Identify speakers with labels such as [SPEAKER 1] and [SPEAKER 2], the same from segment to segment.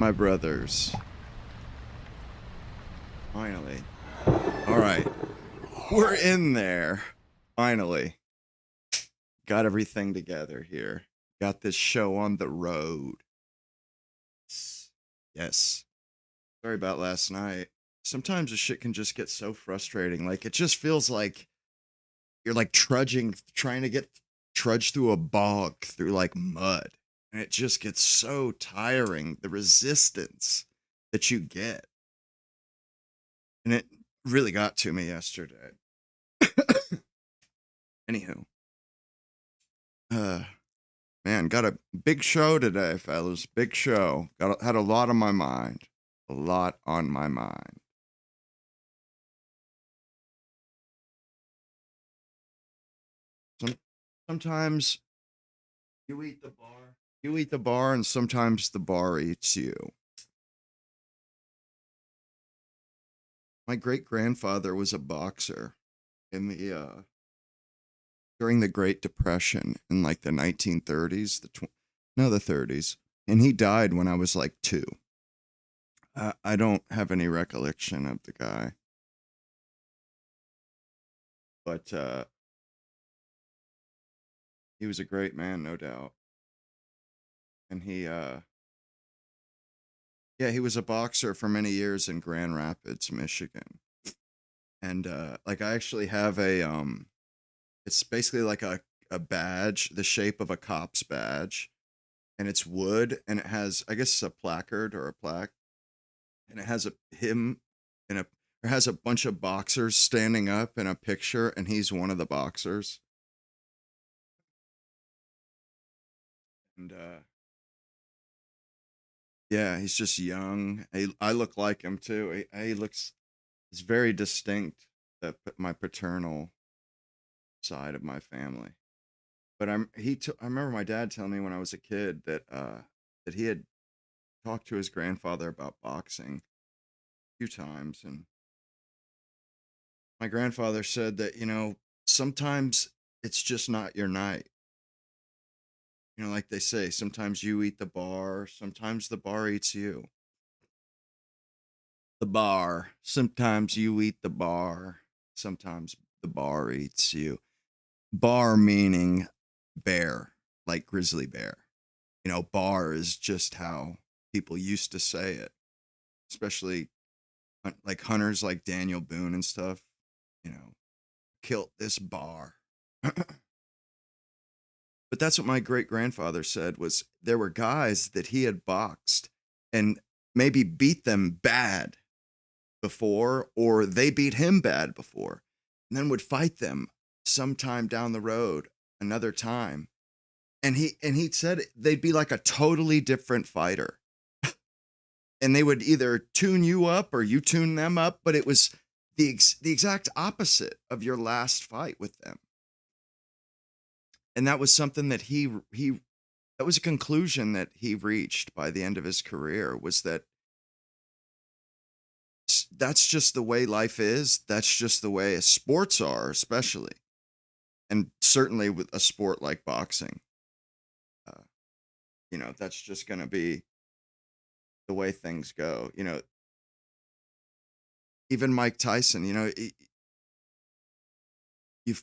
[SPEAKER 1] My brothers. Finally. All right. We're in there. Finally. Got everything together here. Got this show on the road. Yes. Sorry about last night. Sometimes the shit can just get so frustrating. Like it just feels like you're like trying to trudge through a bog through like mud. And it just gets so tiring. The resistance that you get. And it really got to me yesterday. Anywho, uh, man, got a big show today, fellas. Big show. Had a lot on my mind. A lot on my mind. Some, sometimes you eat the bar. You eat the bar, and sometimes the bar eats you. My great grandfather was a boxer in the during the Great Depression in like the 1930s, the 30s, and he died when I was like 2. I don't have any recollection of the guy, but he was a great man, no doubt. And yeah, he was a boxer for many years in Grand Rapids, Michigan. And like I actually have it's basically like a badge, the shape of a cop's badge, and it's wood, and it has, I guess, a placard or a plaque, and it has a him and a it has a bunch of boxers standing up in a picture, and he's one of the boxers. And yeah, he's just young. I look like him too. He looks, it's very distinct, that my paternal side of my family. But I remember my dad telling me when I was a kid that that he had talked to his grandfather about boxing a few times, and my grandfather said that, sometimes it's just not your night. Like they say, sometimes you eat the bar, sometimes the bar eats you. The bar, sometimes you eat the bar, sometimes the bar eats you. Bar meaning bear, like grizzly bear. Bar is just how people used to say it, especially like hunters like Daniel Boone and stuff, you know, killed this bar. But that's what my great grandfather said, was there were guys that he had boxed and maybe beat them bad before, or they beat him bad before, and then would fight them sometime down the road, another time. And he said they'd be like a totally different fighter. And they would either tune you up or you tune them up, but it was the exact opposite of your last fight with them. And that was something that he that was a conclusion that he reached by the end of his career, was that that's just the way life is. That's just the way sports are, especially, and certainly with a sport like boxing. Uh, that's just going to be the way things go. Even Mike Tyson,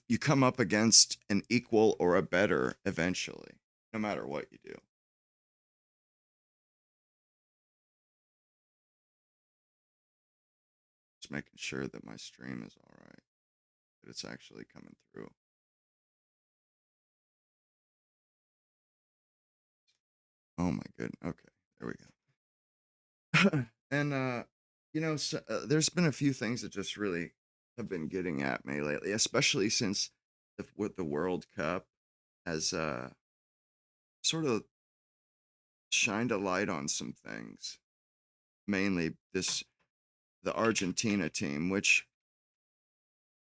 [SPEAKER 1] you come up against an equal or a better eventually, no matter what you do. Just making sure that my stream is all right, that it's actually coming through. Oh my goodness. Okay, there we go. And there's been a few things that just really have been getting at me lately, especially since with the World Cup has sort of shined a light on some things. Mainly the Argentina team, which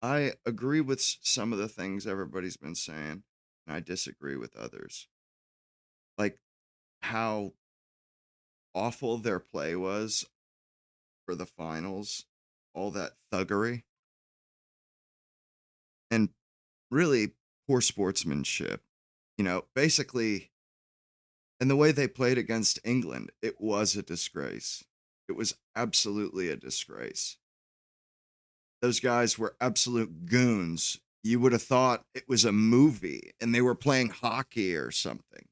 [SPEAKER 1] I agree with some of the things everybody's been saying, and I disagree with others. Like how awful their play was for the finals, all that thuggery, and really poor sportsmanship. Basically, And the way they played against England, it was a disgrace. It was absolutely a disgrace. Those guys were absolute goons. You would have thought it was a movie and they were playing hockey or something.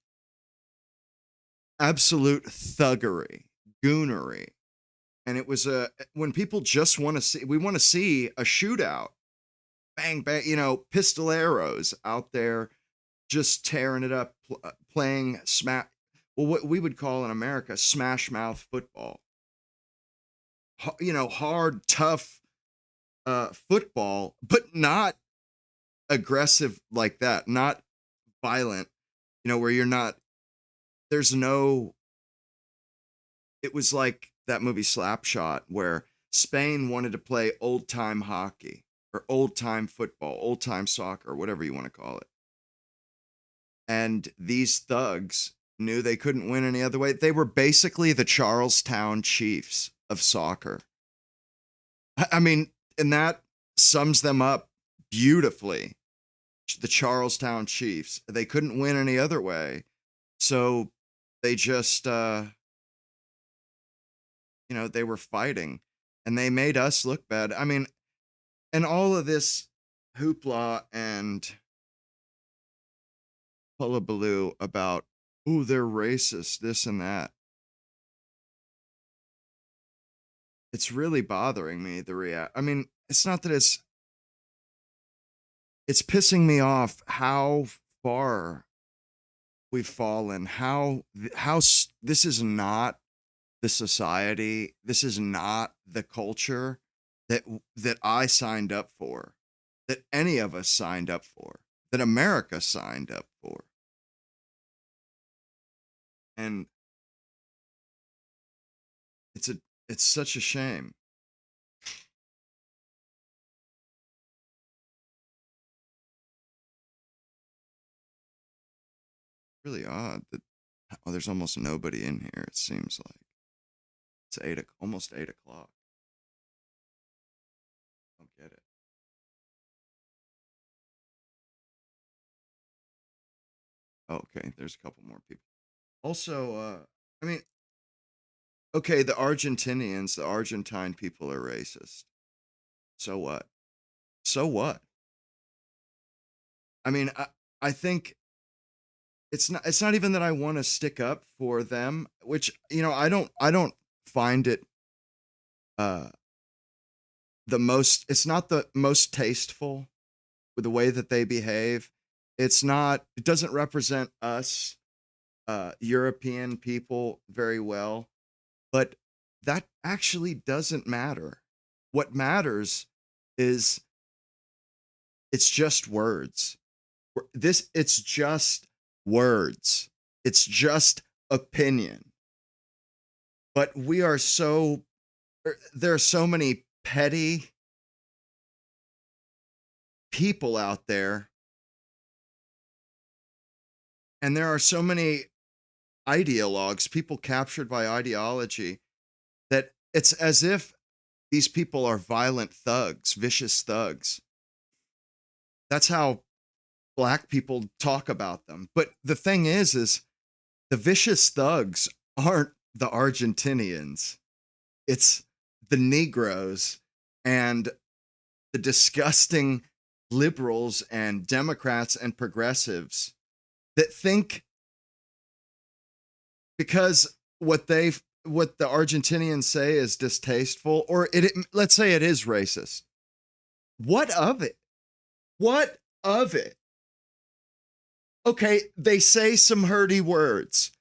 [SPEAKER 1] Absolute thuggery, goonery. And it was when people just want to see, we want to see a shootout, bang, bang, pistoleros out there just tearing it up, playing well, what we would call in America smash mouth football. Hard, tough football, but not aggressive like that, not violent, where you're not, there's no, it was like that movie Slapshot where Spain wanted to play old time hockey or old time football, old time soccer, whatever you want to call it. And these thugs knew they couldn't win any other way. They were basically the Charlestown Chiefs of soccer. I mean, and that sums them up beautifully. The Charlestown Chiefs. They couldn't win any other way. So they just, they were fighting and they made us look bad. I mean, and all of this hoopla and hullabaloo about, ooh, they're racist, this and that. It's really bothering me, I mean, it's not that it's pissing me off how far we've fallen, this is not the society, this is not the culture that I signed up for, that any of us signed up for, that America signed up for. And it's such a shame. Really odd that there's almost nobody in here. It seems like it's almost 8 o'clock. I don't get it. Okay, there's a couple more people. Also, I mean, okay, the Argentine people are racist. So what? So what? I mean, I think it's not even that I want to stick up for them, which, I don't find it it's not the most tasteful with the way that they behave. It doesn't represent us European people very well, but that actually doesn't matter. What matters is it's just words. It's just words. It's just opinion. But there are so many petty people out there, and there are so many ideologues, people captured by ideology, that it's as if these people are violent thugs, vicious thugs. That's how Black people talk about them. But the thing is the vicious thugs aren't the Argentinians. It's the Negroes and the disgusting liberals and Democrats and progressives that think because what the Argentinians say is distasteful, or let's say it is racist. What of it? What of it? Okay, they say some hurty words.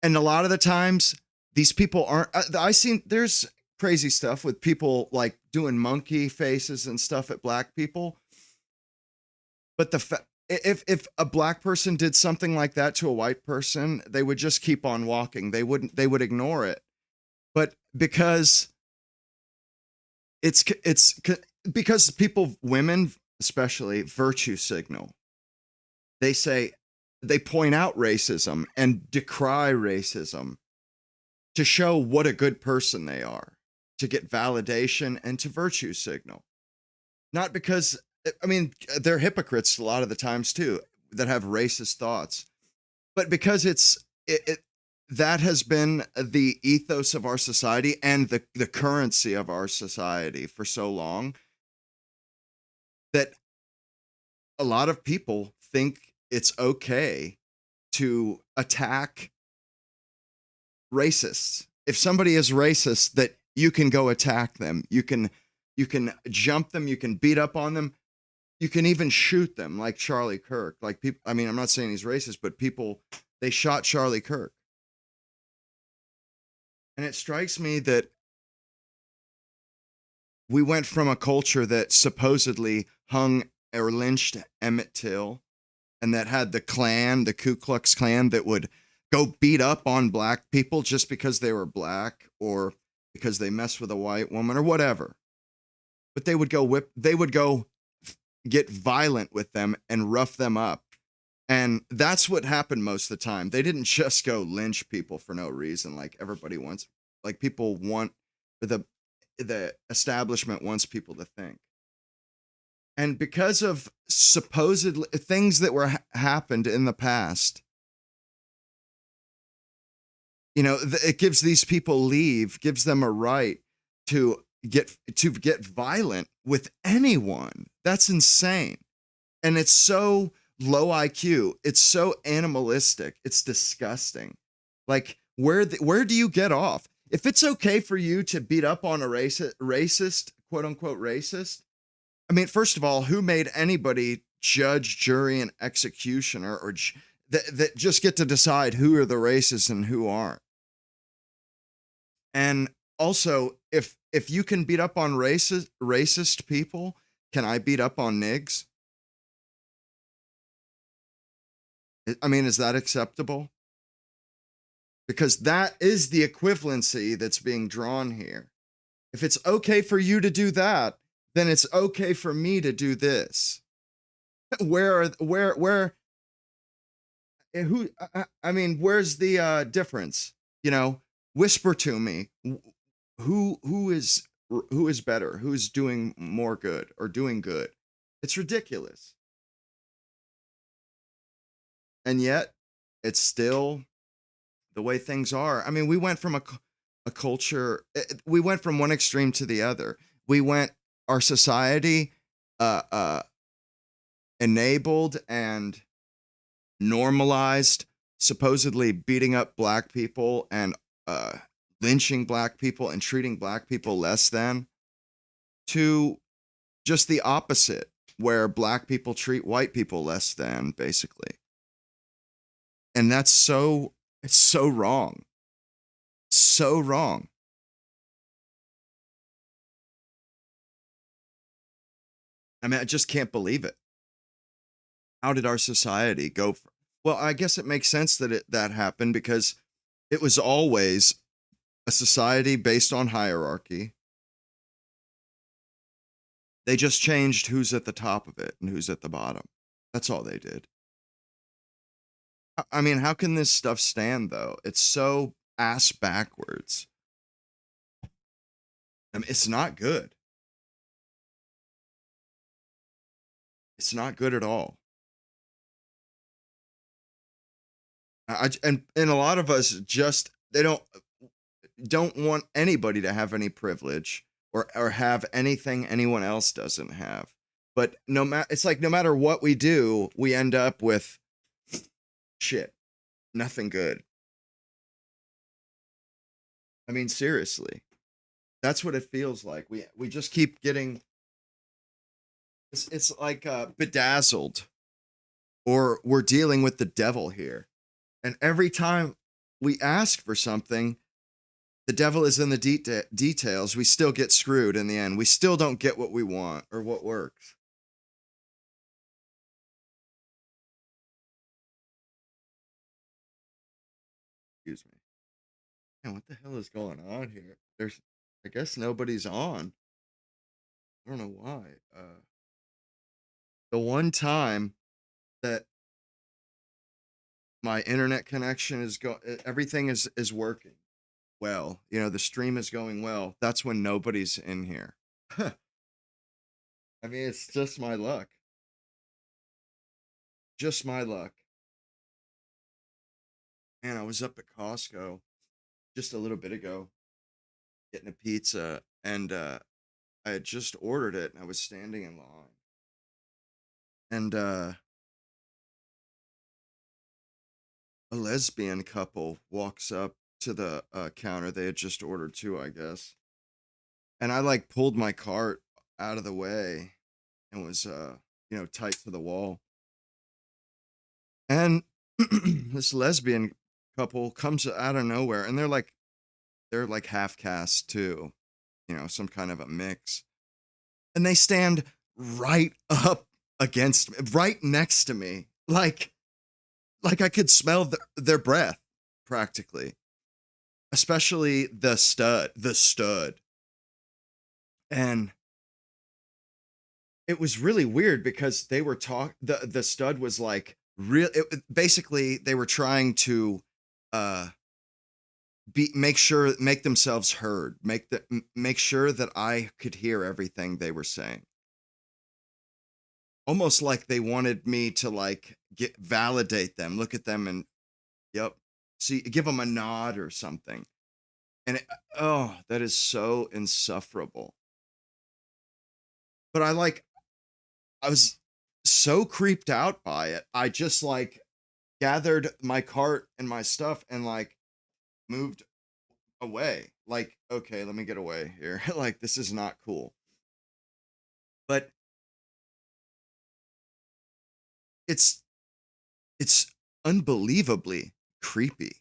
[SPEAKER 1] And a lot of the times these people aren't, there's crazy stuff with people like doing monkey faces and stuff at Black people. But if a Black person did something like that to a white person, they would just keep on walking. They would ignore it. But because it's because women especially, virtue signal. They point out racism and decry racism to show what a good person they are, to get validation and to virtue signal. Not because, I mean, they're hypocrites a lot of the times too, that have racist thoughts, but because it's it that has been the ethos of our society and the currency of our society for so long that a lot of people think it's okay to attack racists. If somebody is racist, that you can go attack them. You can jump them, you can beat up on them, you can even shoot them like Charlie Kirk. Like people, I mean, I'm not saying he's racist, but people, they shot Charlie Kirk. And it strikes me that we went from a culture that supposedly hung or lynched Emmett Till and that had the Klan, the Ku Klux Klan, that would go beat up on black people just because they were black or because they messed with a white woman or whatever. But they would go get violent with them and rough them up. And that's what happened most of the time. They didn't just go lynch people for no reason, like everybody wants, like people want, the establishment wants people to think. And because of supposedly things that were happened in the past, it gives these people leave, gives them a right to get violent with anyone. That's insane. And it's so low IQ. It's so animalistic. It's disgusting. Like where do you get off? If it's okay for you to beat up on a racist, quote unquote racist, I mean, first of all, who made anybody judge, jury, and executioner, or that just get to decide who are the racists and who aren't? And also, if you can beat up on racist people, can I beat up on nigs? I mean, is that acceptable? Because that is the equivalency that's being drawn here. If it's okay for you to do that, then it's okay for me to do this. Where who I mean, where's the difference? Whisper to me who is better, who's doing more good or doing good. It's ridiculous. And yet it's still the way things are. I mean, we went from a culture, we went from one extreme to the other. Our society uh, uh, enabled and normalized supposedly beating up black people and uh, lynching black people and treating black people less than, to just the opposite, where black people treat white people less than, basically. And it's so wrong. So wrong. I mean, I just can't believe it. How did our society go from, well, I guess it makes sense that happened because it was always a society based on hierarchy. They just changed who's at the top of it and who's at the bottom. That's all they did. I mean, how can this stuff stand though? It's so ass backwards. I mean, it's not good. It's not good at all. And a lot of us just, they don't want anybody to have any privilege or have anything anyone else doesn't have. But it's like no matter what we do, we end up with shit. Nothing good. I mean, seriously. That's what it feels like. We just keep getting, it's like bedazzled, or we're dealing with the devil here. And every time we ask for something, the devil is in the details. We still get screwed in the end. We still don't get what we want or what works. Excuse me. Man, what the hell is going on here? I guess nobody's on. I don't know why. The one time that my internet connection everything is working well. The stream is going well. That's when nobody's in here. I mean, it's just my luck. Just my luck. And I was up at Costco just a little bit ago getting a pizza, and I had just ordered it, and I was standing in line, and a lesbian couple walks up to the counter. They had just ordered two, I guess, and I like pulled my cart out of the way and was tight to the wall. And this lesbian couple comes out of nowhere, and they're like half caste too, some kind of a mix. And they stand right up against me, right next to me, like I could smell their breath practically, especially the stud. And it was really weird because they were the stud was like real basically they were trying to uh make themselves heard, make sure that I could hear everything they were saying. Almost like they wanted me to like validate them, look at them and yep, see, give them a nod or something. And oh, that is so insufferable. But I was so creeped out by it. I just like gathered my cart and my stuff and like moved away. Like, okay, let me get away here. Like, this is not cool. But it's it's unbelievably creepy.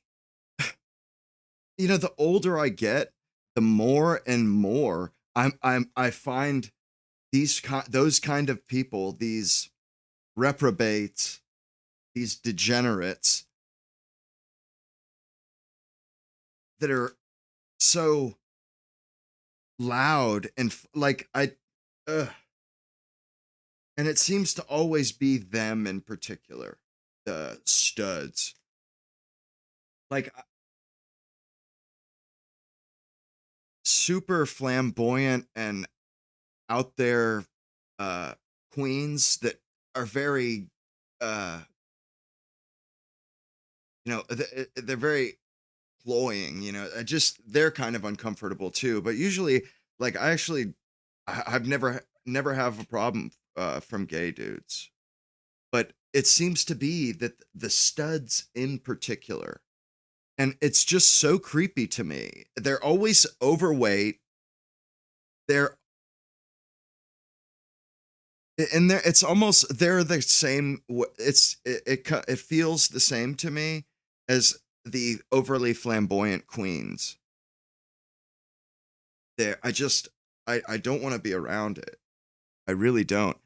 [SPEAKER 1] The older I get, the more and more I find those kind of people, these reprobates, these degenerates that are so loud and like ugh. And it seems to always be them in particular, the studs. Like super flamboyant and out there uh queens that are very uh they're very cloying, just they're kind of uncomfortable too. But usually like I've never have a problem from gay dudes. But it seems to be that the studs in particular, and it's just so creepy to me. They're always overweight. They're and it's almost they're the same. It feels the same to me as the overly flamboyant queens. There, I don't want to be around it. I really don't.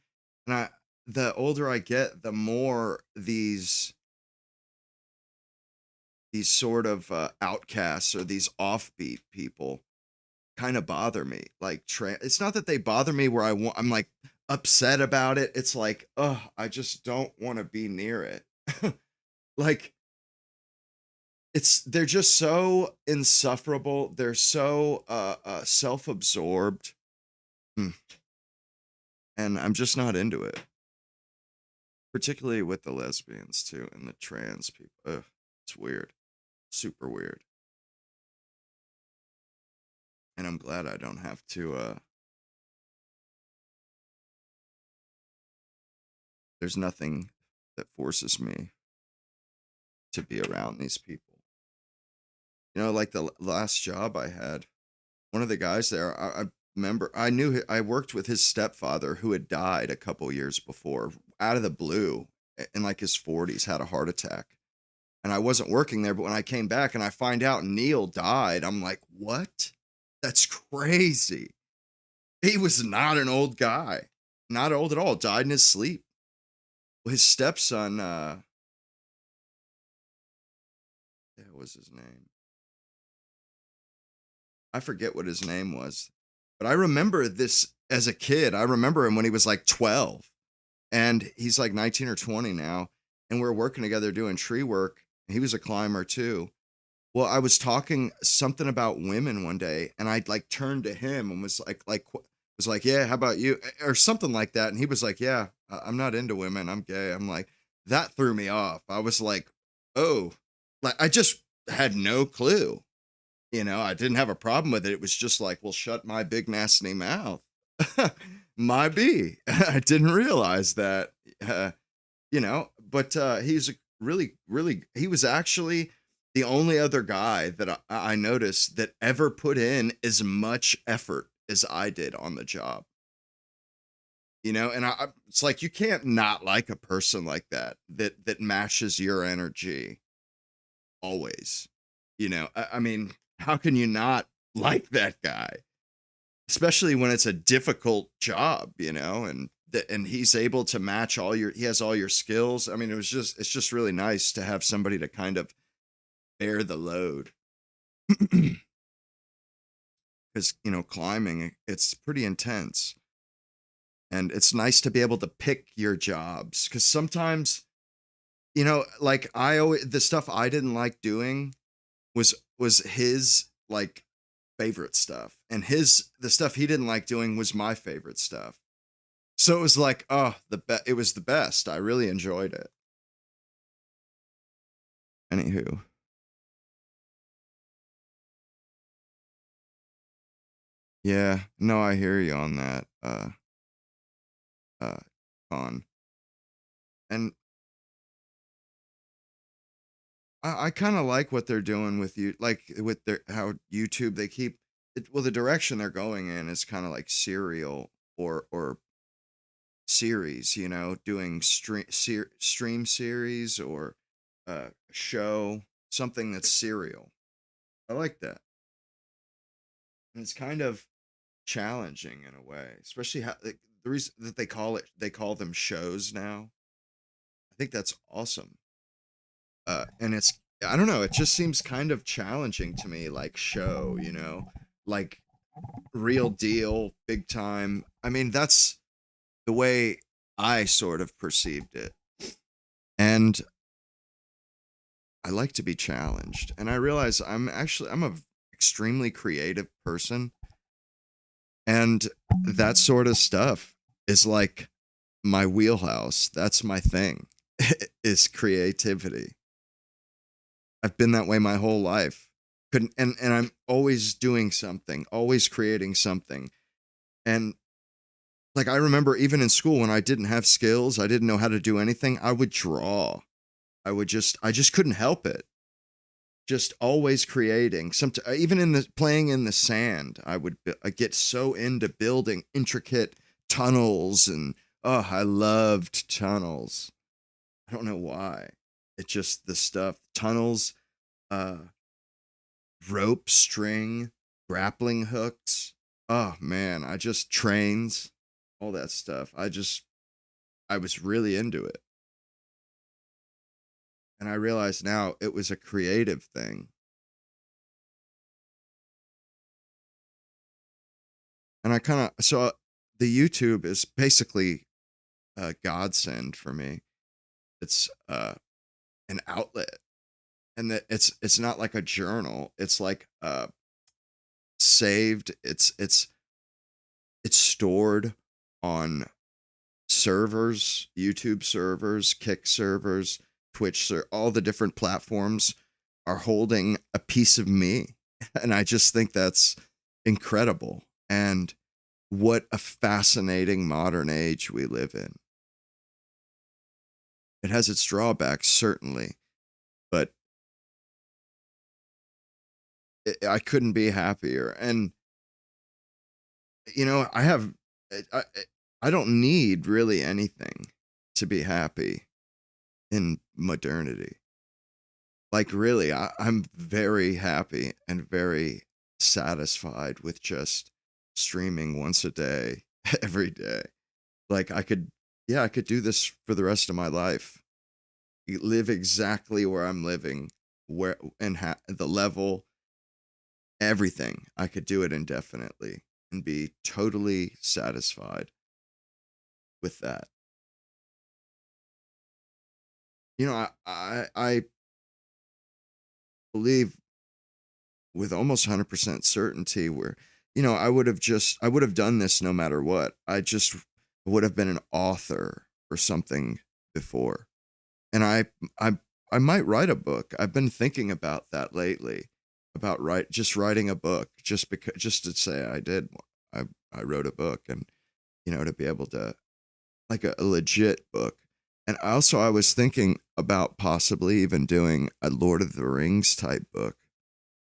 [SPEAKER 1] And the older I get, the more these sort of outcasts or these offbeat people kind of bother me. Like it's not that they bother me where I'm like upset about it. It's like, oh, I just don't want to be near it. Like they're just so insufferable. They're so self-absorbed. Mm. And I'm just not into it. Particularly with the lesbians too and the trans people. Ugh, it's weird. Super weird. And I'm glad I don't have to there's nothing that forces me to be around these people. Like the last job I had, one of the guys there, I remember I worked with his stepfather who had died a couple years before out of the blue in like his 40s, had a heart attack. And I wasn't working there, but when I came back and I find out Neil died, I'm like, what? That's crazy. He was not an old guy, not old at all, died in his sleep. His stepson, what was his name? I forget what his name was, but I remember this as a kid. I remember him when he was like 12 and he's like 19 or 20 now. And we're working together doing tree work. He was a climber too. Well, I was talking something about women one day and I like turned to him and was like, yeah, how about you? Or something like that. And he was like, yeah, I'm not into women. I'm gay. I'm like, that threw me off. I was like, oh, Like, I just had no clue. I didn't have a problem with it. It was just like, well, shut my big nasty mouth. My B. I didn't realize that. But he's a really, really, he was actually the only other guy that I noticed that ever put in as much effort as I did on the job. And it's like you can't not like a person like that matches your energy always. I mean, how can you not like that guy? Especially when it's a difficult job, and he's able to match he has all your skills. I mean, it's just really nice to have somebody to kind of bear the load. Because, climbing, it's pretty intense. And it's nice to be able to pick your jobs. Because sometimes, like the stuff I didn't like doing was his like favorite stuff. And the stuff he didn't like doing was my favorite stuff. So it was like, oh, it was the best. I really enjoyed it. Anywho. Yeah, no, I hear you on that. Uh, Con. And I kind of like what they're doing with you, like with their how YouTube they keep it. Well, the direction they're going in is kind of like serial or series, doing stream series or show something that's serial. I like that, and it's kind of challenging in a way, especially how the reason that they call them shows now. I think that's awesome. And I don't know, it just seems kind of challenging to me, like show, like real deal, big time. I mean, that's the way I sort of perceived it. And I like to be challenged. And I realize I'm a extremely creative person. And that sort of stuff is like my wheelhouse. That's my thing, is creativity. I've been that way my whole life. Couldn't and I'm always doing something, always creating something. And like I remember even in school when I didn't have skills, I didn't know how to do anything, I would draw. I just couldn't help it. Just always creating. Even in the playing in the sand, I get so into building intricate tunnels and oh, I loved tunnels. I don't know why. It's just the stuff, tunnels, uh rope, string, grappling hooks. Oh man, I just trains, all that stuff. I was really into it. And I realize now it was a creative thing. And I kind of so the YouTube is basically a godsend for me. It's an outlet. And that it's not like a journal. It's like saved. It's stored on servers, YouTube servers, Kick servers, all the different platforms are holding a piece of me. And I just think that's incredible. And what a fascinating modern age we live in. It has its drawbacks, certainly, but I couldn't be happier. And, I have, I, I don't need really anything to be happy in modernity. Like really, I'm very happy and very satisfied with just streaming once a day, every day. Like I could do this for the rest of my life. Live exactly where I'm living, where and the level, everything. I could do it indefinitely and be totally satisfied with that. I believe with almost 100% certainty where I would have done this no matter what. I just would have been an author or something before. And I might write a book. I've been thinking about that lately, about just writing a book, just to say I did. I I wrote a book, and to be able to, like, a legit book. And also, I was thinking about possibly even doing a Lord of the Rings type book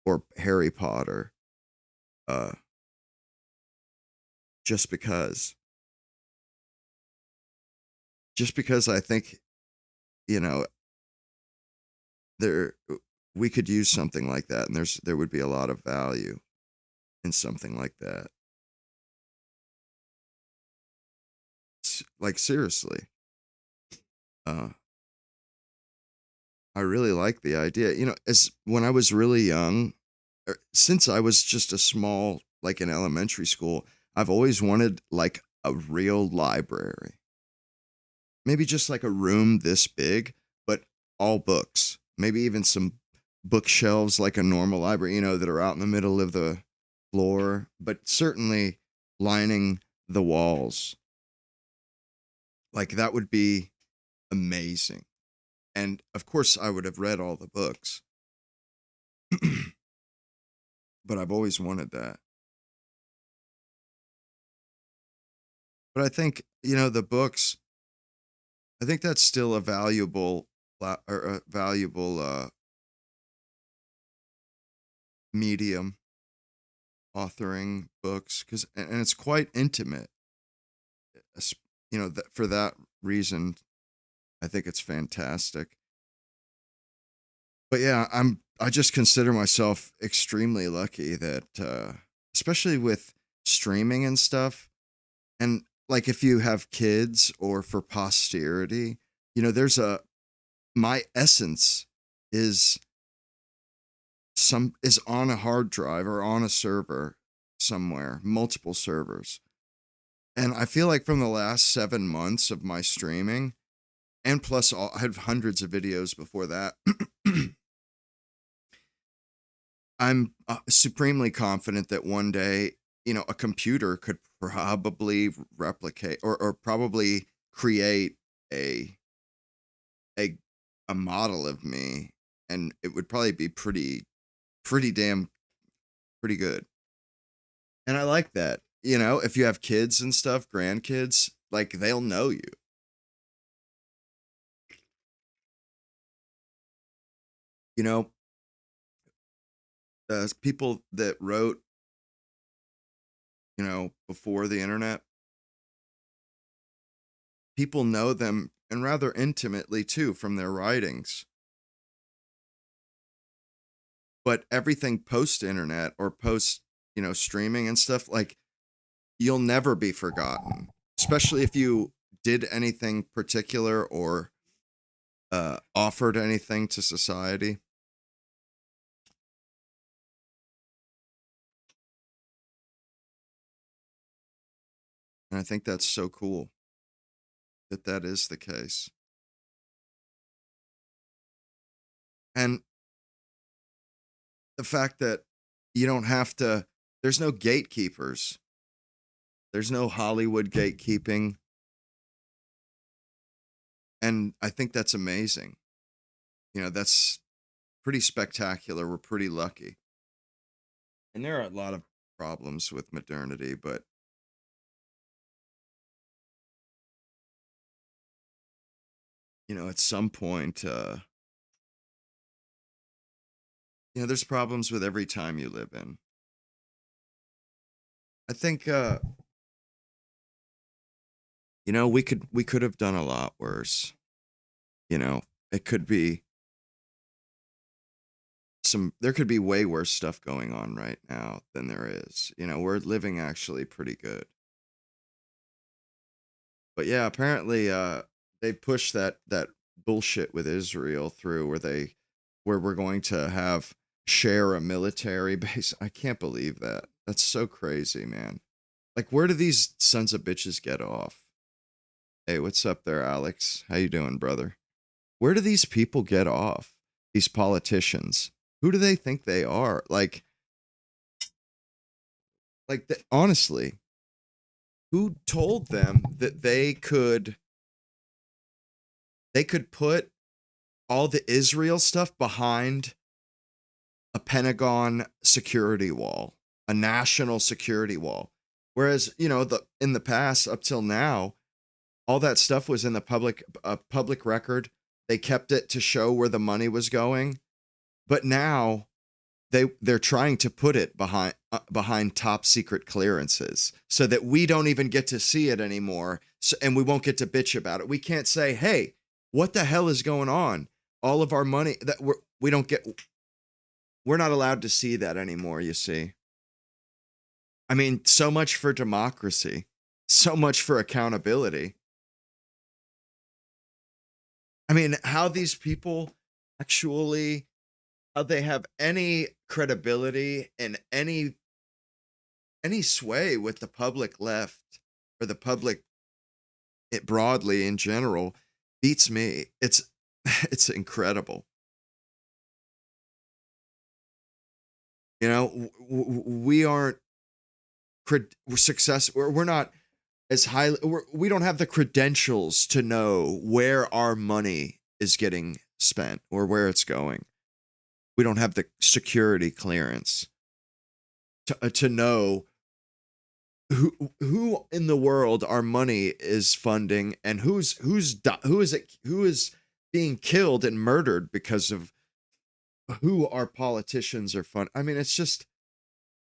[SPEAKER 1] or Harry Potter, uh, just because, I think, you know, there we could use something like that, and there would be a lot of value in something like that. Like, seriously, uh, I really like the idea. As when I was really young, since I was just a small, like in elementary school, I've always wanted like a real library. Maybe just like a room this big, but all books. Maybe even some bookshelves like a normal library, that are out in the middle of the floor, but certainly lining the walls. Like, that would be amazing. And of course, I would have read all the books, but I've always wanted that. But I think, the books, I think that's still a valuable or a valuable medium, authoring books, cuz and it's quite intimate. es- that for that reason, I think it's fantastic. But yeah, I just consider myself extremely lucky that especially with streaming and stuff, and like if you have kids or for posterity, there's a my essence is is on a hard drive or on a server somewhere, multiple servers. And I feel like from the last 7 months of my streaming, and plus I had hundreds of videos before that, I'm supremely confident that one day, a computer could probably replicate or probably create a a a model of me, and it would probably be pretty damn pretty good. And I like that. If you have kids and stuff, grandkids, like, they'll know you. You know, people that wrote, before the internet, people know them and rather intimately too from their writings. But everything post internet or post, streaming and stuff, like, you'll never be forgotten, especially if you did anything particular or offered anything to society. And I think that's so cool that that is the case. And the fact that you don't have to, there's no gatekeepers, there's no Hollywood gatekeeping. And I think that's amazing. That's pretty spectacular. We're pretty lucky. And there are a lot of problems with modernity, but, at some point, there's problems with every time you live in. I think, we could have done a lot worse. It could be there could be way worse stuff going on right now than there is. We're living actually pretty good. But yeah, apparently they pushed that bullshit with Israel through where we're going to have share a military base. I can't believe that. That's so crazy, man. Like, where do these sons of bitches get off? Hey, what's up there, Alex? How you doing, brother? Where do these people get off? These politicians. Who do they think they are? Honestly, who told them that they could put all the Israel stuff behind a Pentagon security wall, a national security wall. Whereas, in the past up till now, all that stuff was in the public record. They kept it to show where the money was going. But now they're trying to put it behind top secret clearances so that we don't even get to see it anymore. So, and we won't get to bitch about it. We can't say, "Hey, what the hell is going on?" All of our money that we're not allowed to see that anymore, you see. I mean, so much for democracy, so much for accountability. I mean, how these people actually, how they have any credibility and any sway with the public left or the public broadly in general beats me. It's incredible. We aren't we're not as highly, we don't have the credentials to know where our money is getting spent or where it's going. We don't have the security clearance to know who in the world our money is funding and who is being killed and murdered because of who our politicians are funding. I mean, it's just,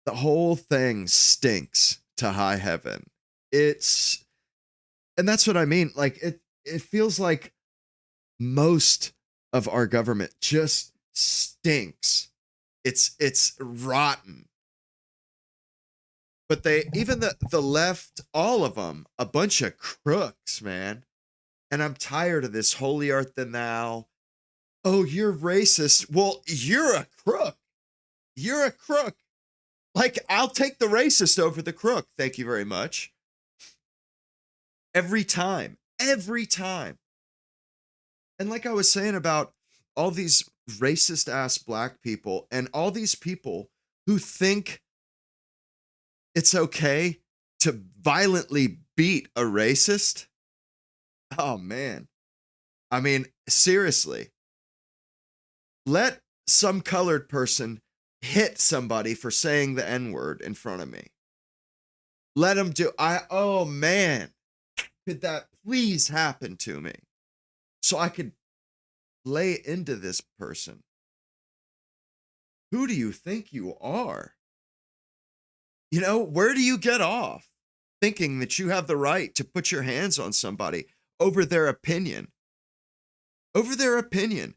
[SPEAKER 1] the whole thing stinks to high heaven. And that's what I mean. Like, it feels like most of our government just stinks. It's rotten. But even the left, all of them, a bunch of crooks, man. And I'm tired of this holier art than thou. Oh, you're racist. Well, you're a crook. You're a crook. Like, I'll take the racist over the crook. Thank you very much. Every time. Every time. And like I was saying about all these racist ass black people and all these people who think it's okay to violently beat a racist. Oh, man. I mean, seriously. Let some colored person hit somebody for saying the N-word in front of me. Let them oh man, could that please happen to me? So I could lay into this person. Who do you think you are? Where do you get off thinking that you have the right to put your hands on somebody over their opinion? Over their opinion.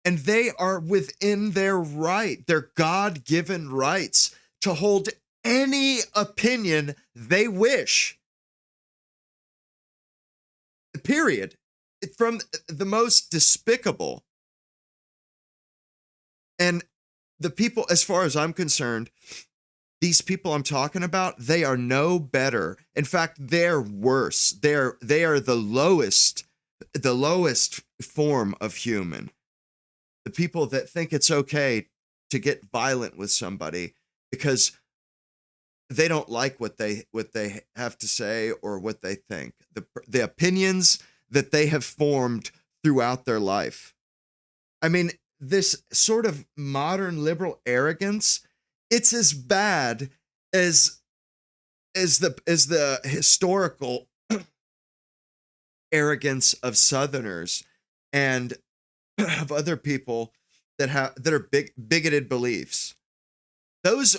[SPEAKER 1] And they are within their right, their God-given rights to hold any opinion they wish. Period. From the most despicable. And the people, as far as I'm concerned, these people I'm talking about, they are no better. In fact, they're worse. They are the lowest form of human. The people that think it's okay to get violent with somebody because they don't like what they have to say or what they think. The opinions that they have formed throughout their life. I mean, this sort of modern liberal arrogance, it's as bad as the historical arrogance of Southerners and of other people that are bigoted beliefs.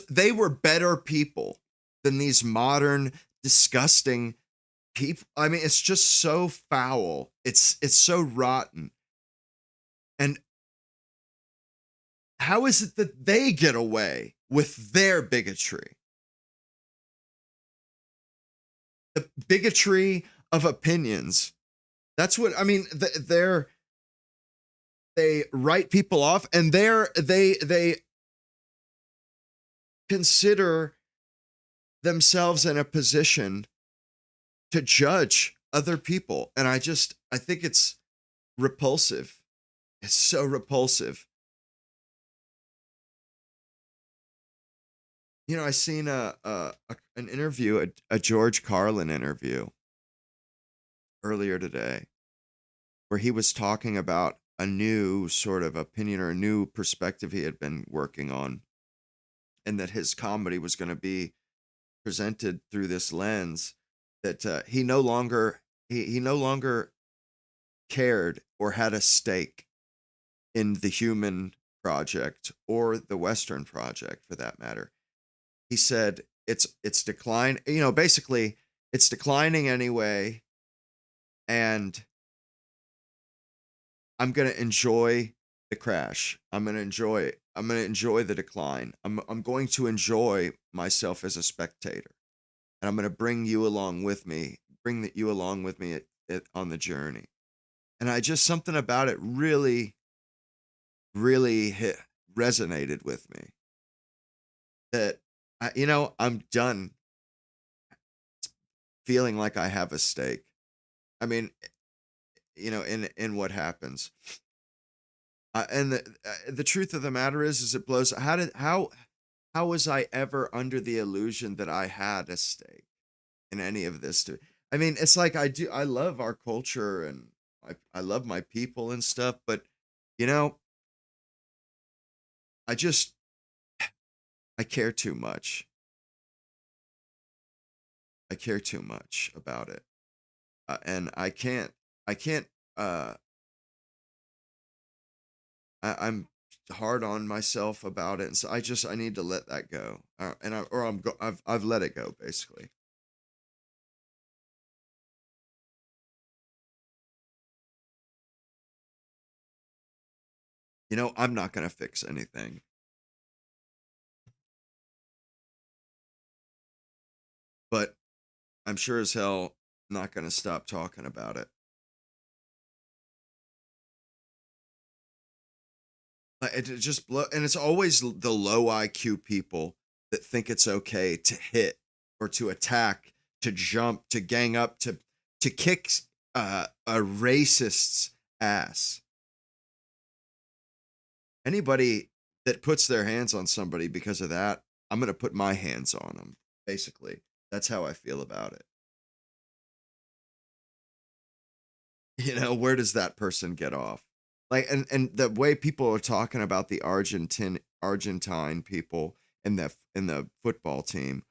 [SPEAKER 1] They were better people than these modern disgusting people. I mean, it's just so foul. It's so rotten. And how is it that they get away with their bigotry? The bigotry of opinions. That's what I mean. They write people off, and they consider themselves in a position to judge other people. And I think it's repulsive. It's so repulsive. I seen an interview, a George Carlin interview earlier today, where he was talking about a new sort of opinion or a new perspective he had been working on, and that his comedy was going to be presented through this lens, that he no longer cared or had a stake in the human project or the Western project for that matter. He said it's decline, basically it's declining anyway, and I'm going to enjoy the crash. I'm going to enjoy it. I'm going to enjoy the decline. I'm going to enjoy myself as a spectator. And I'm going to bring you along with me, you along with me on the journey. And I just, something about it really, really resonated with me, that, I'm done feeling like I have a stake. I mean, in what happens. And the truth of the matter is it blows. How was I ever under the illusion that I had a stake in any of this? I mean, it's like I love our culture, and I love my people and stuff, but you know, I just I care too much. I care too much about it, and I can't. Uh, I'm hard on myself about it, and so I need to let that go, and I've let it go basically. I'm not gonna fix anything, but I'm sure as hell not gonna stop talking about it. It just blow, and it's always the low IQ people that think it's okay to hit or to attack, to jump, to gang up, to kick a racist's ass. Anybody that puts their hands on somebody because of that, I'm gonna put my hands on them. Basically, that's how I feel about it. Where does that person get off? Like, and the way people are talking about the Argentine people in the football team.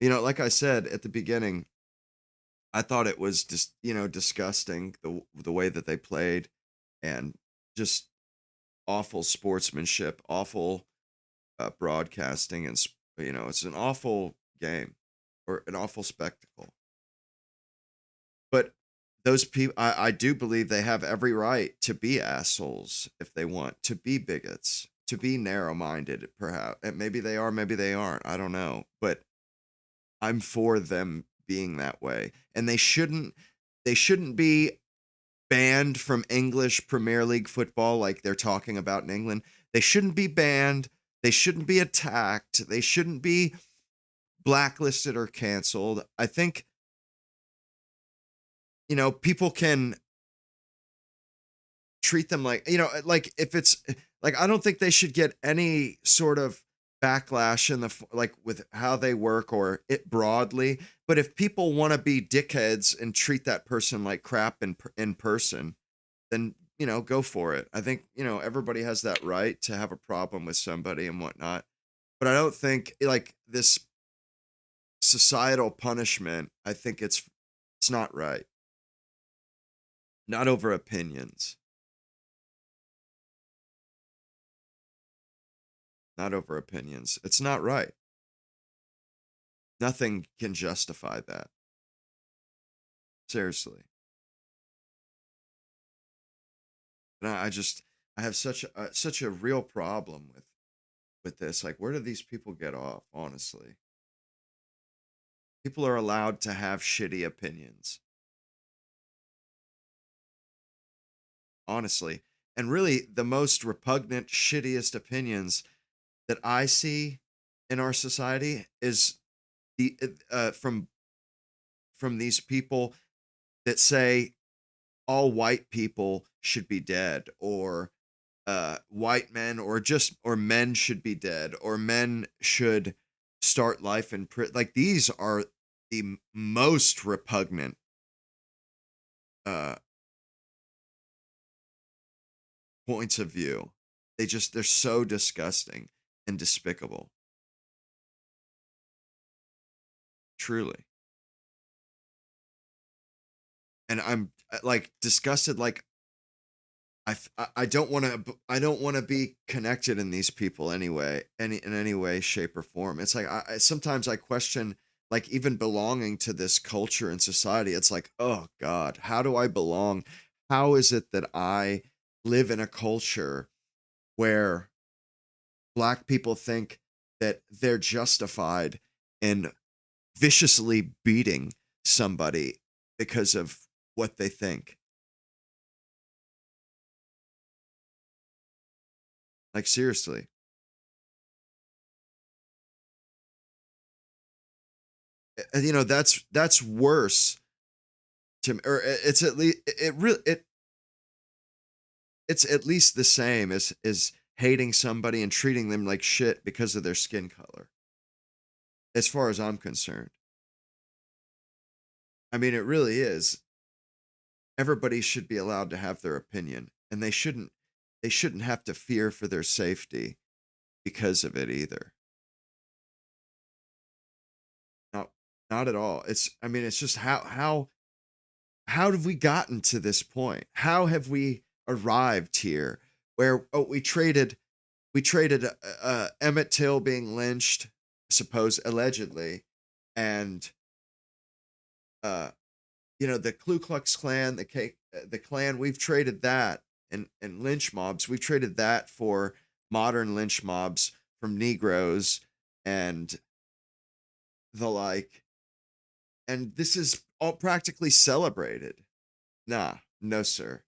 [SPEAKER 1] Like I said at the beginning, I thought it was just, disgusting, the way that they played, and just awful sportsmanship, awful broadcasting, and it's an awful game or an awful spectacle. But those people, I do believe they have every right to be assholes if they want, to be bigots, to be narrow minded, perhaps. And maybe they are, maybe they aren't. I don't know. But I'm for them being that way. And they shouldn't be banned from English Premier League football like they're talking about in England. They shouldn't be banned. They shouldn't be attacked. They shouldn't be blacklisted or canceled. I think, people can treat them like, like if it's like, I don't think they should get any sort of backlash in like with how they work or it broadly. But if people want to be dickheads and treat that person like crap in person, then go for it. I think everybody has that right to have a problem with somebody and whatnot. But I don't think like this societal punishment. I think it's not right. Not over opinions. Not over opinions. It's not right. Nothing can justify that. Seriously. And I have such a real problem with this. Like, where do these people get off? Honestly, people are allowed to have shitty opinions. Honestly, and really, the most repugnant, shittiest opinions that I see in our society is the from these people that say all white people should be dead, or white men, or men should be dead, or men should start life in prison. Like, these are the most repugnant uh points of view. They're so disgusting and despicable. Truly. And I'm like disgusted. Like I don't want to. I don't want to be connected in these people anyway. In any way, shape, or form. It's like sometimes I question like even belonging to this culture and society. It's like, oh God, how do I belong? How is it that I live in a culture where black people think that they're justified in viciously beating somebody because of what they think? Like seriously. You know, that's worse to me, or it's at least it's at least the same as hating somebody and treating them like shit because of their skin color, as far as I'm concerned. I mean, it really is. Everybody should be allowed to have their opinion, and they shouldn't have to fear for their safety because of it either. Not not at all. It's I mean, it's just how have we gotten to this point? How have we arrived here where we traded Emmett Till being lynched, suppose allegedly, and uh, the Ku Klux Klan, the Klan. We've traded that and lynch mobs. We've traded that for modern lynch mobs from Negroes and the like. And this is all practically celebrated. Nah, no, sir.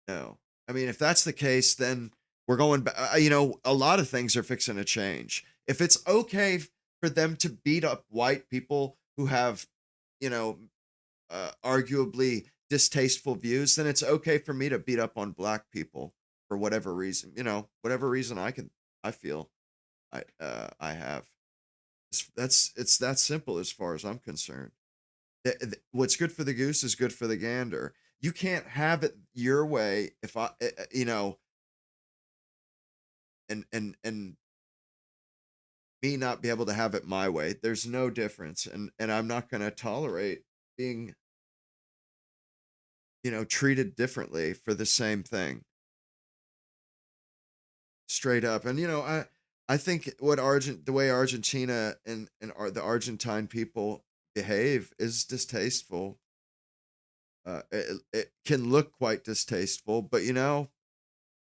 [SPEAKER 1] No. I mean, if that's the case, then we're going back. A lot of things are fixing to change. If it's okay for them to beat up white people who have, you know, arguably distasteful views, then it's okay for me to beat up on black people for whatever reason. Whatever reason I feel I have. It's that simple as far as I'm concerned. What's good for the goose is good for the gander. You can't have it your way if and me not be able to have it my way. There's no difference, and I'm not going to tolerate being treated differently for the same thing, straight up. And I think the way Argentina and the Argentine people behave is distasteful. It can look quite distasteful, but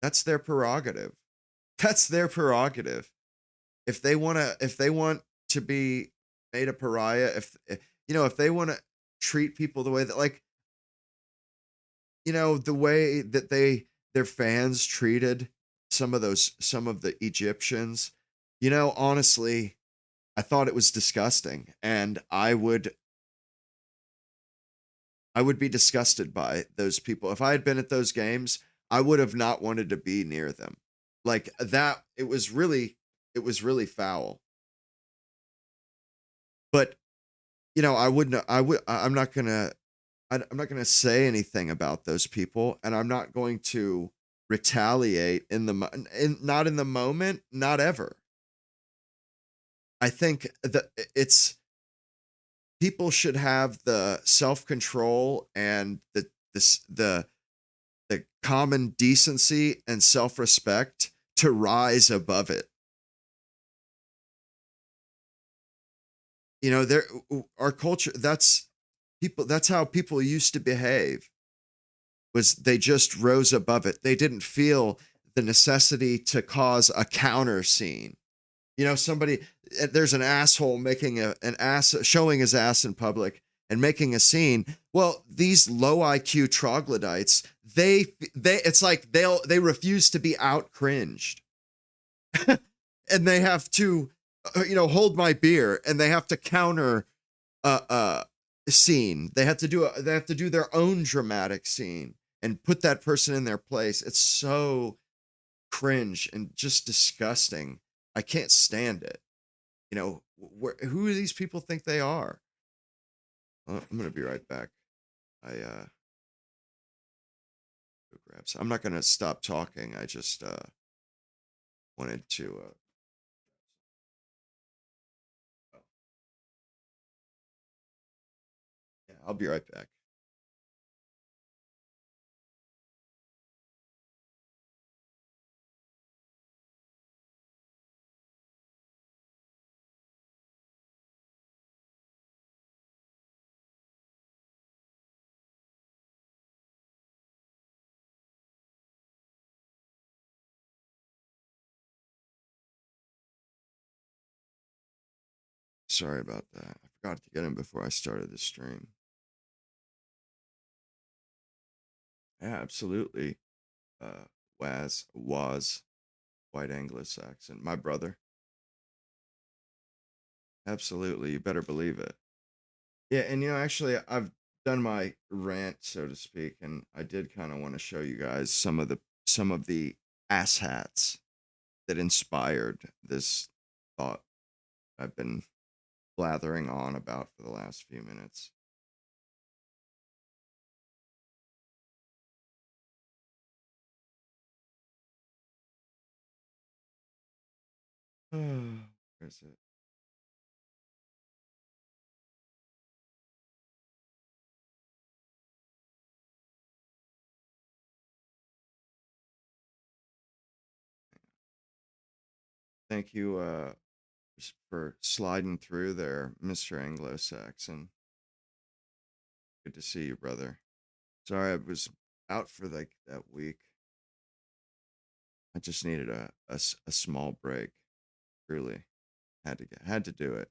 [SPEAKER 1] that's their prerogative. That's their prerogative. If they want to be made a pariah, if they want to treat people the way that, like, the way that their fans treated some of the Egyptians, honestly, I thought it was disgusting, and I would be disgusted by those people. If I had been at those games, I would have not wanted to be near them. Like that, it was really foul. But I wouldn't. I would. I'm not gonna. I'm not gonna say anything about those people, and I'm not going to retaliate not in the moment, not ever. I think that it's people should have the self control and the common decency and self respect to rise above it. There our culture. That's how people used to behave. Was they just rose above it? They didn't feel the necessity to cause a counter scene. Somebody there's an asshole making an ass showing his ass in public and making a scene. Well, these low IQ troglodytes, they it's like they refuse to be out cringed. And they have to hold my beer, and they have to counter scene. They have to do their own dramatic scene and put that person in their place. It's so cringe and just disgusting. I can't stand it. Who do these people think they are? I'm gonna be right back. I Go grab some. I'm not gonna stop talking. I just wanted to. Oh, yeah, I'll be right back. Sorry about that. I forgot to get in before I started the stream. Yeah, absolutely. Uh, was white Anglo-Saxon. My brother. Absolutely. You better believe it. Yeah, and actually, I've done my rant, so to speak, and I did kind of want to show you guys some of the asshats that inspired this thought I've been blathering on about for the last few minutes. Where's it? Thank you for sliding through there, Mr. Anglo-Saxon. Good to see you, brother. Sorry, I was out for like that week. I just needed a small break. Truly, had to do it.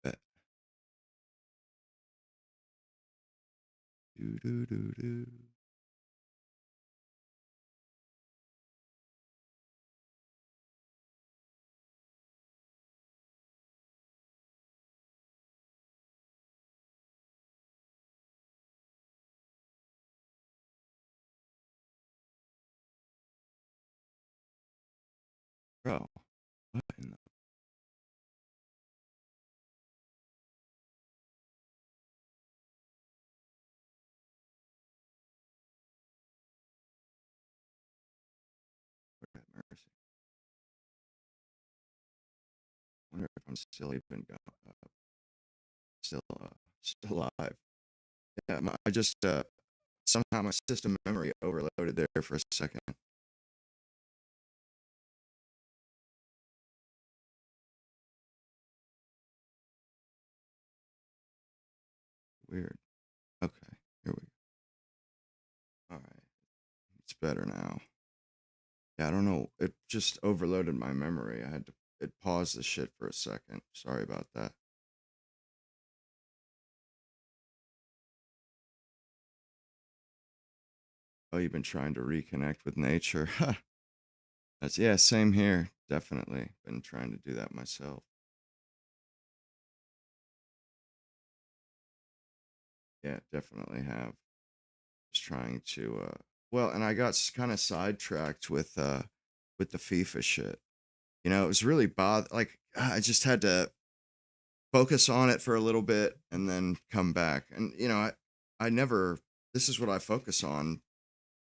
[SPEAKER 1] Bet. Do do do do. Bro, what in the Lord have mercy? Wonder if I'm still even still still alive. Yeah, I just somehow my system memory overloaded there for a second. Weird. Okay, here we go. All right, it's better now. Yeah, I don't know. It just overloaded my memory. I had to it paused the shit for a second. Sorry about that. Oh, you've been trying to reconnect with nature. That's yeah, same here. Definitely been trying to do that myself. Yeah, definitely have. Just trying to well, and I got kind of sidetracked with the FIFA shit. It was really like I just had to focus on it for a little bit and then come back. And I never this is what I focus on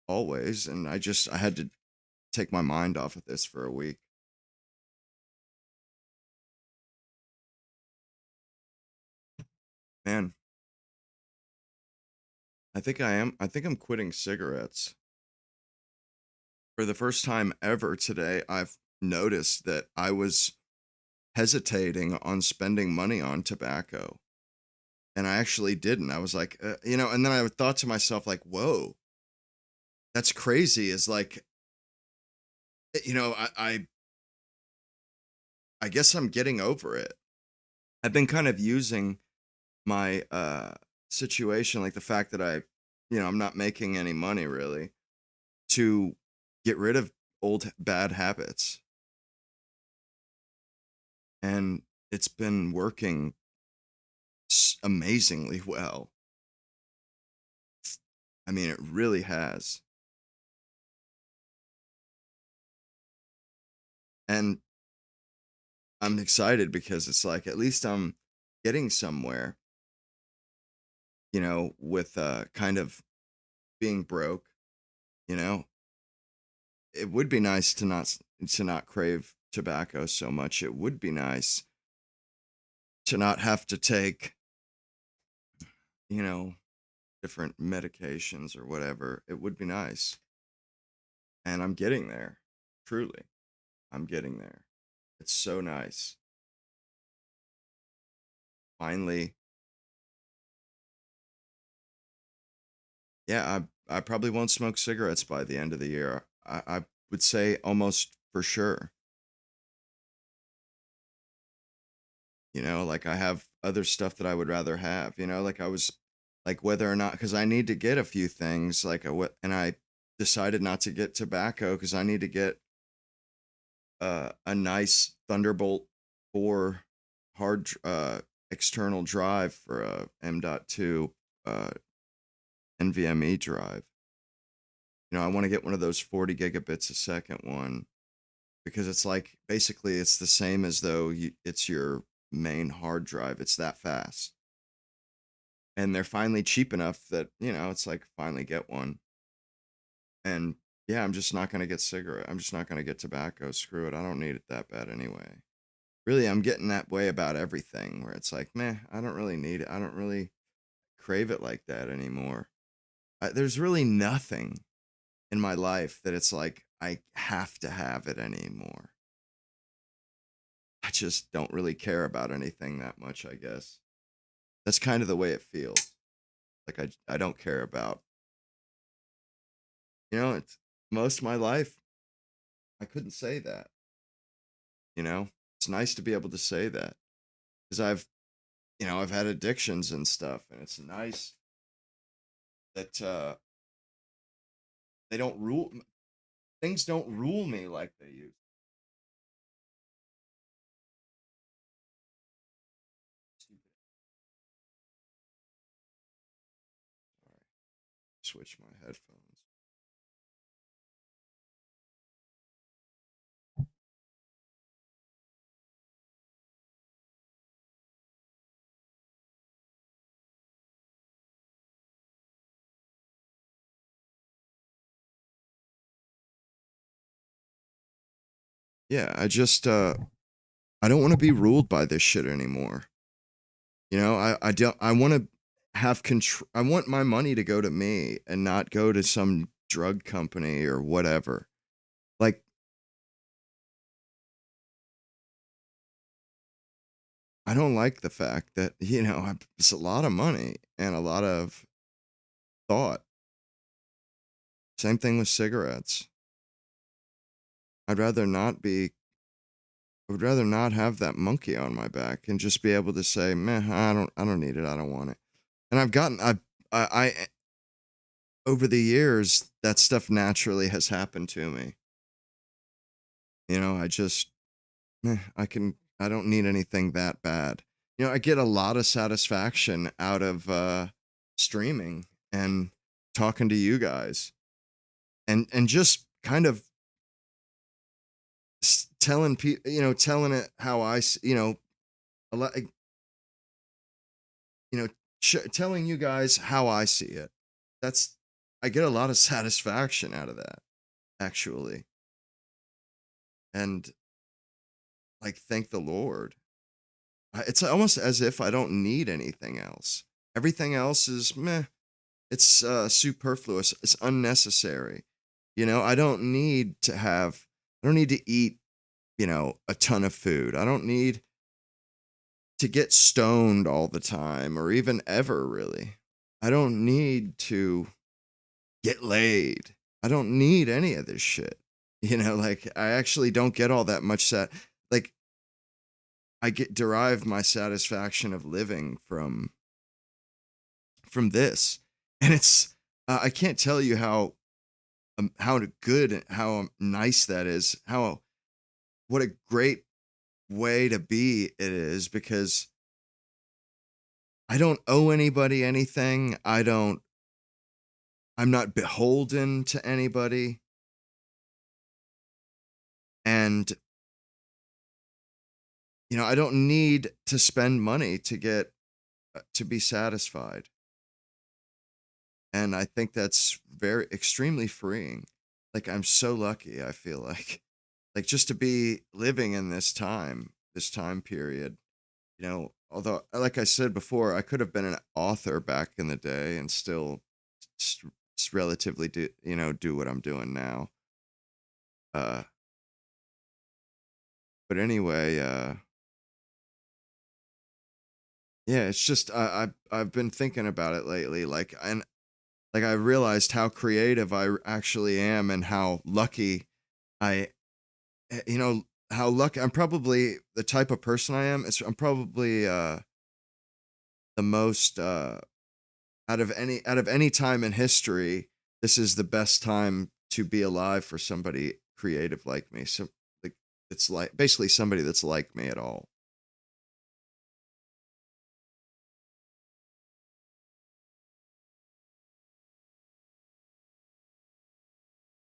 [SPEAKER 1] always, and I had to take my mind off of this for a week. Man, I think I'm quitting cigarettes. For the first time ever today, I've noticed that I was hesitating on spending money on tobacco. And I actually didn't. I was like, and then I thought to myself, like, whoa, that's crazy. Is like, I guess I'm getting over it. I've been kind of using my situation, like the fact that I'm not making any money really, to get rid of old bad habits. And it's been working amazingly well. I mean, it really has. And I'm excited because it's like at least I'm getting somewhere, with kind of being broke, you know. It would be nice to not crave tobacco so much. It would be nice to not have to take, you know, different medications or whatever. It would be nice. And I'm getting there. Truly. I'm getting there. It's so nice. Finally, yeah, I probably won't smoke cigarettes by the end of the year. I would say almost for sure. Like I have other stuff that I would rather have, like I was like whether or not because I need to get a few things and I decided not to get tobacco because I need to get a nice Thunderbolt 4 external drive for a M.2 uh NVMe drive. I want to get one of those 40 gigabits a second one because it's like basically it's the same as though it's your main hard drive. It's that fast. And they're finally cheap enough that, it's like finally get one. And yeah, I'm just not going to get tobacco. Screw it. I don't need it that bad anyway. Really, I'm getting that way about everything where it's like, meh, I don't really need it. I don't really crave it like that anymore. There's really nothing in my life that it's like I have to have it anymore. I just don't really care about anything that much, I guess. That's kind of the way it feels. Like I don't care about. It's most of my life I couldn't say that, you know? It's nice to be able to say that because I've had addictions and stuff and it's nice that they don't rule things don't rule me like they used. Stupid. All right, switch my headphones. Yeah, I don't want to be ruled by this shit anymore. I don't I want to have control. I want my money to go to me and not go to some drug company or whatever. Like I don't like the fact that, it's a lot of money and a lot of thought. Same thing with cigarettes. I'd rather not be I would rather not have that monkey on my back and just be able to say, "Meh, I don't need it. I don't want it." And I over the years that stuff naturally has happened to me. I just I don't need anything that bad. I get a lot of satisfaction out of streaming and talking to you guys and just kind of telling people, telling it how a lot, you know, telling you guys how I see it. That's I get a lot of satisfaction out of that, actually, and like thank the Lord. It's almost as if I don't need anything else. Everything else is meh. It's superfluous. It's unnecessary. I don't need to eat, a ton of food. I don't need to get stoned all the time or even ever really. I don't need to get laid. I don't need any of this shit. Like I actually don't get all that much like I get derive my satisfaction of living from this. And it's I can't tell you how good how nice that is. How what a great way to be it is because I don't owe anybody anything. I'm not beholden to anybody. And, I don't need to spend money to get to be satisfied. And I think that's very extremely freeing. Like I'm so lucky, I feel like. Like just to be living in this time period, although like I said before, I could have been an author back in the day and still relatively do what I'm doing now. Uh but anyway, yeah, it's just I've been thinking about it lately, like I realized how creative actually am and how lucky I how lucky I'm probably the type of person I am. I'm probably the most out of any time in history, this is the best time to be alive for somebody creative like me. So like it's like basically somebody that's like me at all.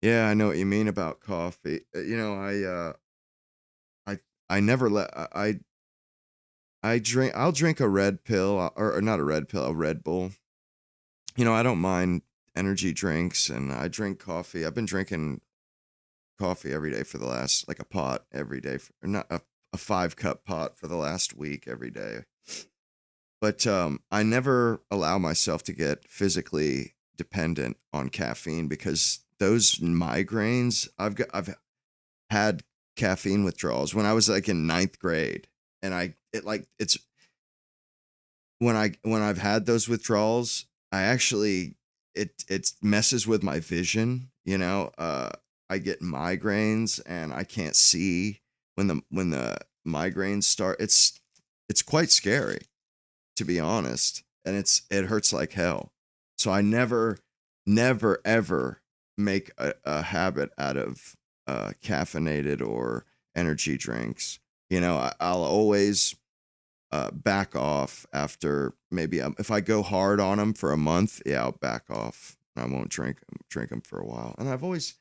[SPEAKER 1] Yeah, I know what you mean about coffee. I I never let I'll drink a red pill or not a red pill, a Red Bull. I don't mind energy drinks and I drink coffee. I've been drinking coffee every day for the last like a pot every day or not a 5 cup pot for the last week every day. But I never allow myself to get physically dependent on caffeine because those migraines I've had caffeine withdrawals when I was like in ninth grade, and it's when I've had those withdrawals, I actually it messes with my vision. I get migraines and I can't see when the migraines start. It's quite scary to be honest, and it hurts like hell. So I never ever make a habit out of caffeinated or energy drinks. I'll always back off after maybe if I go hard on them for a month, yeah, I'll back off. I won't drink them for a while. And I've always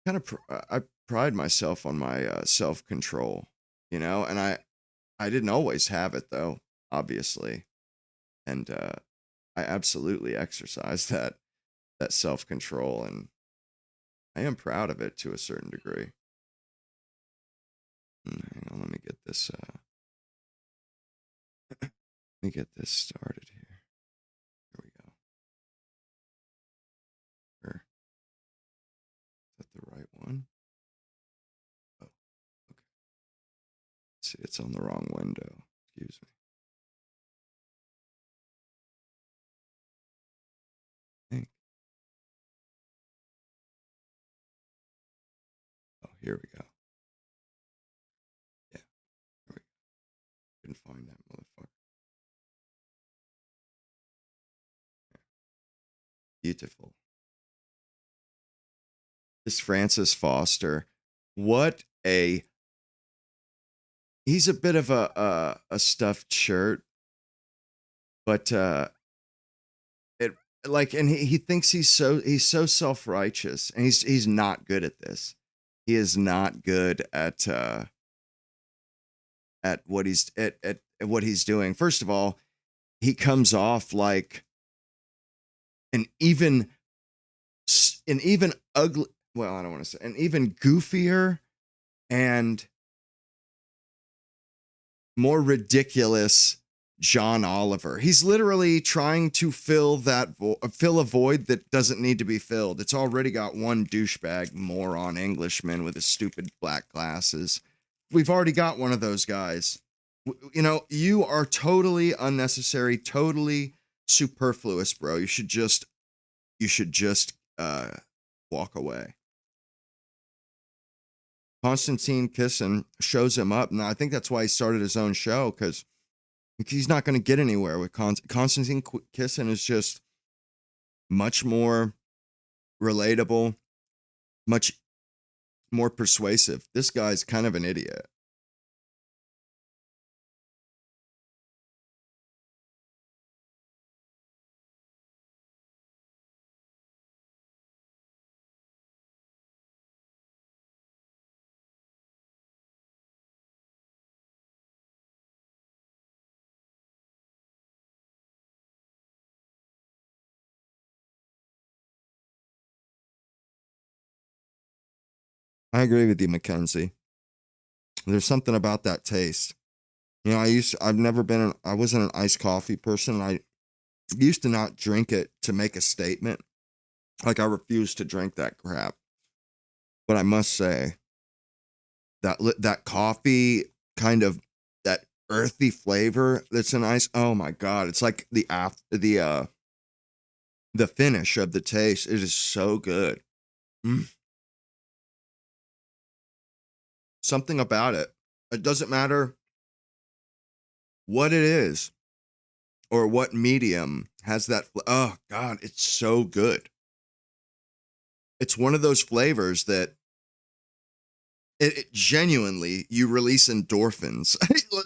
[SPEAKER 1] kind of I pride myself on my self control, and I didn't always have it though, obviously, and I absolutely exercise that self control, and I am proud of it to a certain degree. Hang on, let me get this. Let me get this started here. Here we go. Is that the right one? Oh, okay. See, it's on the wrong window. Excuse me. I think. Oh, here we go. Yeah, here we go. Couldn't find that motherfucker. Beautiful. This Francis Foster. What a he's a bit of a stuffed shirt, but it like and he thinks he's so self-righteous and he's not good at this. He is not good at at what he's doing. First of all, he comes off like an even an even ugly well, I don't want to say an even goofier and more ridiculous John Oliver. He's literally trying to fill a void that doesn't need to be filled. It's already got one douchebag moron Englishman with his stupid black glasses. We've already got one of those guys. You are totally unnecessary, totally superfluous, bro. You should just walk away. Konstantin Kisin shows him up. Now I think that's why he started his own show because he's not going to get anywhere with Konstantin Kisin is just much more relatable, much more persuasive. This guy's kind of an idiot. I agree with you, Mackenzie. There's something about that taste. You know, I've never I wasn't an iced coffee person. I used to not drink it to make a statement. Like I refuse to drink that crap. But I must say that coffee kind of that earthy flavor that's in ice. Oh my God. It's like the finish of the taste. It is so good. Mm. Something about it. It doesn't matter what it is or what medium has that. Oh God, it's so good. It's one of those flavors that it genuinely, you release endorphins.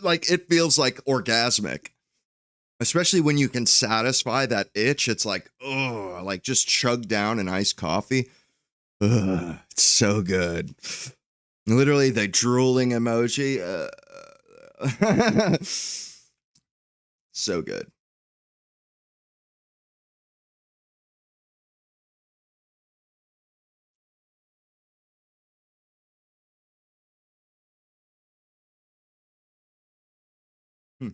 [SPEAKER 1] Like it feels like orgasmic, especially when you can satisfy that itch. It's like, oh, like just chug down an iced coffee. Ugh, it's so good. Literally the drooling emoji. So good. Hmm.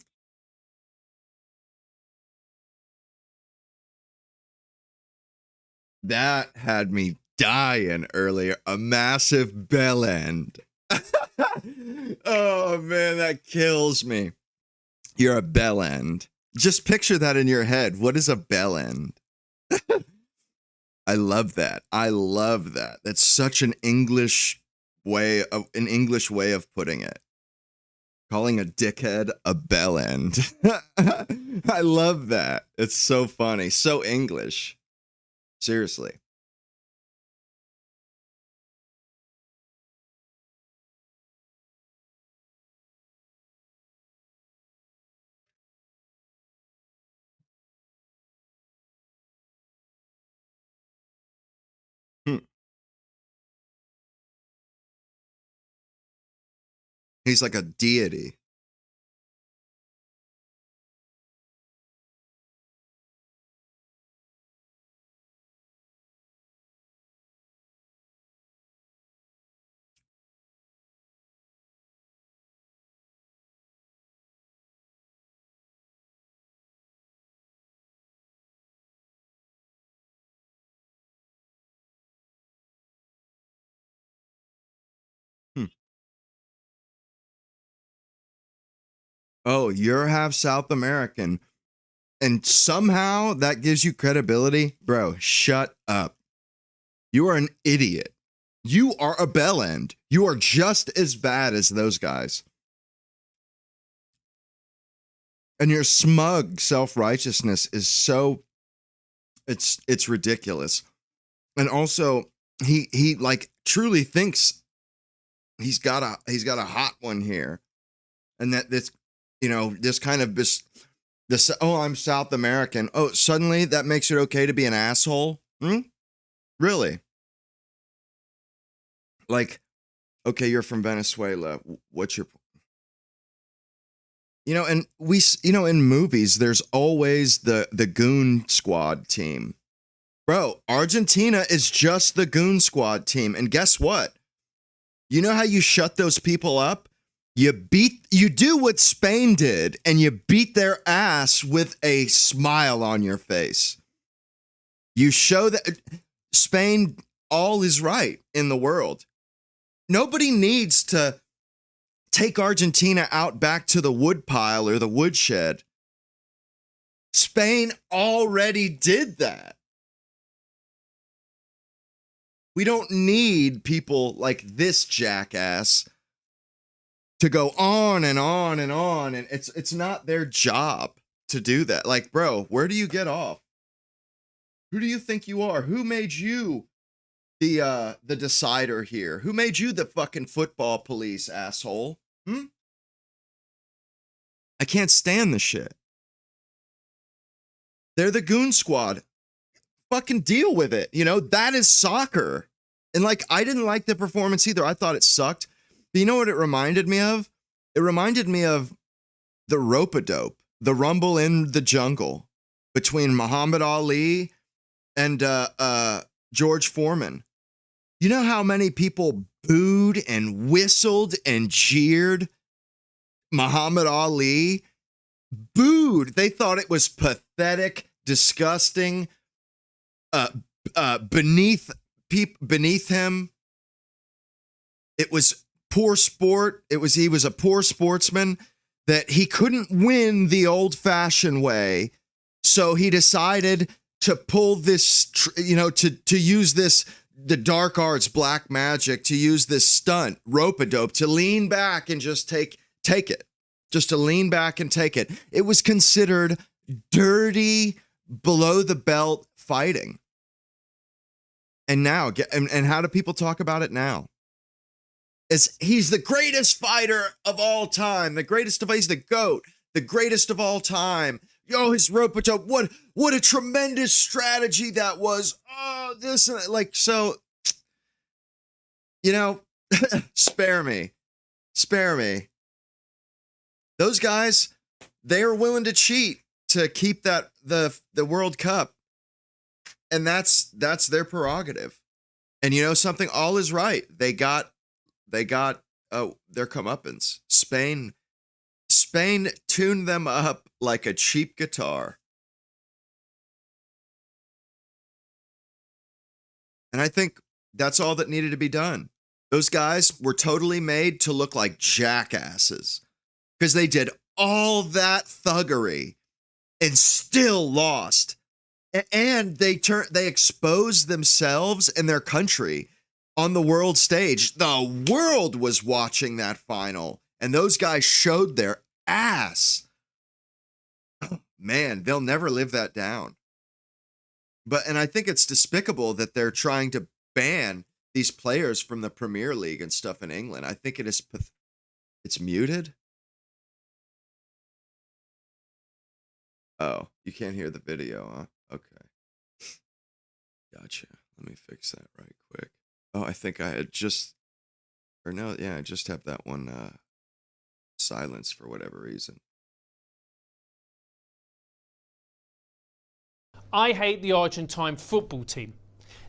[SPEAKER 1] That had me dying earlier. A massive bell end. Oh man, that kills me. You're a bell end. Just picture that in your head. What is a bell end? I love that. I love that. That's such an English way of putting it. Calling a dickhead a bell end. I love that. It's so funny. So English. Seriously. Hmm. He's like a deity. Hmm. Oh, you're half South American. And somehow that gives you credibility. Bro, shut up. You are an idiot. You are a bell end. You are just as bad as those guys. And your smug self-righteousness is so it's ridiculous. And also he like truly thinks he's got a hot one here. And that this this kind of this oh, I'm South American. Oh, suddenly that makes it okay to be an asshole? Hmm? Really? Like, okay, you're from Venezuela. What's your and in movies, there's always the goon squad team. Bro, Argentina is just the goon squad team. And guess what? You know how you shut those people up? You do what Spain did and you beat their ass with a smile on your face. You show that Spain all is right in the world. Nobody needs to take Argentina out back to the woodpile or the woodshed. Spain already did that. We don't need people like this jackass to go on and on and on. And it's not their job to do that. Like, bro, where do you get off? Who do you think you are? Who made you the decider here? Who made you the fucking football police, asshole? Hmm? I can't stand the shit. They're the goon squad. Fucking deal with it. That is soccer. And like, I didn't like the performance either. I thought it sucked. But you know what it reminded me of? It reminded me of the rope-a-dope, the Rumble in the Jungle between Muhammad Ali and George Foreman. You know how many people booed and whistled and jeered Muhammad Ali. Booed. They thought it was pathetic, disgusting, uh, beneath him. It was poor sport. He was a poor sportsman, that he couldn't win the old-fashioned way. So he decided to pull this, to use this, the dark arts, black magic, to use this stunt, rope-a-dope, to lean back and just take it. Just to lean back and take it. It was considered dirty, below the belt fighting. And now, and how do people talk about it now? As he's the greatest fighter of all time, he's the GOAT, the greatest of all time. Yo, his rope-a-dope, what a tremendous strategy that was. Oh, this, like, so, spare me. Those guys, they are willing to cheat to keep the World Cup. And that's their prerogative. And you know something? All is right. They got their comeuppance. Spain tuned them up like a cheap guitar. And I think that's all that needed to be done. Those guys were totally made to look like jackasses because they did all that thuggery and still lost. And they exposed themselves and their country on the world stage. The world was watching that final, and those guys showed their ass. Man, they'll never live that down. And I think it's despicable that they're trying to ban these players from the Premier League and stuff in England. I think it's muted. Oh, you can't hear the video, huh? Okay. Gotcha. Let me fix that right quick. Oh, I think I had I just have that one silenced for whatever reason.
[SPEAKER 2] I hate the Argentine football team.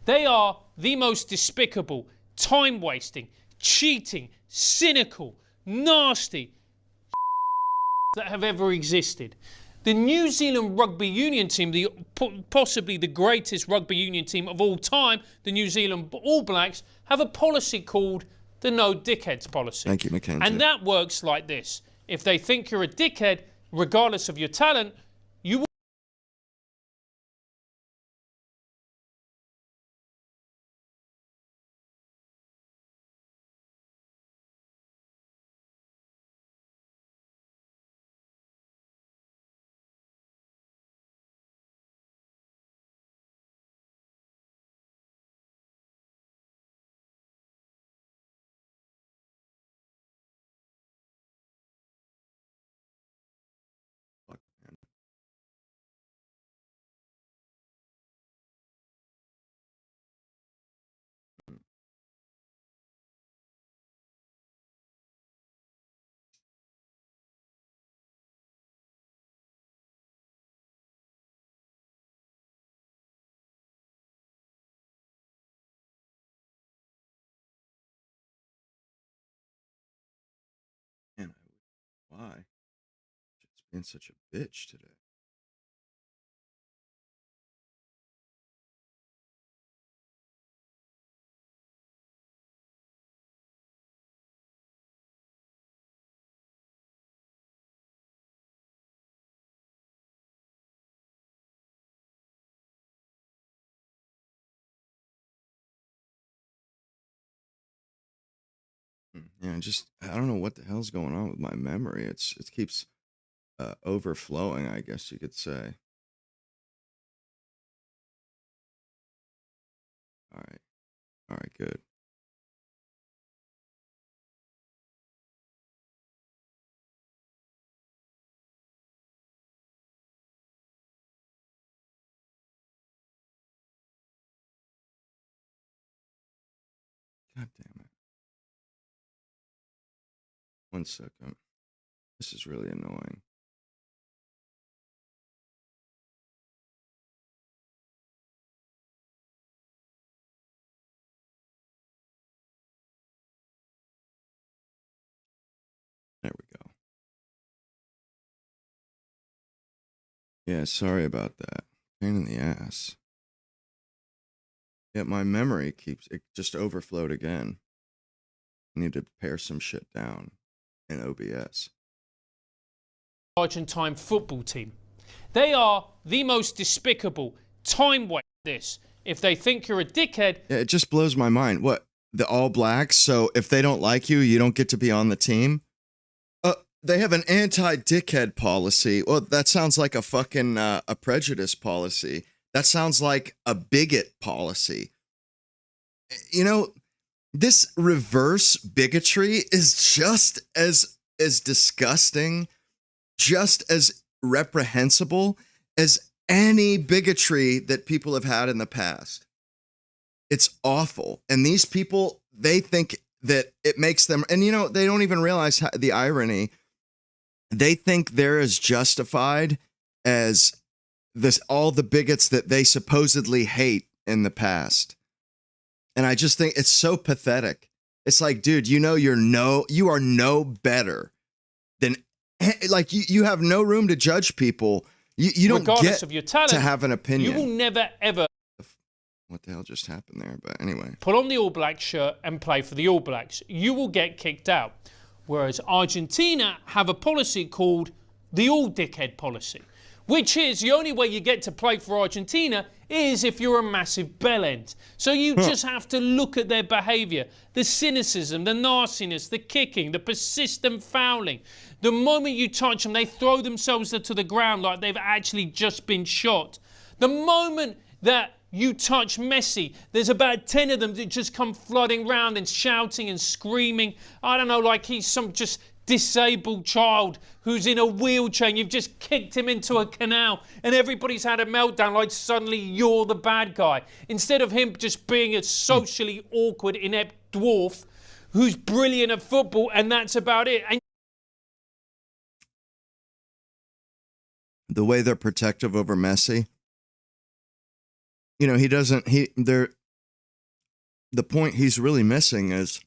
[SPEAKER 2] They are the most despicable, time-wasting, cheating, cynical, nasty that have ever existed. The New Zealand rugby union team, possibly the greatest rugby union team of all time, the New Zealand All Blacks, have a policy called the No Dickheads policy.
[SPEAKER 1] Thank you, Mackenzie.
[SPEAKER 2] And that works like this. If they think you're a dickhead, regardless of your talent, you will...
[SPEAKER 1] Fuck, man. Man, why? Just being such a bitch today. Yeah, I don't know what the hell's going on with my memory. It keeps overflowing, I guess you could say. All right, good. God damn it. 1 second. This is really annoying. Yeah, sorry about that. Pain in the ass. Yeah, my memory it just overflowed again. I need to pare some shit down in OBS.
[SPEAKER 2] Argentine football team. They are the most despicable, time waste this. If they think you're a dickhead,
[SPEAKER 1] Yeah, it just blows my mind. What? The All Blacks, so if they don't like you, you don't get to be on the team? They have an anti-dickhead policy. Well, that sounds like a fucking a prejudice policy. That sounds like a bigot policy. You know, this reverse bigotry is just as disgusting, just as reprehensible as any bigotry that people have had in the past. It's awful. And these people, they think that it makes them, and you know, they don't even realize the irony. They think they're as justified as all the bigots that they supposedly hate in the past. And I just think it's so pathetic. It's like, dude, you are no better than, like, you have no room to judge people. You don't
[SPEAKER 2] regardless
[SPEAKER 1] get
[SPEAKER 2] of your talent,
[SPEAKER 1] to have an opinion.
[SPEAKER 2] you will never ever
[SPEAKER 1] What the hell just happened there? But anyway,
[SPEAKER 2] put on the All Blacks shirt and play for the All Blacks. You will get kicked out. Whereas Argentina have a policy called the All Dickhead policy, which is the only way you get to play for Argentina is if you're a massive bellend. So you just have to look at their behaviour, the cynicism, the nastiness, the kicking, the persistent fouling. The moment you touch them, they throw themselves to the ground like they've actually just been shot. The moment that you touch Messi, there's about 10 of them that just come flooding round and shouting and screaming. I don't know, like he's some just disabled child who's in a wheelchair and you've just kicked him into a canal and everybody's had a meltdown like suddenly you're the bad guy. Instead of him just being a socially awkward, inept dwarf who's brilliant at football and that's about it. And
[SPEAKER 1] the way they're protective over Messi, you know, the point he's really missing is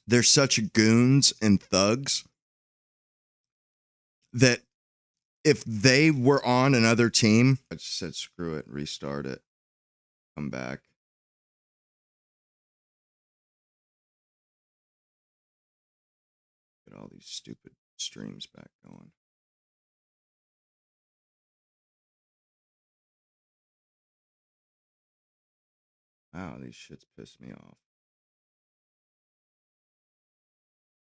[SPEAKER 1] they're such goons and thugs that if they were on another team, I just said, screw it, restart it, come back. Get all these stupid streams back going. Wow, these shits piss me off.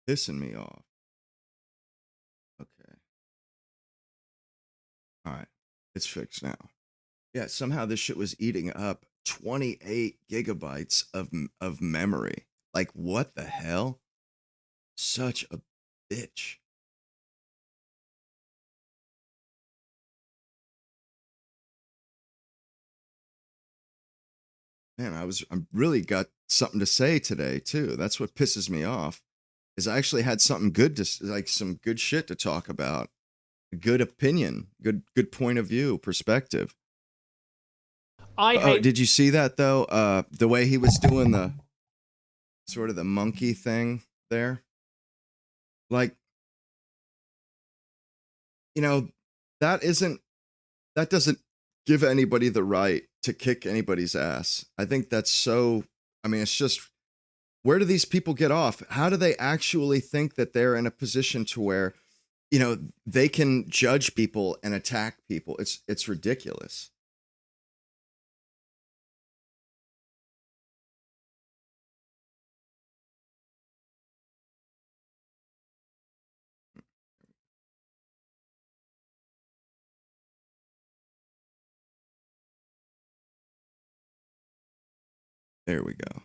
[SPEAKER 1] Pissing me off. Okay. All right. It's fixed now. Yeah, somehow this shit was eating up 28 gigabytes of memory. Like, what the hell? Such a bitch. Man, I really got something to say today too. That's what pisses me off. Is I actually had something good some good shit to talk about. Good opinion, good point of view, perspective. Did you see that though? The way he was doing the sort of the monkey thing there. Like, you know, that doesn't give anybody the right to kick anybody's ass. I think that's so, I mean, it's just, where do these people get off? How do they actually think that they're in a position to where, you know, they can judge people and attack people? It's ridiculous. There we go.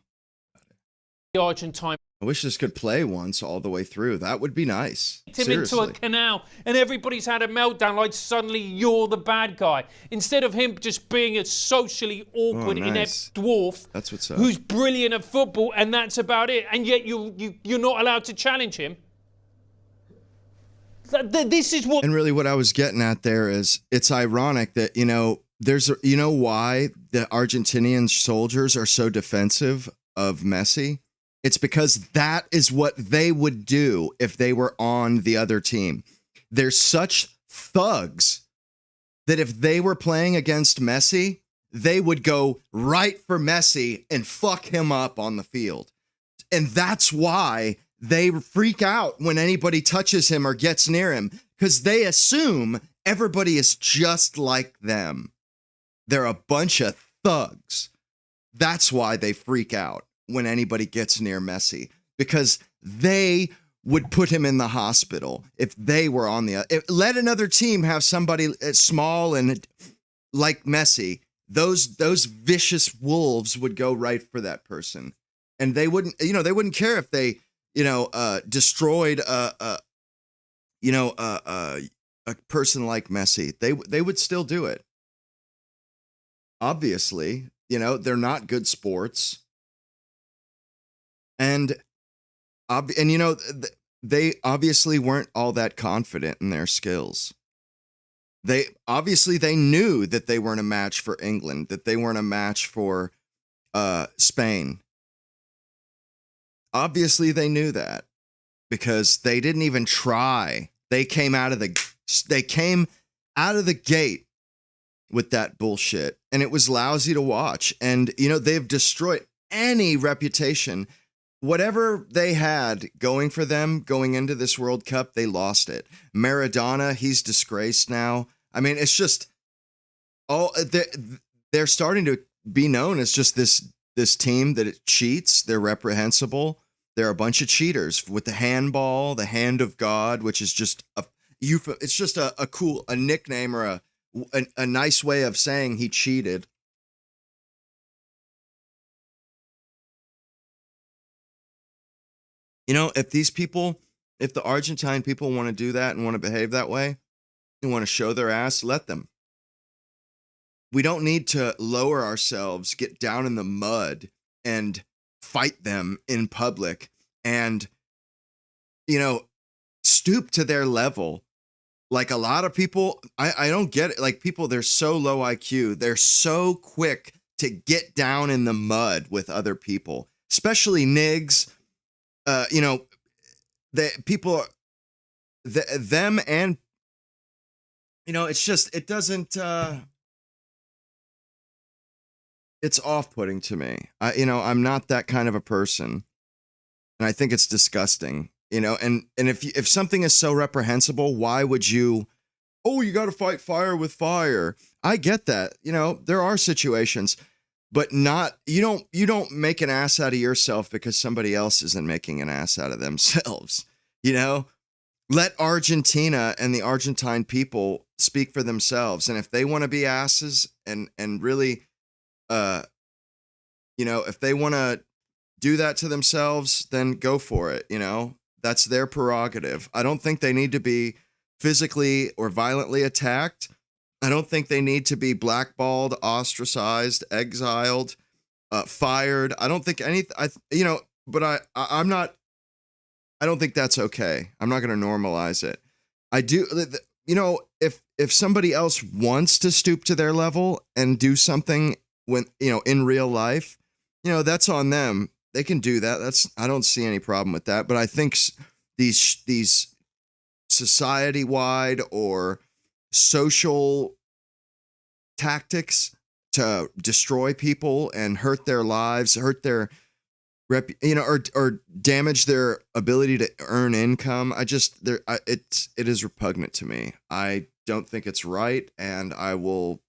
[SPEAKER 2] the Argentine
[SPEAKER 1] I wish this could play once all the way through. That would be nice.
[SPEAKER 2] him into a canal and everybody's had a meltdown like suddenly you're the bad guy. Instead of him just being a socially awkward, inept dwarf
[SPEAKER 1] That's what's up.
[SPEAKER 2] who's brilliant at football and that's about it. And yet you're not allowed to challenge him. This is what...
[SPEAKER 1] And really what I was getting at there is it's ironic that, you know, you know why the Argentinian soldiers are so defensive of Messi? It's because that is what they would do if they were on the other team. They're such thugs that if they were playing against Messi, they would go right for Messi and fuck him up on the field. And that's why they freak out when anybody touches him or gets near him, because they assume everybody is just like them. They're a bunch of thugs. That's why they freak out when anybody gets near Messi, because they would put him in the hospital if they were on the let another team have somebody small and like Messi. Those vicious wolves would go right for that person, and they wouldn't care if they destroyed a person like Messi. They would still do it. Obviously, they're not good sports, and they obviously weren't all that confident in their skills. They knew that they weren't a match for England, that they weren't a match for Spain. Obviously, they knew that because they didn't even try. They came out of the gate with that bullshit, and it was lousy to watch. And they've destroyed any reputation. Whatever they had going for them going into this World Cup, they lost it. Maradona, he's disgraced now. I mean, it's just they're starting to be known as just this team that it cheats. They're reprehensible. They're a bunch of cheaters with the handball, the hand of God, which is just it's just a cool nickname or a nice way of saying he cheated. If the Argentine people want to do that and want to behave that way and want to show their ass, let them. We don't need to lower ourselves, get down in the mud and fight them in public and, stoop to their level. Like a lot of people, I don't get it. Like people, they're so low IQ. They're so quick to get down in the mud with other people, especially nigs. The people, them and, it's just, it doesn't, it's off-putting to me. I'm not that kind of a person, and I think it's disgusting, and if something is so reprehensible, why would you got to fight fire with fire? I get that. There are situations, but not, you don't make an ass out of yourself because somebody else isn't making an ass out of themselves. Let Argentina and the Argentine people speak for themselves. And if they want to be asses and really, if they want to do that to themselves, then go for it. That's their prerogative. I don't think they need to be physically or violently attacked. I don't think they need to be blackballed, ostracized, exiled, fired. I don't think but I'm not, I don't think that's okay. I'm not going to normalize it. I do, if somebody else wants to stoop to their level and do something when, in real life, that's on them. They can do that. I don't see any problem with that. But I think these society-wide or social tactics to destroy people and hurt their lives, hurt their or damage their ability to earn income. It is repugnant to me. I don't think it's right, and I will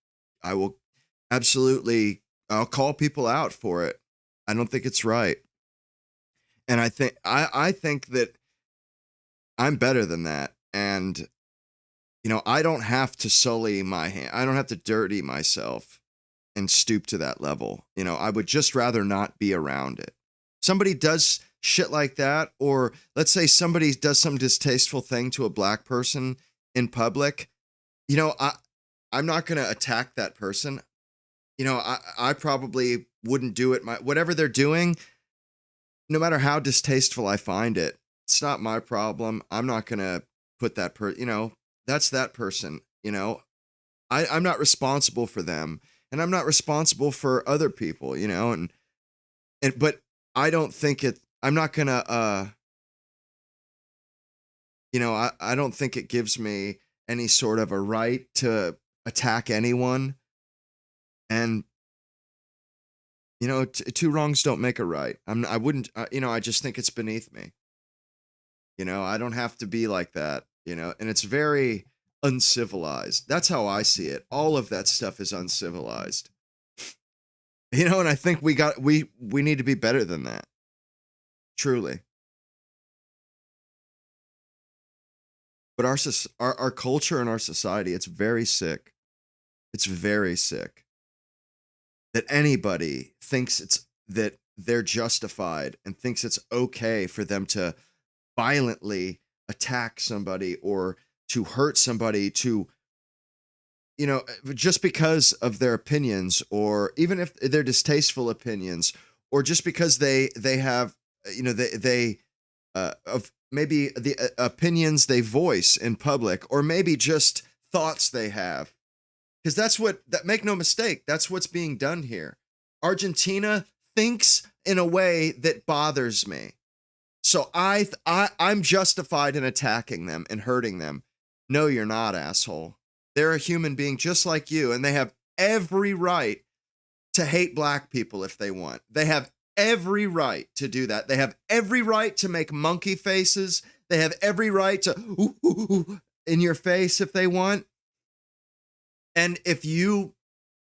[SPEAKER 1] absolutely, I'll call people out for it. I don't think it's right. And I think that I'm better than that. And, I don't have to sully my hand. I don't have to dirty myself and stoop to that level. I would just rather not be around it. Somebody does shit like that, or let's say somebody does some distasteful thing to a black person in public, I'm not going to attack that person. I probably wouldn't do it. Whatever they're doing, no matter how distasteful I find it, it's not my problem. I'm not going to put that that's that person, I'm not responsible for them, and I'm not responsible for other people, but I don't think I'm not going to, I don't think it gives me any sort of a right to attack anyone. And, two wrongs don't make a right. I wouldn't, I just think it's beneath me. I don't have to be like that, and it's very uncivilized. That's how I see it. All of that stuff is uncivilized. And I think we need to be better than that. Truly. But our culture and our society, it's very sick. It's very sick that anybody thinks that they're justified and thinks it's okay for them to violently attack somebody or to hurt somebody, to just because of their opinions, or even if they're distasteful opinions, or just because they have they of maybe the opinions they voice in public, or maybe just thoughts they have, because make no mistake, that's what's being done here. Argentina thinks in a way that bothers me, so I'm justified in attacking them and hurting them. No, you're not, asshole. They're a human being just like you, and they have every right to hate black people if they want. They have every right to do that. They have every right to make monkey faces. They have every right to ooh in your face if they want. And if you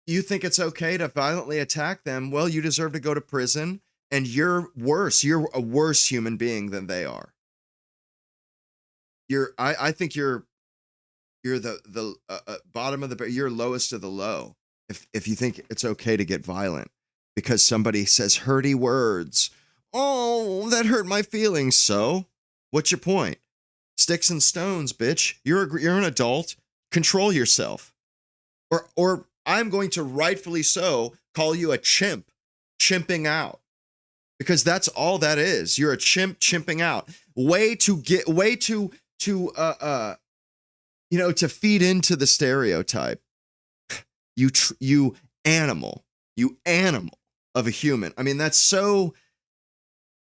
[SPEAKER 1] think it's okay to violently attack them, well, you deserve to go to prison, and you're worse. You're a worse human being than they are. I think you're the bottom of you're lowest of the low if you think it's okay to get violent because somebody says hurty words. Oh, that hurt my feelings. So what's your point? Sticks and stones, bitch. You're an adult. Control yourself. Or I'm going to rightfully so call you a chimp, chimping out, because that's all that is. You're a chimp chimping out. To feed into the stereotype. You animal of a human. I mean, that's so,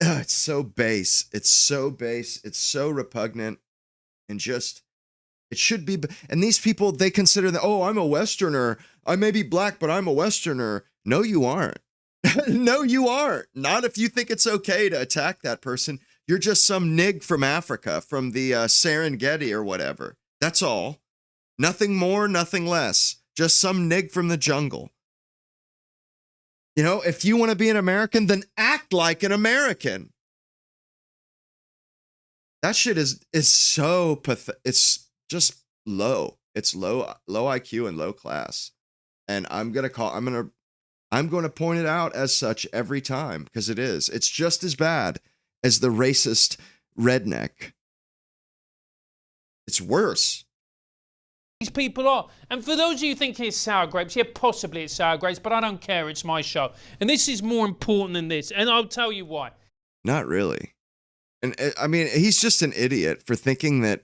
[SPEAKER 1] it's so base. It's so base. It's so repugnant, and just, it should be. And these people, they consider that, oh, I'm a Westerner. I may be black, but I'm a Westerner. No, you aren't. No, you aren't. Not if you think it's okay to attack that person. You're just some nig from Africa, from the Serengeti or whatever. That's all. Nothing more, nothing less. Just some nig from the jungle. If you want to be an American, then act like an American. That shit is so pathetic. It's just low. It's low IQ and low class. And I'm going to point it out as such every time, because it is. It's just as bad as the racist redneck. It's worse.
[SPEAKER 2] These people are. And for those of you who think it's sour grapes, yeah, possibly it's sour grapes, but I don't care. It's my show. And this is more important than this. And I'll tell you why.
[SPEAKER 1] Not really. And I mean, he's just an idiot for thinking that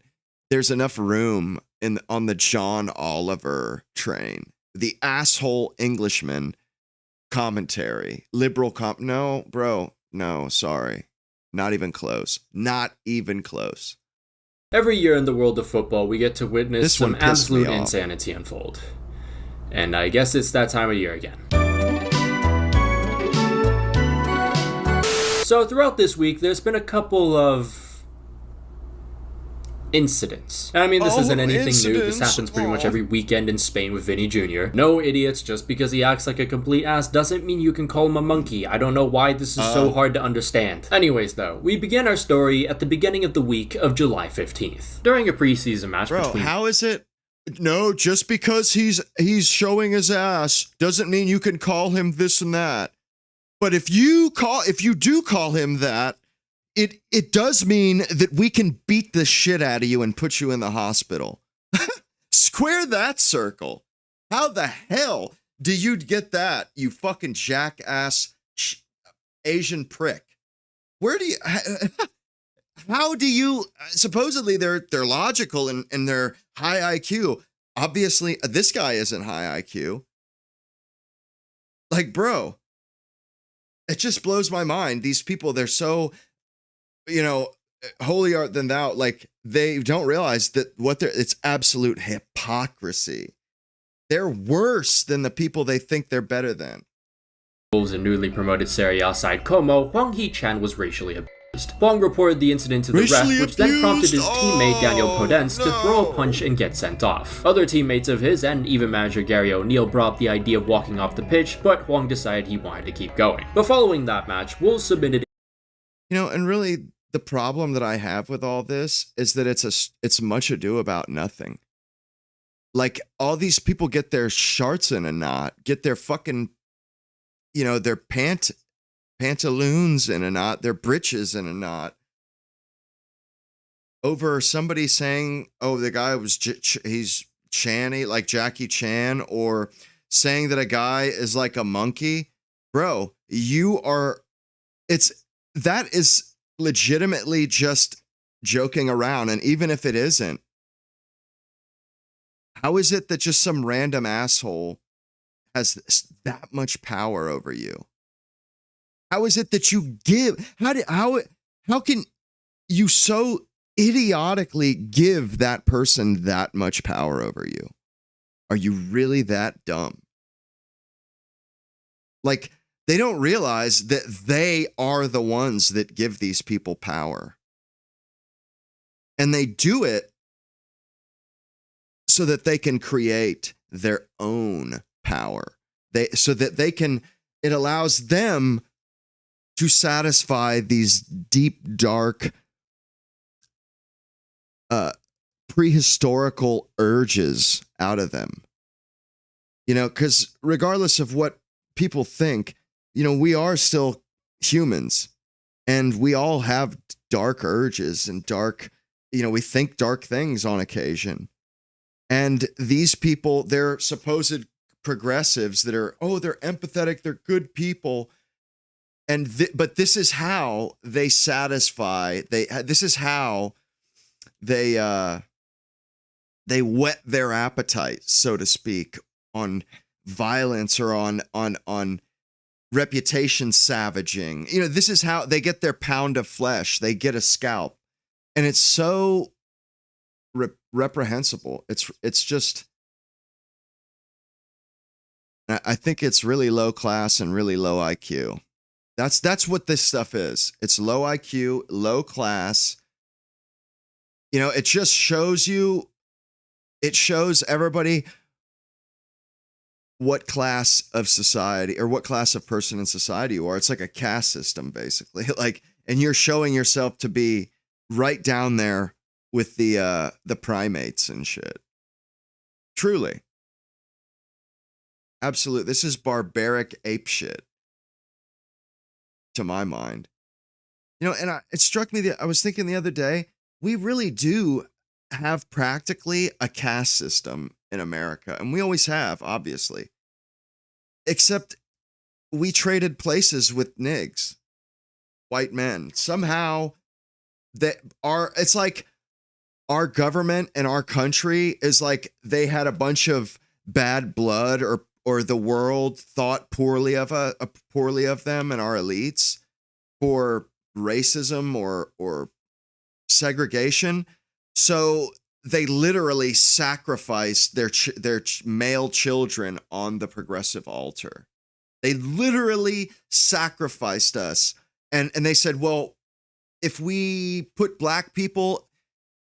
[SPEAKER 1] there's enough room on the John Oliver train. The asshole Englishman commentary. Liberal no, bro. No, sorry. Not even close. Not even close.
[SPEAKER 3] Every year in the world of football, we get to witness some absolute
[SPEAKER 1] me off.
[SPEAKER 3] insanity unfold. And I guess it's that time of year again. So throughout this week, there's been a couple of incidents. And I mean, this isn't anything new. This happens pretty much every weekend in Spain with Vinny Jr. No idiots, just because he acts like a complete ass doesn't mean you can call him a monkey. I don't know why this is so hard to understand. Anyways though, we begin our story at the beginning of the week of July 15th. During a preseason match between...
[SPEAKER 1] how is it? No, just because he's showing his ass doesn't mean you can call him this and that. But if you do call him that, it does mean that we can beat the shit out of you and put you in the hospital. Square that circle. How the hell do you get that, you fucking jackass Asian prick? Where do you... How do you... Supposedly they're logical and they're high IQ. Obviously, this guy isn't high IQ. Like, bro, it just blows my mind. These people, they're so... holier than thou. Like, they don't realize that it's absolute hypocrisy. They're worse than the people they think they're better than.
[SPEAKER 3] Wolves and newly promoted Serie A side Como, Hwang Hee-chan was racially abused. Hwang reported the incident to the ref, which then prompted his teammate Daniel Podence to throw a punch and get sent off. Other teammates of his and even manager Gary O'Neill brought up the idea of walking off the pitch, but Hwang decided he wanted to keep going. But following that match, Wolves submitted.
[SPEAKER 1] And really, the problem that I have with all this is that it's much ado about nothing. Like, all these people get their sharts in a knot, get their fucking, their pantaloons in a knot, their breeches in a knot, over somebody saying, oh, the guy was, he's Channy, like Jackie Chan, or saying that a guy is like a monkey. Bro, that is legitimately just joking around. And even if it isn't, how is it that just some random asshole has that much power over you? How is it that you give? How can you so idiotically give that person that much power over you? Are you really that dumb? Like, they don't realize that they are the ones that give these people power. And they do it so that they can create their own power. It allows them to satisfy these deep, dark, prehistorical urges out of them. Because regardless of what people think, we are still humans, and we all have dark urges and dark, we think dark things on occasion. And these people, they're supposed progressives that are, they're empathetic, they're good people. But this is how they satisfy. This is how they whet their appetite, so to speak, on violence or on reputation savaging. This is how they get their pound of flesh. They get a scalp, and it's so reprehensible. It's just. I think it's really low class and really low IQ. That's what this stuff is. It's low IQ, low class. It just shows everybody what class of society or what class of person in society you are. It's like a caste system, basically. And you're showing yourself to be right down there with the primates and shit. Truly. Absolute. This is barbaric ape shit, to my mind. And it struck me that I was thinking the other day, we really do have practically a caste system in America. And we always have, obviously. Except we traded places with nigs, white men. Somehow it's like our government and our country is like they had a bunch of bad blood, or the world thought poorly of them and our elites for racism or segregation. So they literally sacrificed their male children on the progressive altar. They literally sacrificed us. And they said, well, if we put black people,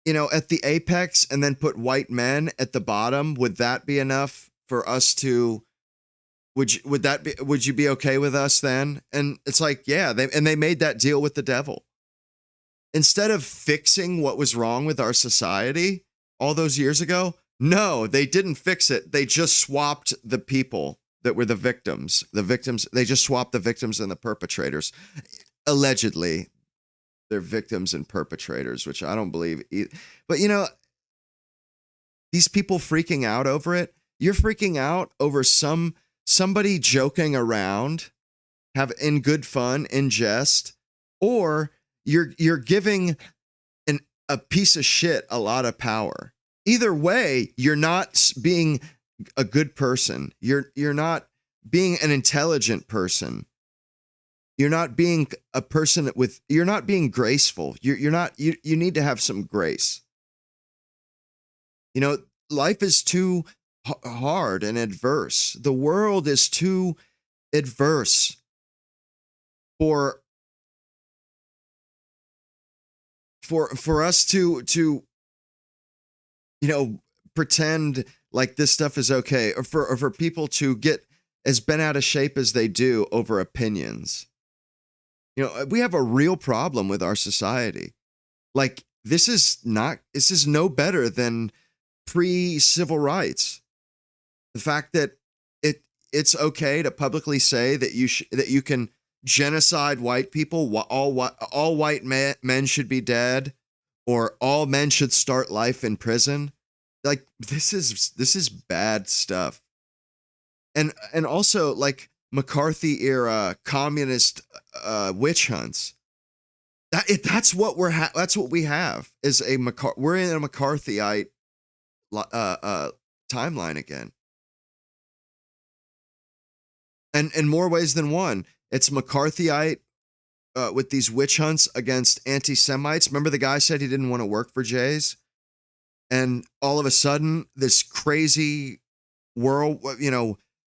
[SPEAKER 1] at the apex and then put white men at the bottom, would that be enough for us to, would you be okay with us then? And it's like, yeah, they made that deal with the devil. Instead of fixing what was wrong with our society all those years ago, no, they didn't fix it. They just swapped the people that were the victims. They just swapped the victims and the perpetrators. Allegedly, they're victims and perpetrators, which I don't believe either. But these people freaking out over it, you're freaking out over somebody joking around, in good fun, in jest, or you're giving a piece of shit a lot of power. Either way, you're not being a good person. You're not being an intelligent person. You're not being a person you're not being graceful. You need to have some grace. Life is too hard and adverse. The world is too adverse for us to pretend like this stuff is okay, or for people to get as bent out of shape as they do over opinions. We have a real problem with our society. Like, this is no better than pre-civil rights. The fact that it's okay to publicly say that you can genocide white people, all white men should be dead, or all men should start life in prison. Like, this is bad stuff. And also, like, McCarthy era communist witch hunts. That's what we have is we're in a McCarthyite timeline again. And in more ways than one, it's McCarthyite with these witch hunts against anti-Semites. Remember the guy said he didn't want to work for Jays? And all of a sudden, this crazy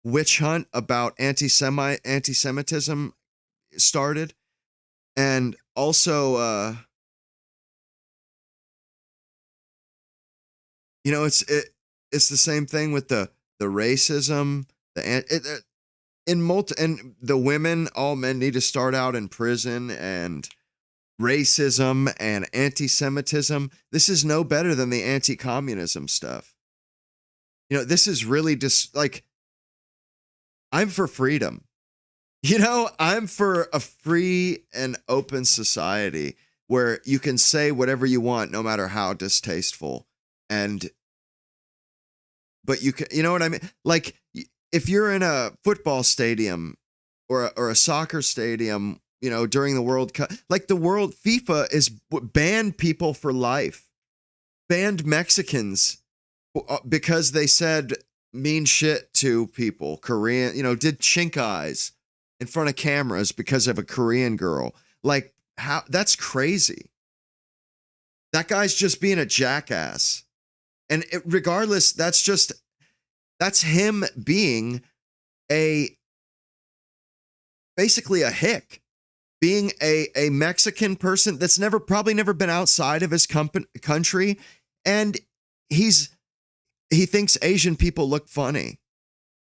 [SPEAKER 1] witch hunt about anti-Semitism started. And also, it's the same thing with the racism, and the women, all men need to start out in prison, and racism and anti-Semitism. This is no better than the anti-communism stuff. This is really just like, I'm for freedom. I'm for a free and open society where you can say whatever you want, no matter how distasteful. But you can, you know what I mean? Like, if you're in a football stadium or a soccer stadium, during the World Cup, like FIFA is banned people for life, banned Mexicans because they said mean shit to people, Korean, did chink eyes in front of cameras because of a Korean girl. Like, how? That's crazy. That guy's just being a jackass. And regardless, that's him being basically a hick, being a Mexican person that's probably never been outside of his country. And he thinks Asian people look funny.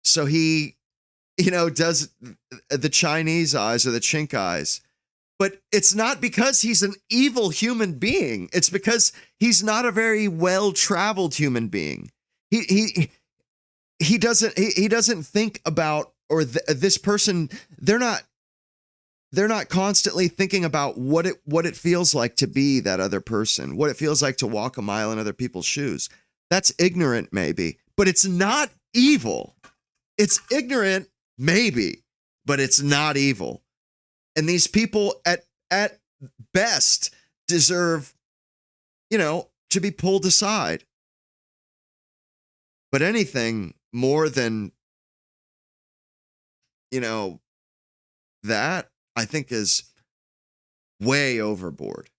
[SPEAKER 1] So he, does the Chinese eyes or the chink eyes. But it's not because he's an evil human being. It's because he's not a very well-traveled human being. He doesn't think about, or this person, they're not constantly thinking about what it feels like to be that other person, what it feels like to walk a mile in other people's shoes. That's ignorant, maybe, but it's not evil. It's ignorant, maybe, but it's not evil. And these people at best deserve, to be pulled aside. But anything more than, that, I think is way overboard.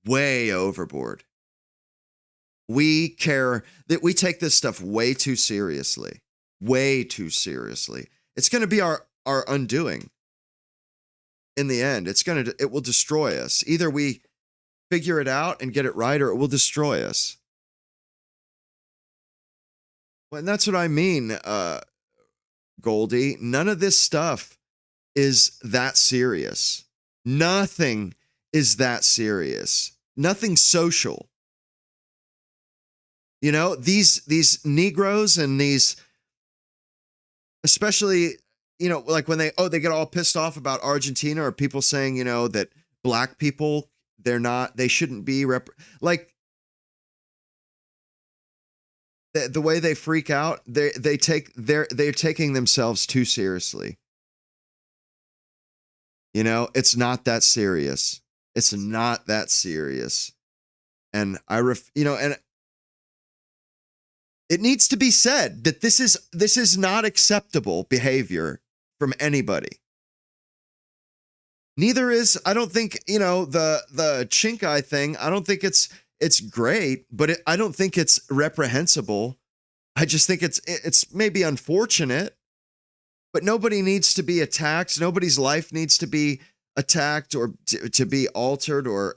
[SPEAKER 1] Way overboard. We take this stuff way too seriously. Way too seriously. It's going to be our undoing. In the end, it will destroy us. Either we figure it out and get it right, or it will destroy us. Well, and that's what I mean, Goldie. None of this stuff is that serious. Nothing is that serious. Nothing social. These Negroes and these, especially, like when they get all pissed off about Argentina, or people saying, that black people, they shouldn't be like the way they freak out, they're taking themselves too seriously. It's not that serious. It's not that serious. And and it needs to be said that this is not acceptable behavior from anybody. Neither is, I don't think, the chink eye thing. I don't think it's great, but I don't think it's reprehensible. I just think it's maybe unfortunate, but nobody needs to be attacked. Nobody's life needs to be attacked or to be altered, or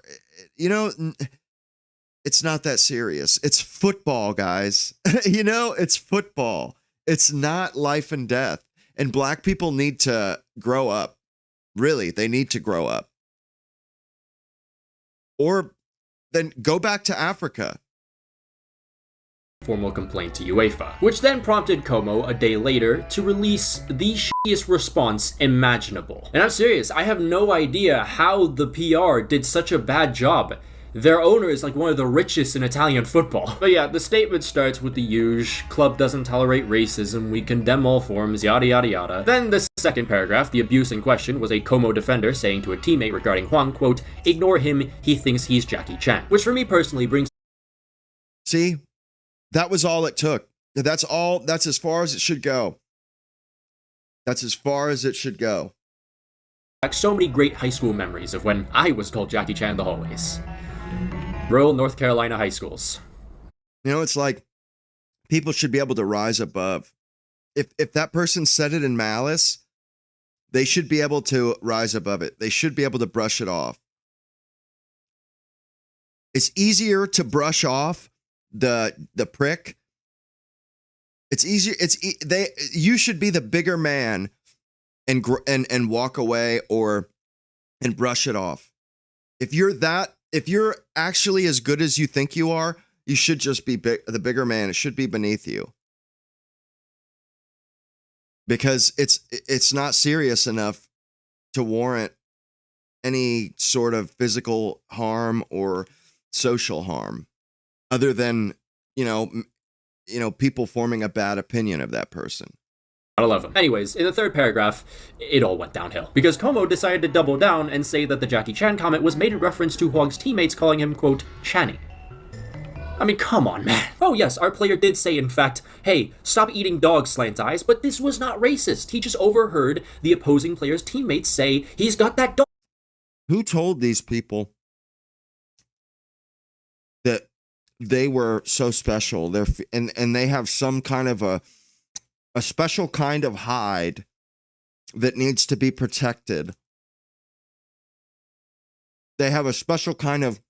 [SPEAKER 1] it's not that serious. It's football, guys. It's football. It's not life and death. And black people need to grow up. Really, they need to grow up. Or then go back to Africa.
[SPEAKER 3] Formal complaint to UEFA, which then prompted Como a day later to release the shittiest response imaginable. And I'm serious, I have no idea how the PR did such a bad job. Their owner is like one of the richest in Italian football. But yeah, the statement starts with the usual, club doesn't tolerate racism, we condemn all forms, yada yada yada. Then the second paragraph, the abuse in question was a Como defender saying to a teammate regarding Hwang, quote, ignore him, he thinks he's Jackie Chan. Which for me personally brings...
[SPEAKER 1] See, that was all it took. That's as far as it should go. That's as far as it should go.
[SPEAKER 3] back so many great high school memories of when I was called Jackie Chan in the hallways. Rural North Carolina high schools.
[SPEAKER 1] It's like people should be able to rise above. If that person said it in malice, they should be able to rise above it. They should be able to brush it off. It's easier to brush off the prick. It's easier. You should be the bigger man and walk away and brush it off. If you're actually as good as you think you are, you should just be the bigger man. It should be beneath you. Because it's not serious enough to warrant any sort of physical harm or social harm, other than people forming a bad opinion of that person.
[SPEAKER 3] I love him. Anyways, in the third paragraph, it all went downhill. Because Como decided to double down and say that the Jackie Chan comment was made in reference to Hwang's teammates calling him, quote, Channy. I mean, come on, man. Oh yes, our player did say, in fact, hey, stop eating dog, Slant Eyes, but this was not racist. He just overheard the opposing player's teammates say he's got that dog.
[SPEAKER 1] Who told these people that they were so special? And they have some kind of a special kind of hide that needs to be protected. They have a special kind of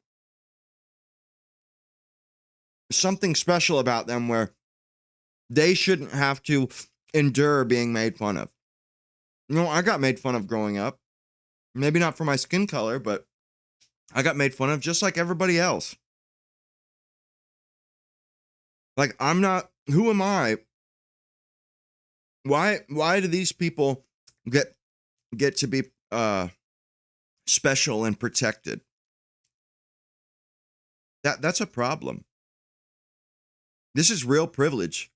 [SPEAKER 1] something special about them where they shouldn't have to endure being made fun of. I got made fun of growing up. Maybe not for my skin color, but I got made fun of just like everybody else. Like, who am I? Why do these people get to be special and protected? That's a problem. This is real privilege,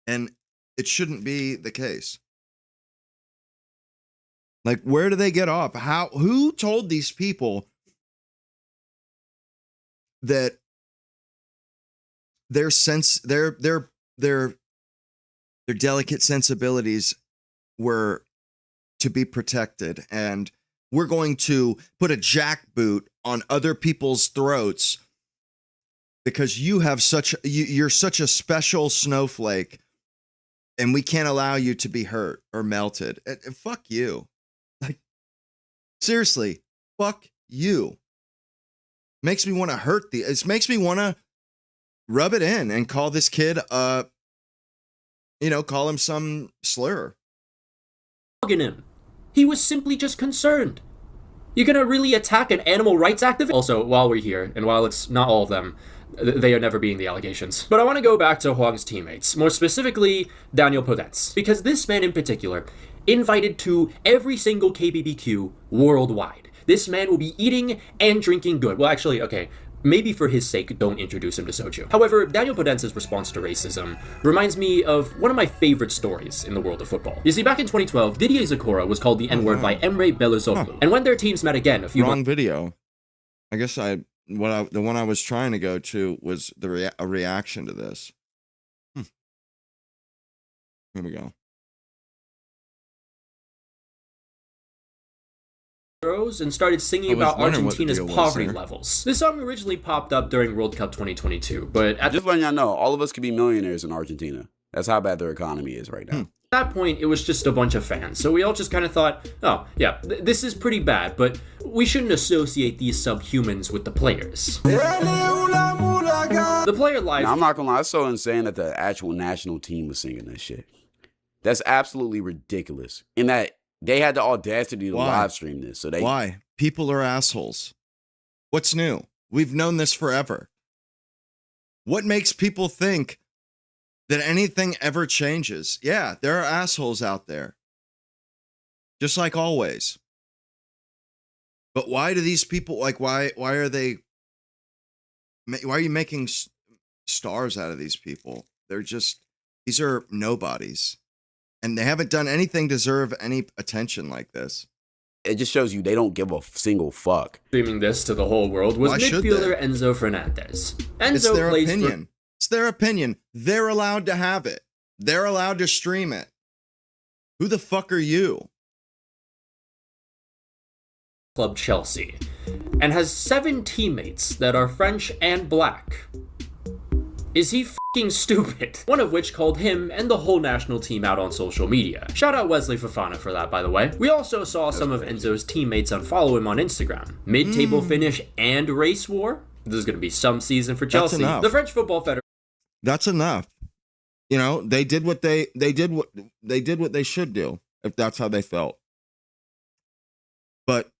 [SPEAKER 1] and it shouldn't be the case. Like, where do they get off? Who told these people that their delicate sensibilities were to be protected, and we're going to put a jackboot on other people's throats because you're such a special snowflake, and we can't allow you to be hurt or melted. Fuck you. Like, seriously, fuck you. Makes me want to it makes me want to rub it in and call this kid call him some slur.
[SPEAKER 3] Him. He was simply just concerned. You're gonna really attack an animal rights activist? Also, while we're here, and while it's not all of them, they are never being the allegations. But I want to go back to Hwang's teammates, more specifically Daniel Podence, because this man in particular invited to every single KBBQ worldwide. This man will be eating and drinking good. Well, actually, okay, maybe for his sake, don't introduce him to soju. However, Daniel Podence's response to racism reminds me of one of my favorite stories in the world of football. You see, back in 2012, Didier Zokora was called the N-word by Emre Belözoğlu. And when their teams met again a few months...
[SPEAKER 1] Wrong video. I guess the one I was trying to go to was a reaction to this. Here we go.
[SPEAKER 3] and started singing
[SPEAKER 1] I was
[SPEAKER 3] about
[SPEAKER 1] wondering what the
[SPEAKER 3] Argentina's
[SPEAKER 1] deal was
[SPEAKER 3] poverty
[SPEAKER 1] there.
[SPEAKER 3] levels. This song originally popped up during World Cup 2022, but at
[SPEAKER 4] Just letting y'all know, all of us could be millionaires in Argentina. That's how bad their economy is right now.
[SPEAKER 3] that point, it was just a bunch of fans. So we all just kind of thought, oh, yeah, this is pretty bad, but we shouldn't associate these subhumans with the players. The player live.
[SPEAKER 4] Now, I'm not gonna lie, it's so insane that the actual national team was singing this shit. That's absolutely ridiculous. In that they had the audacity to
[SPEAKER 1] Why?
[SPEAKER 4] live stream this. So they
[SPEAKER 1] Why? People are assholes. What's new? We've known this forever. What makes people think that anything ever changes? Yeah, there are assholes out there. Just like always. But why do these people, like, why are you making stars out of these people? These are nobodies. And they haven't done anything to deserve any attention like this.
[SPEAKER 4] it just shows you they don't give a single fuck.
[SPEAKER 3] Streaming this to the whole world was
[SPEAKER 1] Why should
[SPEAKER 3] midfielder Enzo Fernandez.
[SPEAKER 1] It's
[SPEAKER 3] Enzo
[SPEAKER 1] their
[SPEAKER 3] plays
[SPEAKER 1] opinion. It's their opinion. They're allowed to have it. They're allowed to stream it. Who the fuck are you?
[SPEAKER 3] for Club Chelsea and has 7 teammates that are French and black. Is he f***ing stupid? One of which called him and the whole national team out on social media. Shout out Wesley Fofana for that, by the way. We also saw some of Enzo's teammates unfollow him on Instagram. Mid-table finish and race war. This is going to be some season for Chelsea.
[SPEAKER 1] enough.
[SPEAKER 3] The French Football Federation.
[SPEAKER 1] That's enough. You know, they did what they should do if that's how they felt. But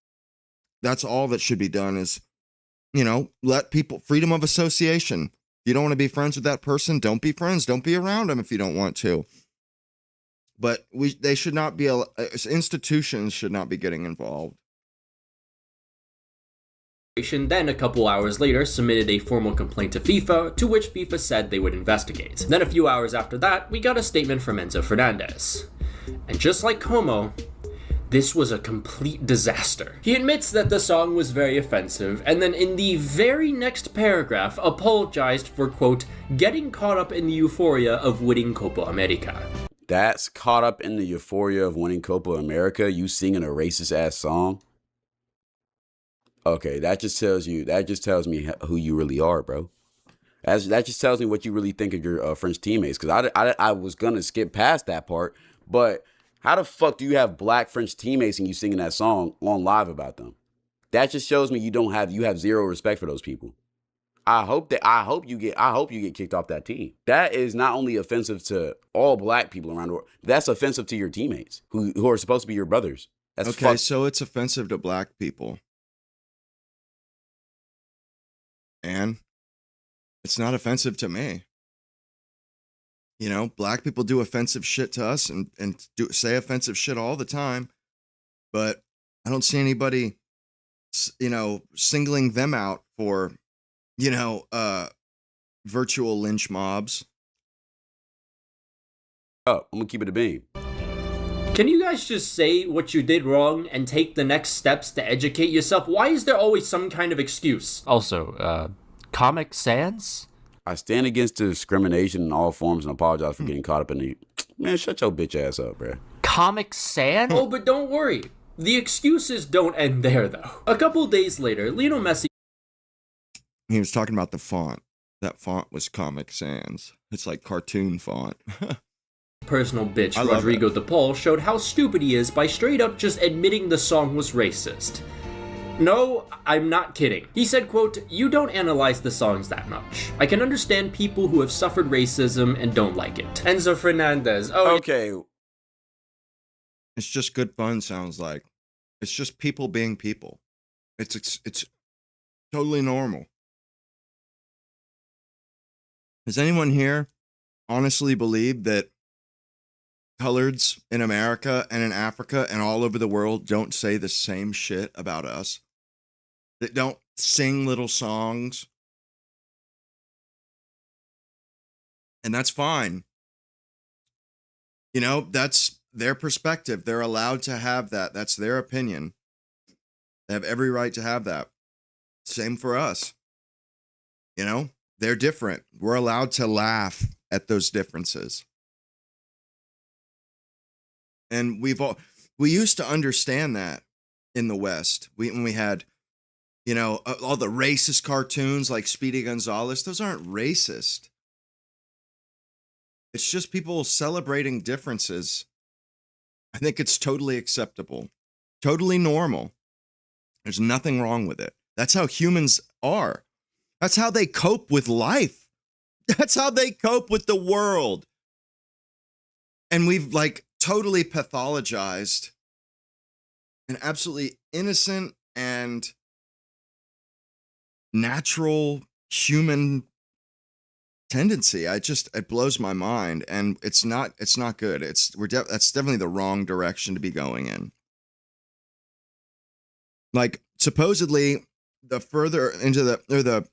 [SPEAKER 1] that's all that should be done is, you know, let people freedom of association. If you don't want to be friends with that person, don't be friends. Don't be around them if you don't want to. But they should not be, institutions should not be getting involved.
[SPEAKER 3] Then a couple hours later submitted a formal complaint to FIFA, to which FIFA said they would investigate. Then a few hours after that, we got a statement from Enzo Fernandez. And just like Como, this was a complete disaster. He admits that the song was very offensive, and then in the very next paragraph apologized for, quote, getting caught up in the euphoria of winning Copa America.
[SPEAKER 4] That's caught up in the euphoria of winning Copa America, you singing a racist ass song? Okay, that just tells me who you really are, bro. That just tells me what you really think of your French teammates. Because I was going to skip past that part, but how the fuck do you have black French teammates and you singing that song on live about them? That just shows me you have zero respect for those people. I hope you get kicked off that team. That is not only offensive to all black people around the world, that's offensive to your teammates who are supposed to be your brothers. That's
[SPEAKER 1] Okay, so it's offensive to black people. And it's not offensive to me. You know, black people do offensive shit to us and say offensive shit all the time. But I don't see anybody, you know, singling them out for, you know, virtual lynch mobs.
[SPEAKER 4] Oh, I'm gonna keep it a beam.
[SPEAKER 3] Can you guys just say what you did wrong and take the next steps to educate yourself? Why is there always some kind of excuse? Also, Comic Sans?
[SPEAKER 4] I stand against discrimination in all forms and apologize for getting caught up in the... Man, shut your bitch ass up, bruh.
[SPEAKER 3] Comic Sans? Oh, but don't worry. The excuses don't end there, though. A couple days later, Lionel Messi...
[SPEAKER 1] He was talking about the font. That font was Comic Sans. It's like cartoon font.
[SPEAKER 3] Personal bitch
[SPEAKER 1] I love
[SPEAKER 3] Rodrigo De Paul showed how stupid he is by straight up just admitting the song was racist. No, I'm not kidding. He said, quote, you don't analyze the songs that much. I can understand people who have suffered racism and don't like it. Enzo Fernandez. Oh,
[SPEAKER 4] Okay.
[SPEAKER 1] It's just good fun, sounds like. It's just people being people. It's totally normal. Does anyone here honestly believe that coloreds in America and in Africa and all over the world don't say the same shit about us? That don't sing little songs? And that's fine. You know, that's their perspective. They're allowed to have that. That's their opinion. They have every right to have that. Same for us. You know, they're different. We're allowed to laugh at those differences. And we used to understand that. in the West. When we had, all the racist cartoons like Speedy Gonzales, those aren't racist. It's just people celebrating differences. I think it's totally acceptable, totally normal. There's nothing wrong with it. That's how humans are. That's how they cope with life. That's how they cope with the world. And we've like totally pathologized an absolutely innocent and natural human tendency. It blows my mind, and it's not good. That's definitely the wrong direction to be going in. Like supposedly the further into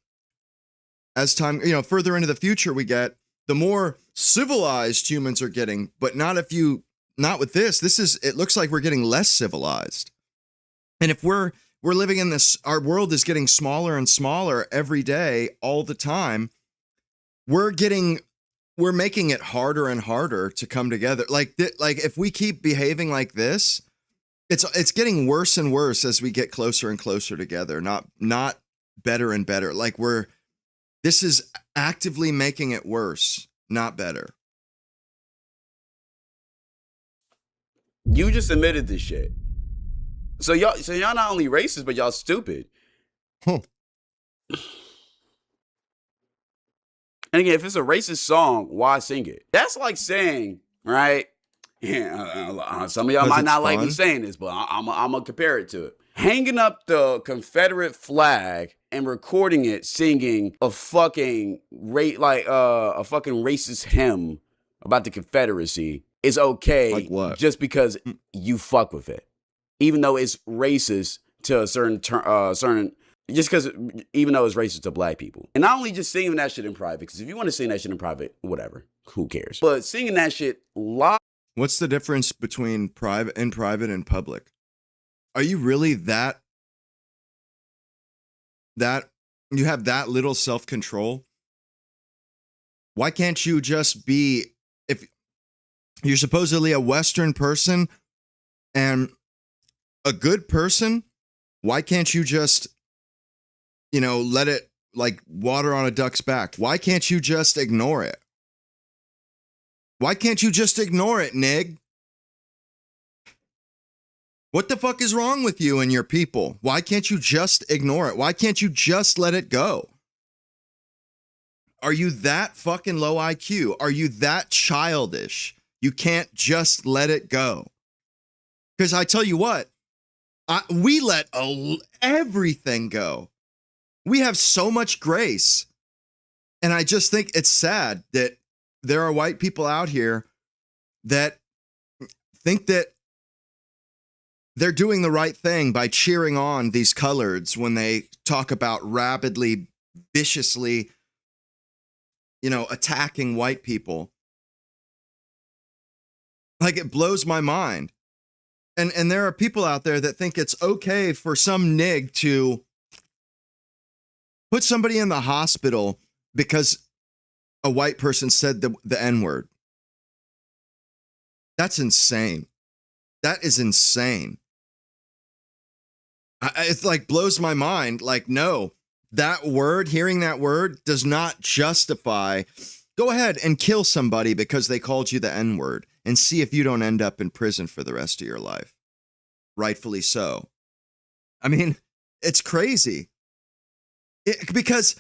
[SPEAKER 1] as time, further into the future we get, the more civilized humans are getting, but not with this. It looks like we're getting less civilized. And if we're living in this, our world is getting smaller and smaller every day, all the time. We're making it harder and harder to come together. Like if we keep behaving like this, it's getting worse and worse as we get closer and closer together, not better and better. Like this is actively making it worse, not better.
[SPEAKER 4] You just admitted this shit. So y'all not only racist, but y'all stupid.
[SPEAKER 1] Huh.
[SPEAKER 4] And again, if it's a racist song, why sing it? That's like saying, right? Yeah, some of y'all might not like me saying this, but I'm gonna compare it to it. Hanging up the Confederate flag and recording it singing a fucking a fucking racist hymn about the Confederacy is okay.
[SPEAKER 1] Like what?
[SPEAKER 4] Just because you fuck with it, even though it's racist to a certain just because even though it's racist to black people. And not only just singing that shit in private, because if you want to sing that shit in private, whatever, who cares? But singing that shit live.
[SPEAKER 1] What's the difference between private and public? Are you really that you have that little self-control? Why can't you just be, if you're supposedly a Western person and a good person, why can't you just, let it like water on a duck's back? Why can't you just ignore it? Why can't you just ignore it, Nig? What the fuck is wrong with you and your people? Why can't you just ignore it? Why can't you just let it go? Are you that fucking low IQ? Are you that childish? You can't just let it go. Because I tell you what, we let everything go. We have so much grace. And I just think it's sad that there are white people out here that think that they're doing the right thing by cheering on these coloreds when they talk about rabidly, viciously, attacking white people. Like, it blows my mind. And there are people out there that think it's okay for some nig to put somebody in the hospital because a white person said the N-word. That's insane. That is insane. It's like blows my mind. Like, no, hearing that word does not justify. Go ahead and kill somebody because they called you the N-word and see if you don't end up in prison for the rest of your life. Rightfully so. I mean, it's crazy. Because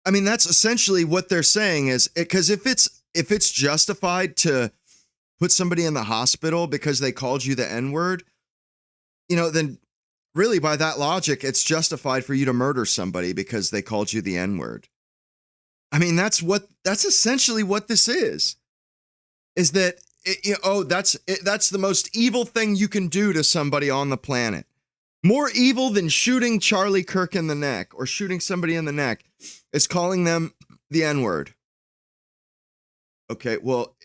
[SPEAKER 1] that's essentially what they're saying is because if it's justified to put somebody in the hospital because they called you the N-word, then really by that logic, it's justified for you to murder somebody because they called you the N-word. That's essentially what this is that, that's the most evil thing you can do to somebody on the planet. More evil than shooting Charlie Kirk in the neck or shooting somebody in the neck is calling them the N-word. Okay, well,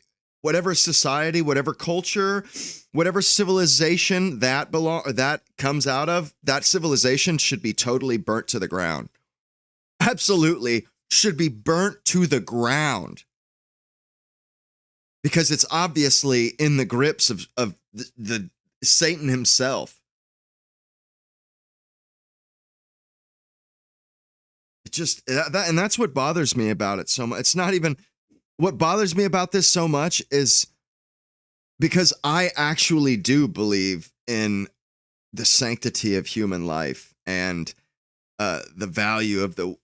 [SPEAKER 1] whatever society, whatever culture, whatever civilization that comes out of, that civilization should be totally burnt to the ground. Absolutely should be burnt to the ground. Because it's obviously in the grips of the Satan himself. just that, and that's what bothers me about it so much. It's not even what bothers me about this so much is because I actually do believe in the sanctity of human life and the value of the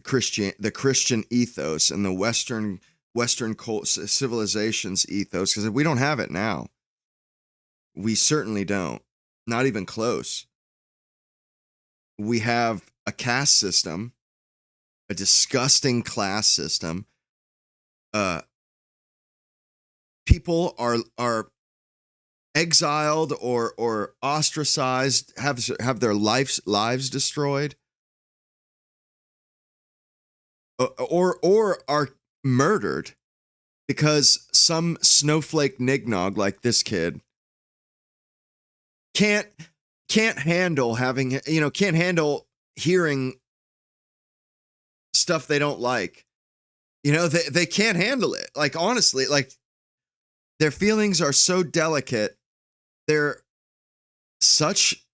[SPEAKER 1] Christian ethos and the Western civilization's ethos, because we don't have it now. We certainly don't. Not even close. We have a caste system, a disgusting class system. People are exiled or ostracized, have their lives destroyed, or are murdered because some snowflake nignog like this kid can't handle can't handle hearing stuff they don't like. They can't handle it. Like, honestly, like, their feelings are so delicate. They're such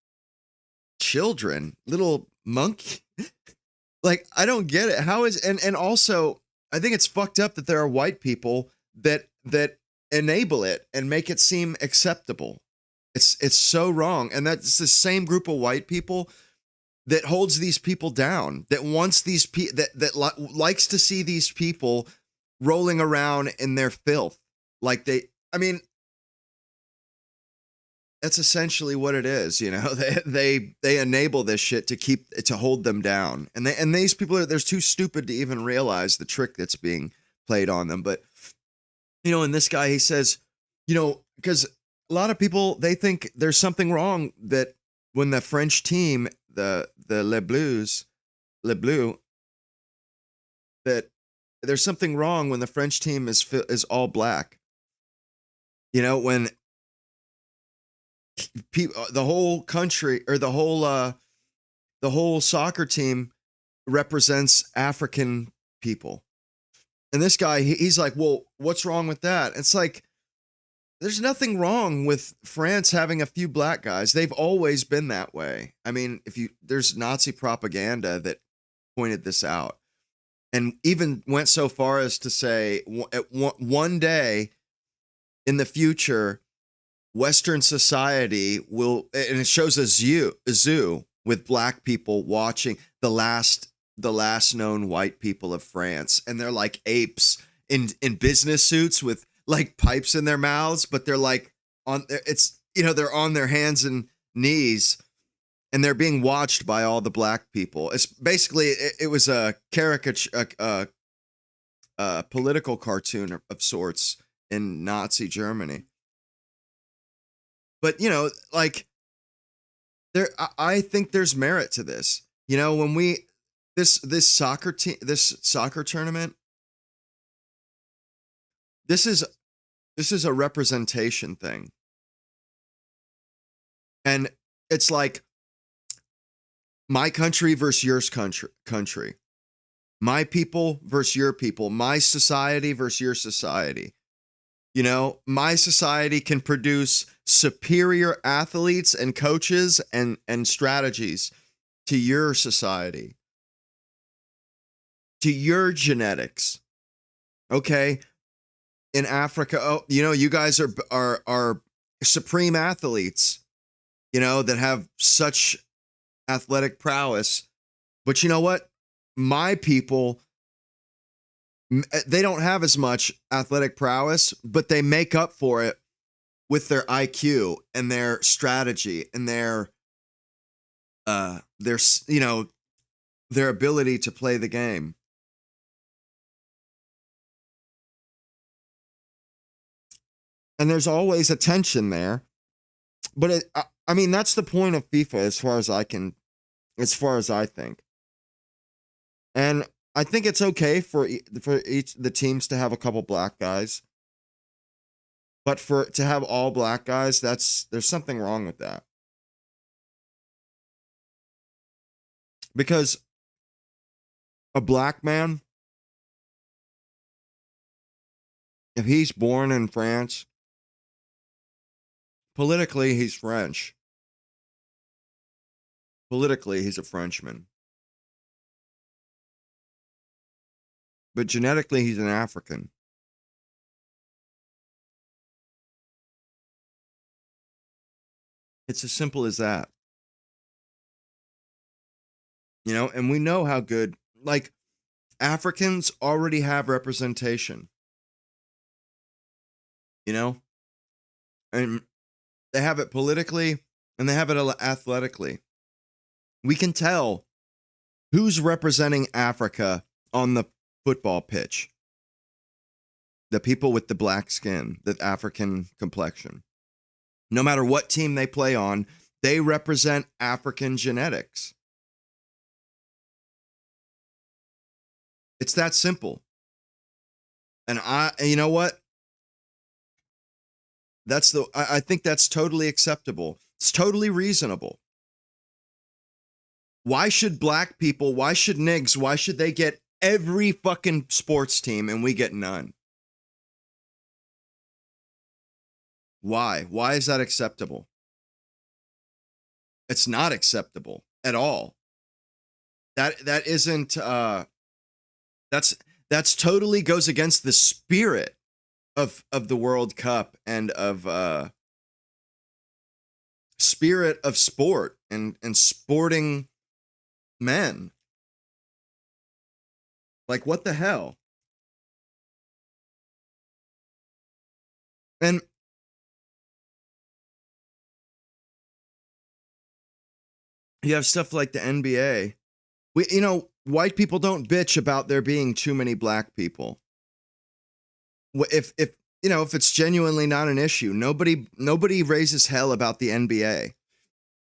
[SPEAKER 1] children, little monkey. Like, I don't get it. How is and also I think it's fucked up that there are white people that enable it and make it seem acceptable. It's so wrong. And that's the same group of white people that holds these people down, that wants these likes to see these people rolling around in their filth. Like that's essentially what it is, They enable this shit to hold them down. And these people they're too stupid to even realize the trick that's being played on them. But and this guy, he says, because a lot of people, they think there's something wrong that when the French team, the Les Bleus, that there's something wrong when the French team is all black. When the whole country or the whole soccer team represents African people. And this guy, he's like, well, what's wrong with that? It's like, there's nothing wrong with France having a few black guys. They've always been that way. I mean, there's Nazi propaganda that pointed this out and even went so far as to say one day in the future, Western society will, and it shows a zoo with black people watching the last known white people of France. And they're like apes in business suits with like pipes in their mouths, but they're like they're on their hands and knees and they're being watched by all the black people. It's basically, it was a caricature, a political cartoon of sorts in Nazi Germany. But, like, I think there's merit to this. When this soccer tournament, this is a representation thing. And it's like my country versus your country. My people versus your people. My society versus your society. My society can produce superior athletes and coaches and strategies to your society, to your genetics. Okay. In Africa, you guys are supreme athletes, that have such athletic prowess. But you know what? My people, they don't have as much athletic prowess, but they make up for it with their IQ and their strategy and their ability to play the game. And there's always a tension there. But I mean, that's the point of FIFA as far as I think. And I think it's okay for each the teams to have a couple black guys. But to have all black guys, there's something wrong with that. Because a black man, if he's born in France, politically he's French. Politically, he's a Frenchman. but genetically he's an African. It's as simple as that. You know, and we know how good, like, Africans already have representation. You know? And they have it politically and they have it athletically. We can tell who's representing Africa on the football pitch. The people with the black skin, the African complexion. No matter what team they play on, they represent African genetics. It's that simple. And you know what? I think that's totally acceptable. It's totally reasonable. Why should black people, why should niggas, why should they get every fucking sports team and we get none? Why? Why is that acceptable? It's not acceptable at all. That isn't that's totally goes against the spirit of the World Cup and of spirit of sport and sporting men. Like, what the hell? And you have stuff like the NBA. White people don't bitch about there being too many black people. If it's genuinely not an issue, nobody raises hell about the NBA.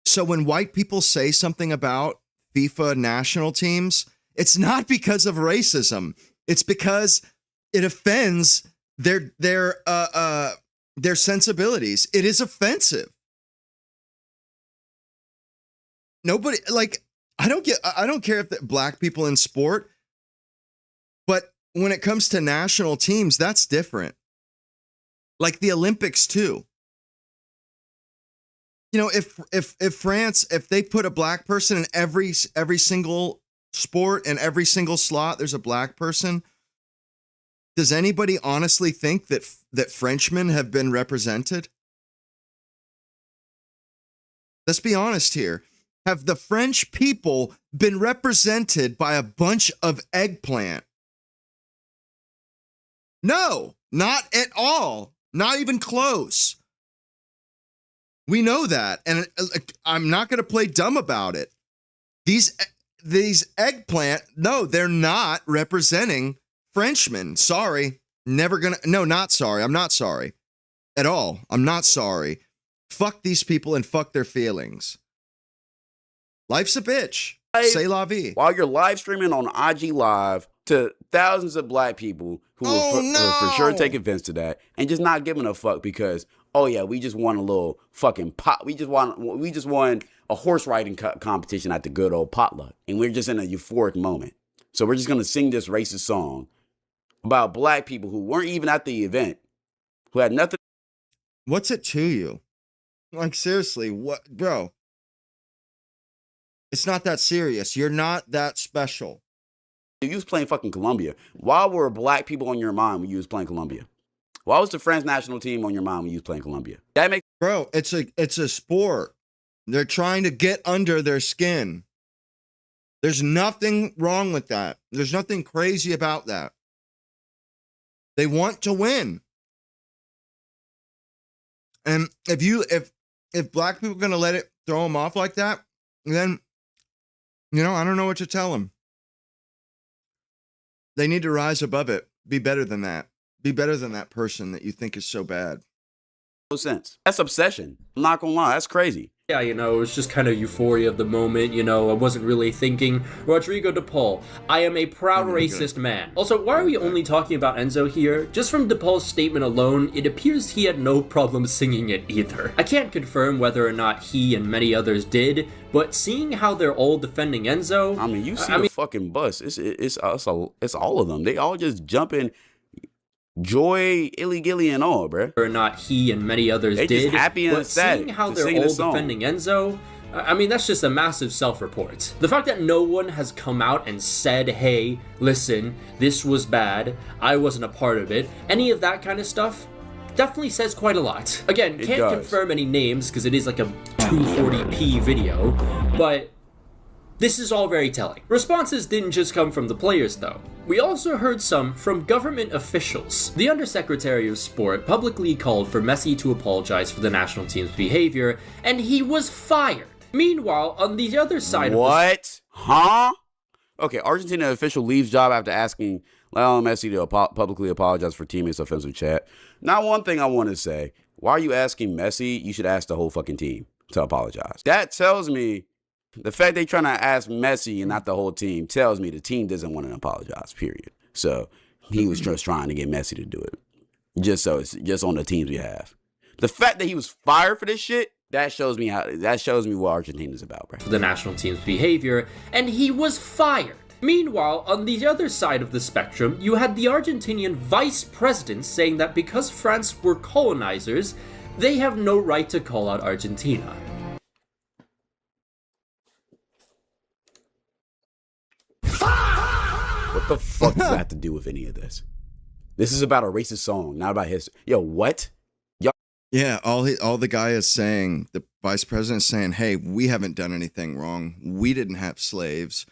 [SPEAKER 1] So when white people say something about FIFA national teams, it's not because of racism. It's because it offends their sensibilities. It is offensive. Nobody, like, I don't care if black people in sport, but when it comes to national teams, that's different. Like the Olympics too. You know, if France, if they put a black person in every single sport and every single slot, there's a black person. Does anybody honestly think that Frenchmen have been represented? Let's be honest here. Have the French people been represented by a bunch of eggplant? No, not at all. Not even close. We know that, and I'm not going to play dumb about it. These eggplant, no, they're not representing Frenchmen. Sorry. Not sorry. I'm not sorry at all. I'm not sorry. Fuck these people and fuck their feelings. Life's a bitch. Say la vie.
[SPEAKER 4] While you're live streaming on IG Live to thousands of black people who will for sure take offense to that and just not giving a fuck because, oh yeah, we just won a little fucking pot. We just won a horse riding competition at the good old potluck. And we're just in a euphoric moment. So we're just going to sing this racist song about black people who weren't even at the event, who had nothing.
[SPEAKER 1] What's it to you? Like, seriously, what, bro? It's not that serious. You're not that special.
[SPEAKER 4] You was playing fucking Colombia. Why were black people on your mind when you was playing Colombia? Why was the France national team on your mind when you was playing Colombia? That makes
[SPEAKER 1] Bro, it's a sport. They're trying to get under their skin. There's nothing wrong with that. There's nothing crazy about that. They want to win. And if black people are going to let it throw them off like that, then, I don't know what to tell them. They need to rise above it. Be better than that. Be better than that person that you think is so bad.
[SPEAKER 4] no sense. That's obsession. I'm not gonna lie, that's crazy.
[SPEAKER 3] Yeah, it was just kind of euphoria of the moment, I wasn't really thinking. Rodrigo DePaul, I am a proud racist man. Also, why are we only talking about Enzo here? Just from DePaul's statement alone, it appears he had no problem singing it either. I can't confirm whether or not he and many others did, but seeing how they're all defending Enzo...
[SPEAKER 4] I mean, you see the fucking bus. It's all of them. They all just jumping... Joy, Illy Gilly, and all, bruh.
[SPEAKER 3] Or not he and many others
[SPEAKER 4] they
[SPEAKER 3] did.
[SPEAKER 4] Just happy and
[SPEAKER 3] but
[SPEAKER 4] ecstatic
[SPEAKER 3] seeing how they're all defending Enzo, I mean, that's just a massive self-report. The fact that no one has come out and said, hey, listen, this was bad, I wasn't a part of it, any of that kind of stuff, definitely says quite a lot. Again, can't confirm any names because it is like a 240p video, but this is all very telling. Responses didn't just come from the players though. We also heard some from government officials. The Undersecretary of Sport publicly called for Messi to apologize for the national team's behavior, and he was fired. Meanwhile, on the other side
[SPEAKER 4] What? Huh? Okay, Argentina official leaves job after asking Lionel Messi to publicly apologize for teammates' offensive chat. Now, one thing I want to say, why are you asking Messi? You should ask the whole fucking team to apologize. That tells me the fact they trying to ask Messi and not the whole team tells me the team doesn't want to apologize, period. So he was just trying to get Messi to do it. Just so it's just on the team's behalf. The fact that he was fired for this shit, that shows me what Argentina's about, bro.
[SPEAKER 3] For the national team's behavior, and he was fired. Meanwhile, on the other side of the spectrum, you had the Argentinian vice president saying that because France were colonizers, they have no right to call out Argentina.
[SPEAKER 4] What the fuck does that have to do with any of this? This is about a racist song, not about his. Yo, what?
[SPEAKER 1] Yeah, all the guy is saying, the vice president is saying, hey, we haven't done anything wrong. We didn't have slaves.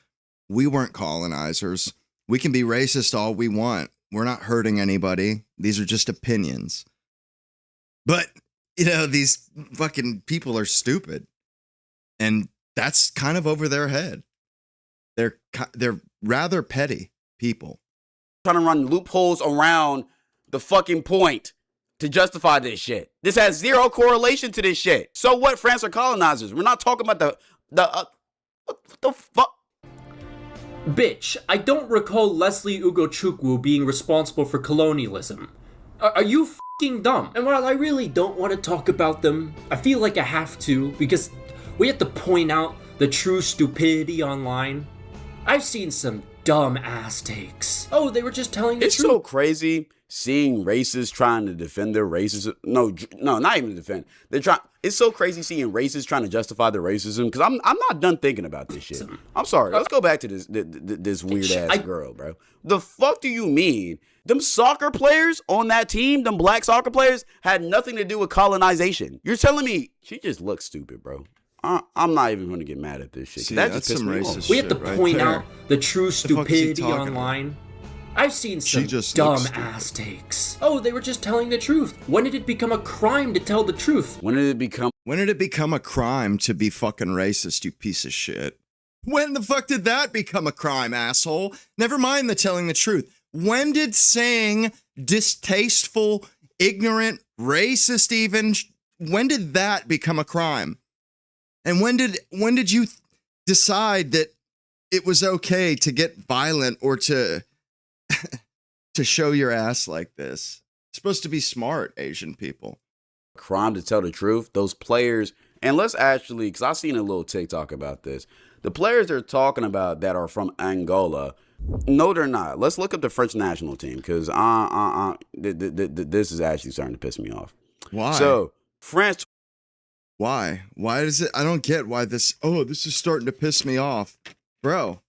[SPEAKER 1] We weren't colonizers. We can be racist all we want. We're not hurting anybody. These are just opinions. But, these fucking people are stupid. And that's kind of over their head. They're rather petty people.
[SPEAKER 4] Trying to run loopholes around the fucking point to justify this shit. This has zero correlation to this shit. So what? France are colonizers. We're not talking about what the fuck.
[SPEAKER 3] Bitch, I don't recall Leslie Ugochukwu being responsible for colonialism. Are you f***ing dumb? And while I really don't want to talk about them, I feel like I have to, because we have to point out the true stupidity online. I've seen some dumb ass takes. Oh, they were just telling the truth.
[SPEAKER 4] It's so crazy seeing racists trying to defend their racism. No, not even to defend. It's so crazy seeing racists trying to justify their racism, because I'm not done thinking about this shit. I'm sorry. Let's go back to this weird ass girl, bro. The fuck do you mean? Them soccer players on that team, them black soccer players, had nothing to do with colonization. You're telling me she just looks stupid, bro. I'm not even going to get mad at this shit.
[SPEAKER 1] See,
[SPEAKER 4] that
[SPEAKER 1] that's
[SPEAKER 4] just
[SPEAKER 1] some
[SPEAKER 4] pissed me
[SPEAKER 1] racist
[SPEAKER 4] off.
[SPEAKER 3] We have to
[SPEAKER 1] shit
[SPEAKER 3] point
[SPEAKER 1] right
[SPEAKER 3] out the true stupidity online.
[SPEAKER 1] about?
[SPEAKER 3] I've seen some dumb ass takes. Oh, they were just telling the truth. When did it become a crime to tell the truth?
[SPEAKER 4] When did it become
[SPEAKER 1] a crime to be fucking racist, you piece of shit? When the fuck did that become a crime, asshole? Never mind the telling the truth. When did saying distasteful, ignorant, racist even, when did that become a crime? And when did you decide that it was okay to get violent or to show your ass like this? It's supposed to be smart, Asian people.
[SPEAKER 4] crime to tell the truth? Those players, and let's actually, because I've seen a little TikTok about this. The players they're talking about that are from Angola, no, they're not. Let's look up the French national team, because this is actually starting to piss me off.
[SPEAKER 1] Why?
[SPEAKER 4] So, France.
[SPEAKER 1] Why? Why does it? I don't get why this. Oh, this is starting to piss me off, bro.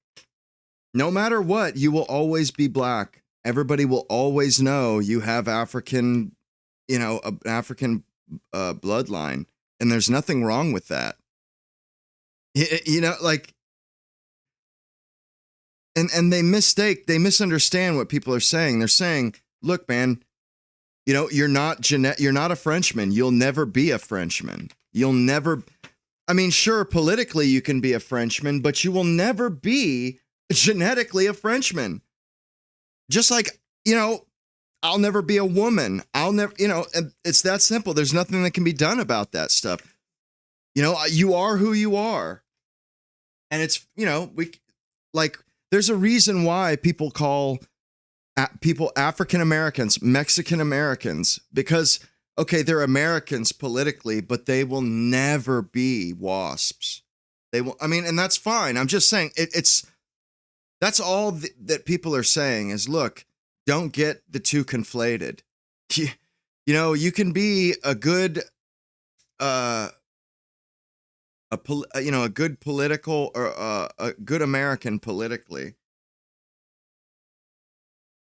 [SPEAKER 1] No matter what, you will always be black. Everybody will always know you have African, an African bloodline, and there's nothing wrong with that. And they misunderstand what people are saying. They're saying, look, man, you're not a Frenchman. You'll never be a Frenchman. You'll never, sure, politically you can be a Frenchman, but you will never be genetically a Frenchman. Just like, I'll never be a woman. I'll never, and it's that simple. There's nothing that can be done about that stuff. You are who you are. And it's, there's a reason why people call people African Americans, Mexican Americans, because, okay, they're Americans politically, but they will never be WASPs. They will, and that's fine. I'm just saying that's all that people are saying is, look, don't get the two conflated. You can be a good, a good political or a good American politically,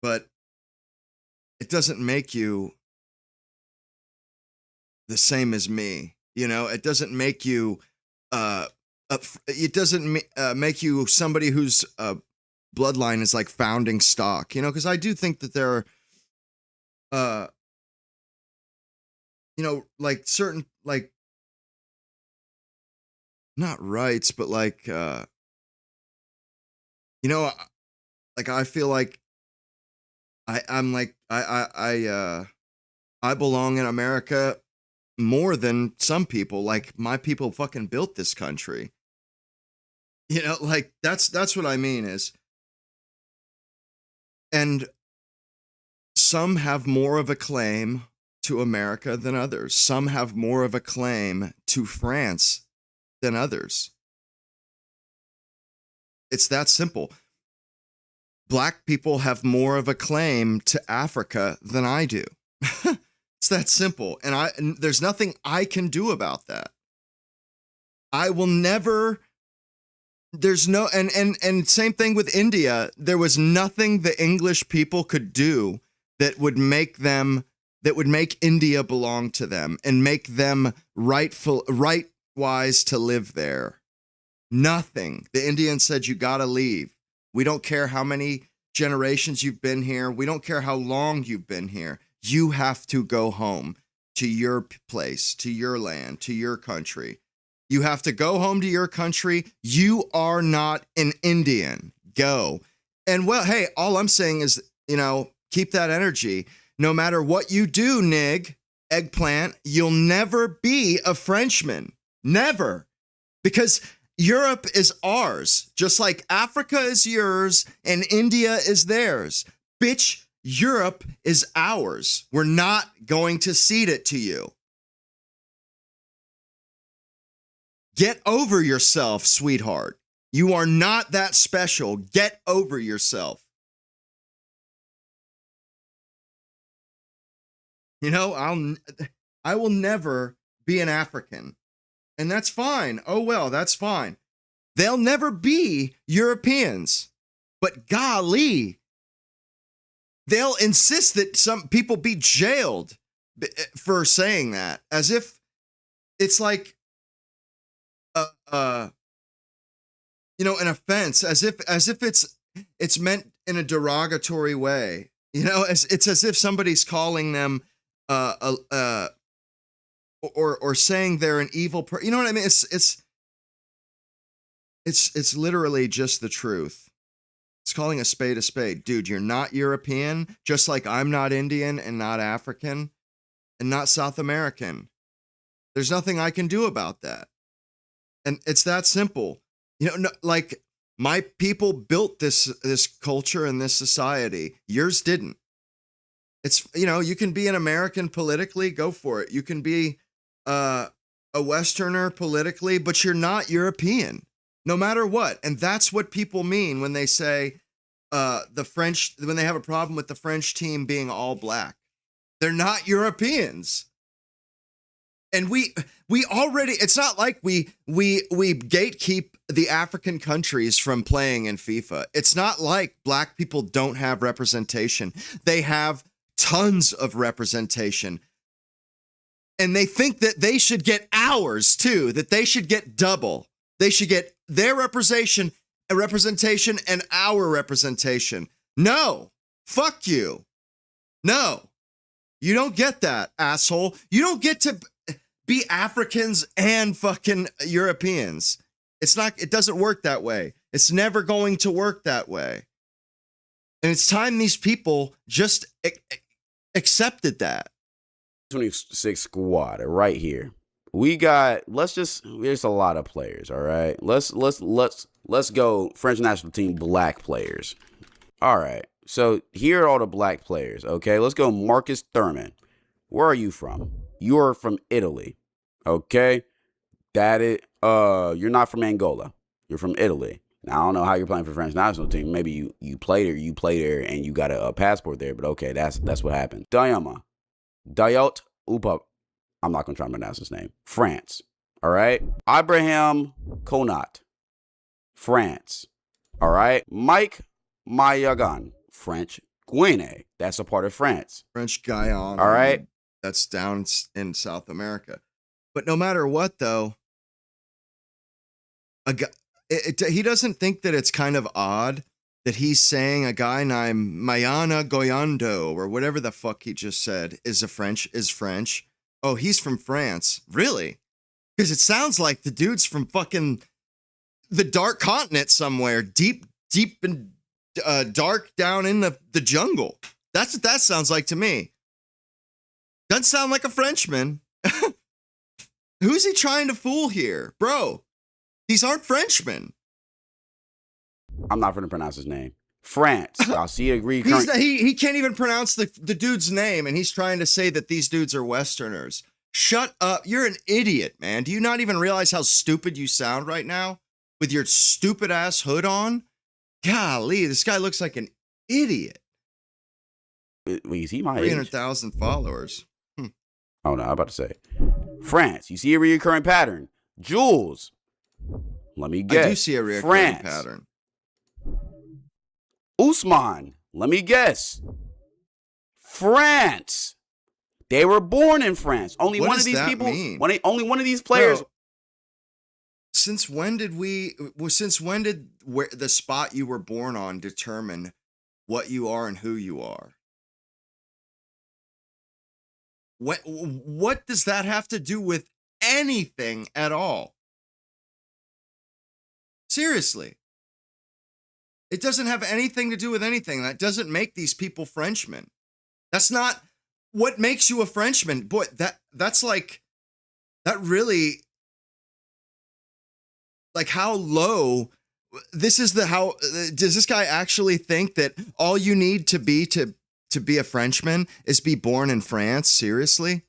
[SPEAKER 1] but it doesn't make you the same as me. It doesn't make you it doesn't make you somebody whose bloodline is like founding stock, because I do think that there are like certain, like, not rights, but like like I feel like I'm like I belong in America more than some people. Like, my people fucking built this country. Like, that's what I mean is, and some have more of a claim to America than others. Some have more of a claim to France than others. It's that simple. Black people have more of a claim to Africa than I do. It's that simple. And there's nothing I can do about that. I will never, there's no, and same thing with India. There was nothing the English people could do that would make India belong to them and make them right-wise to live there. Nothing. The Indians said, you gotta leave. We don't care how many generations you've been here. We don't care how long you've been here. You have to go home to your place, to your land, to your country. You have to go home to your country. You are not an Indian. Go. And well, hey, all I'm saying is, keep that energy. No matter what you do, eggplant, you'll never be a Frenchman. Never. Because Europe is ours, just like Africa is yours and India is theirs. Bitch, Europe is ours. We're not going to cede it to you. Get over yourself, sweetheart. You are not that special. Get over yourself. I will never be an African. And that's fine. Oh, well, that's fine. They'll never be Europeans. But golly, they'll insist that some people be jailed for saying that, as if it's like, an offense, as if it's meant in a derogatory way. It's as if somebody's calling them or saying they're an evil person. You know what I mean? It's literally just the truth. It's calling a spade. Dude, you're not European, just like I'm not Indian and not African and not South American. There's nothing I can do about that. And it's that simple. Like, my people built this culture and this society. Yours didn't. It's, you can be an American politically, go for it. You can be a Westerner politically, but you're not European, no matter what. And that's what people mean when they say when they have a problem with the French team being all black. They're not Europeans. And we already, it's not like we gatekeep the African countries from playing in FIFA. It's not like black people don't have representation. They have tons of representation. And they think that they should get ours too, that they should get double. They should get their representation and our representation. No, fuck you. No, you don't get that, asshole. You don't get to be Africans and fucking Europeans. It doesn't work that way. It's never going to work that way. And it's time these people just accepted that.
[SPEAKER 4] 26 squad right here. We got, there's a lot of players, all right? Let's go French national team black players. All right. So here are all the black players, okay? Let's go Marcus Thurman. Where are you from? You're from Italy. Okay? You're not from Angola. You're from Italy. Now, I don't know how you're playing for the French national team. Maybe you play there and you got a passport there, but okay, that's what happened. Dayot Upa. I'm not going to try to pronounce his name. France. All right. Abraham Konat, France. All right. Mike Mayagan, French Guinea. That's a part of France.
[SPEAKER 1] French Guyana.
[SPEAKER 4] All right.
[SPEAKER 1] That's down in South America. But no matter what, though, a guy, he doesn't think that it's kind of odd that he's saying a guy named Mayana Goyando or whatever the fuck he just said is French. Oh, he's from France. Really? Because it sounds like the dude's from fucking the dark continent somewhere, deep and dark down in the jungle. That's what that sounds like to me. Doesn't sound like a Frenchman. Who's he trying to fool here? Bro, these aren't Frenchmen.
[SPEAKER 4] I'm not going to pronounce his name. France. I'll see you agree.
[SPEAKER 1] He can't even pronounce the dude's name, and he's trying to say that these dudes are Westerners. Shut up. You're an idiot, man. Do you not even realize how stupid you sound right now with your stupid ass hood on? Golly, this guy looks like an idiot.
[SPEAKER 4] Wait, is he my age?
[SPEAKER 1] 300,000 followers.
[SPEAKER 4] Oh, no, I'm about to say. France. You see a recurring pattern. Jules. Let me guess.
[SPEAKER 1] I do see a recurring
[SPEAKER 4] France.
[SPEAKER 1] pattern.
[SPEAKER 4] Usman. Let me guess. France. They were born in France. Only
[SPEAKER 1] What
[SPEAKER 4] one
[SPEAKER 1] does
[SPEAKER 4] of these
[SPEAKER 1] that
[SPEAKER 4] people.
[SPEAKER 1] mean?
[SPEAKER 4] Only one of these players.
[SPEAKER 1] Bro, since when did the spot you were born on determine what you are and who you are? What does that have to do with anything at all? Seriously. It doesn't have anything to do with anything. That doesn't make these people Frenchmen. That's not what makes you a Frenchman. Boy, that's like, that really, like, how low, this is how, does this guy actually think that all you need to be a Frenchman is be born in France? Seriously?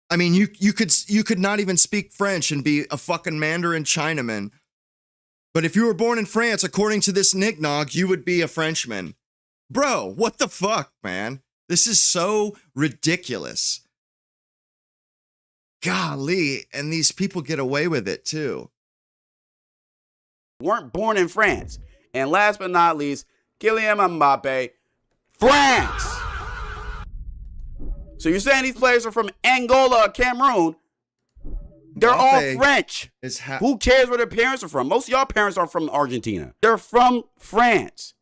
[SPEAKER 1] I mean, you could not even speak French and be a fucking Mandarin Chinaman. But if you were born in France, according to this Nicknog, you would be a Frenchman. Bro, what the fuck, man? This is so ridiculous. Golly, and these people get away with it too.
[SPEAKER 4] Weren't born in France. And last but not least, Kylian Mbappe, France. So you're saying these players are from Angola or Cameroon? They're all
[SPEAKER 1] Mbappe
[SPEAKER 4] French. Who cares where their parents are from? Most of y'all parents are from Argentina. They're from France.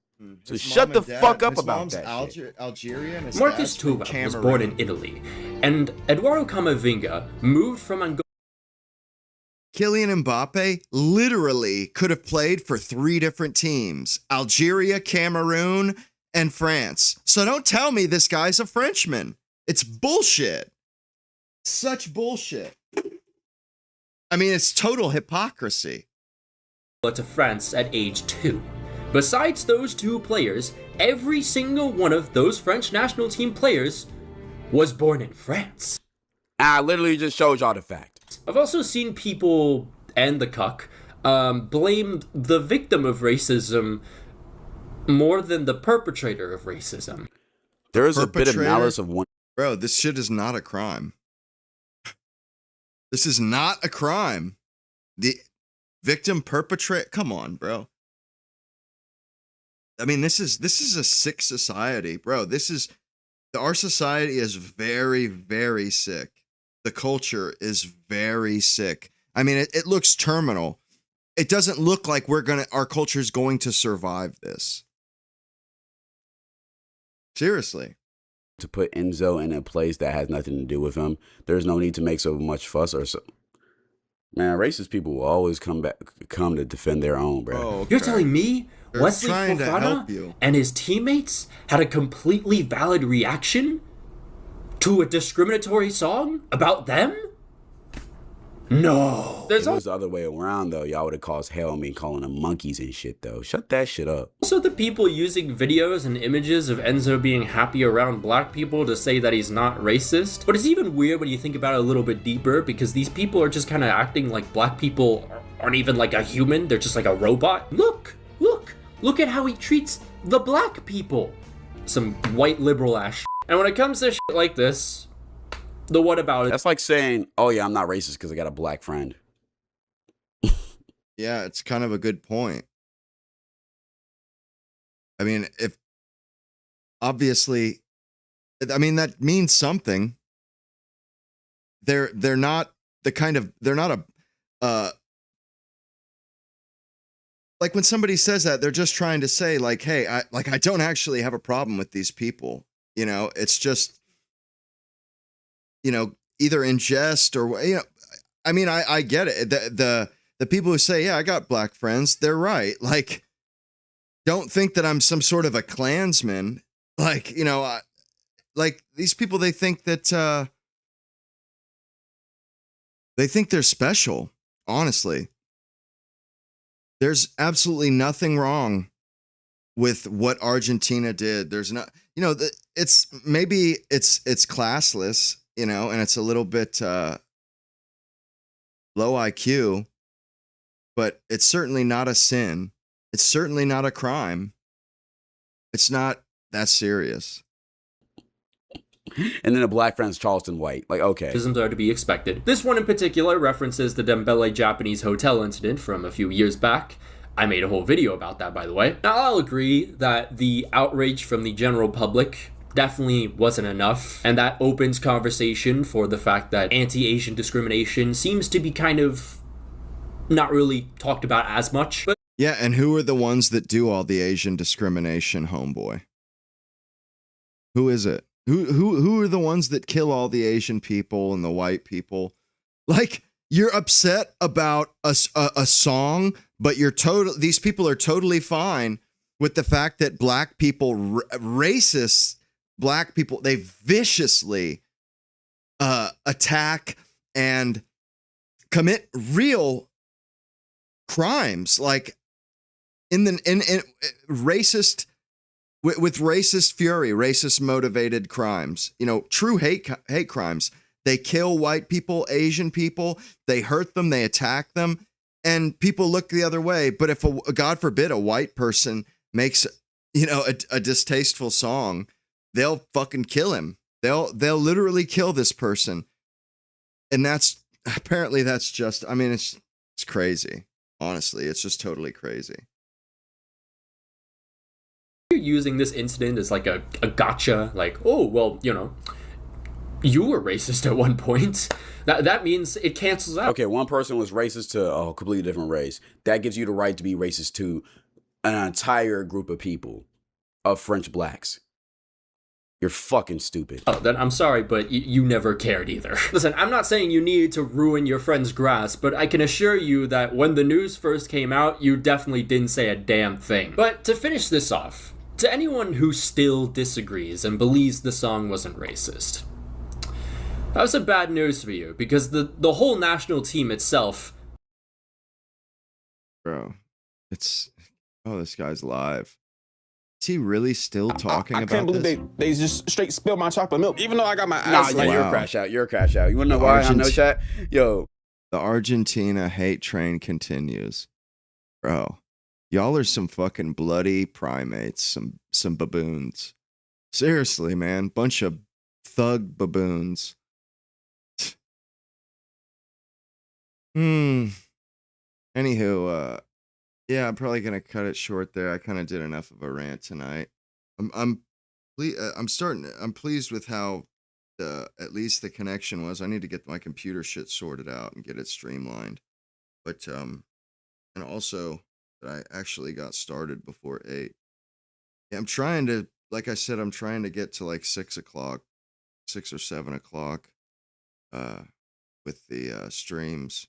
[SPEAKER 4] So shut the fuck up about that shit.
[SPEAKER 1] Algerian.
[SPEAKER 3] Marcus Thuram was born in Italy, and Eduardo Camavinga moved from Angola.
[SPEAKER 1] Kylian Mbappe literally could have played for 3 different teams: Algeria, Cameroon, and France. So don't tell me this guy's a Frenchman. It's bullshit. Such bullshit. I mean, it's total hypocrisy.
[SPEAKER 3] To France at age 2. Besides those 2 players, every single one of those French national team players was born in France.
[SPEAKER 4] I literally just showed y'all the fact.
[SPEAKER 3] I've also seen people, and the cuck, blame the victim of racism more than the perpetrator of racism.
[SPEAKER 4] There is a bit of malice of one.
[SPEAKER 1] Bro, this shit is not a crime. This is not a crime. The victim perpetrate. Come on, bro. I mean, this is a sick society, bro. Our society is very, very sick. The culture is very sick. I mean, it looks terminal. It doesn't look like our culture's going to survive this. Seriously.
[SPEAKER 4] To put Enzo in a place that has nothing to do with him. There's no need to make so much fuss or so. Man, racist people will always come to defend their own, bro.
[SPEAKER 1] Oh, okay.
[SPEAKER 3] You're telling me
[SPEAKER 1] They're
[SPEAKER 3] Wesley
[SPEAKER 1] trying to help
[SPEAKER 3] Fofana
[SPEAKER 1] you.
[SPEAKER 3] and his teammates had a completely valid reaction to a discriminatory song about them? No.
[SPEAKER 4] If it was the other way around, though, y'all would have caused hell me calling them monkeys and shit, though. Shut that shit up.
[SPEAKER 3] Also, the people using videos and images of Enzo being happy around black people to say that he's not racist. But it's even weird when you think about it a little bit deeper, because these people are just kind of acting like black people aren't even like a human. They're just like a robot. Look at how he treats the black people. Some white liberal ass shit. And when it comes to shit like this, the what about it?
[SPEAKER 4] That's like saying, oh yeah, I'm not racist because I got a black friend.
[SPEAKER 1] Yeah, it's kind of a good point. I mean, if obviously, I mean that means something. They're not the kind of they're not a like when somebody says that, they're just trying to say like, hey, I don't actually have a problem with these people. You know, it's just, you know, either in jest or, you know, I mean, I get it. The people who say, yeah, I got black friends, they're right. Like, don't think that I'm some sort of a Klansman. Like, you know, like these people, they think that they think they're special. Honestly, there's absolutely nothing wrong with what Argentina did. There's not, you know, it's maybe it's classless, you know, and it's a little bit low IQ, but it's certainly not a sin. It's certainly not a crime. It's not that serious.
[SPEAKER 4] And then a black friend's Charleston White. Like, okay.
[SPEAKER 3] Criticisms are to be expected. This one in particular references the Dembele Japanese hotel incident from a few years back. I made a whole video about that, by the way. Now, I'll agree that the outrage from the general public definitely wasn't enough, and that opens conversation for the fact that anti-Asian discrimination seems to be kind of not really talked about as much. But
[SPEAKER 1] yeah, and who are the ones that do all the Asian discrimination, homeboy? Who is it? Who are the ones that kill all the Asian people and the white people? Like, you're upset about a song, but these people are totally fine with the fact that black people, racist black people, they viciously attack and commit real crimes, like in racist. With racist fury, racist motivated crimes, you know, true hate crimes. They kill white people, Asian people, they hurt them, they attack them, and people look the other way. But if God forbid a white person makes, you know, a distasteful song, they'll fucking kill him. They'll literally kill this person. And that's just, I mean, it's crazy. Honestly, it's just totally crazy.
[SPEAKER 3] Using this incident as like a gotcha, like, oh, well, you know, you were racist at one point. That means it cancels out.
[SPEAKER 4] Okay, one person was racist to a completely different race. That gives you the right to be racist to an entire group of people, of French blacks. You're fucking stupid.
[SPEAKER 3] Oh, then I'm sorry, but you never cared either. Listen, I'm not saying you need to ruin your friend's grass, but I can assure you that when the news first came out, you definitely didn't say a damn thing. But to finish this off, to anyone who still disagrees and believes the song wasn't racist, that was some bad news for you, because the whole national team itself...
[SPEAKER 1] Bro, this guy's live. Is he really still talking about this? I can't
[SPEAKER 5] believe they just straight spilled my chocolate milk, even though I got my
[SPEAKER 4] eyes. Nah, you're a crash out. You're a crash out. You wanna know why? I know, chat. Yo,
[SPEAKER 1] the Argentina hate train continues, bro. Y'all are some fucking bloody primates, some baboons. Seriously, man, bunch of thug baboons. Anywho, yeah, I'm probably gonna cut it short there. I kind of did enough of a rant tonight. I'm pleased with how at least the connection was. I need to get my computer shit sorted out and get it streamlined. But and also that I actually got started before 8. Yeah, I'm trying to, like I said, I'm trying to get to like 6 o'clock, 6 or 7 o'clock, with the streams.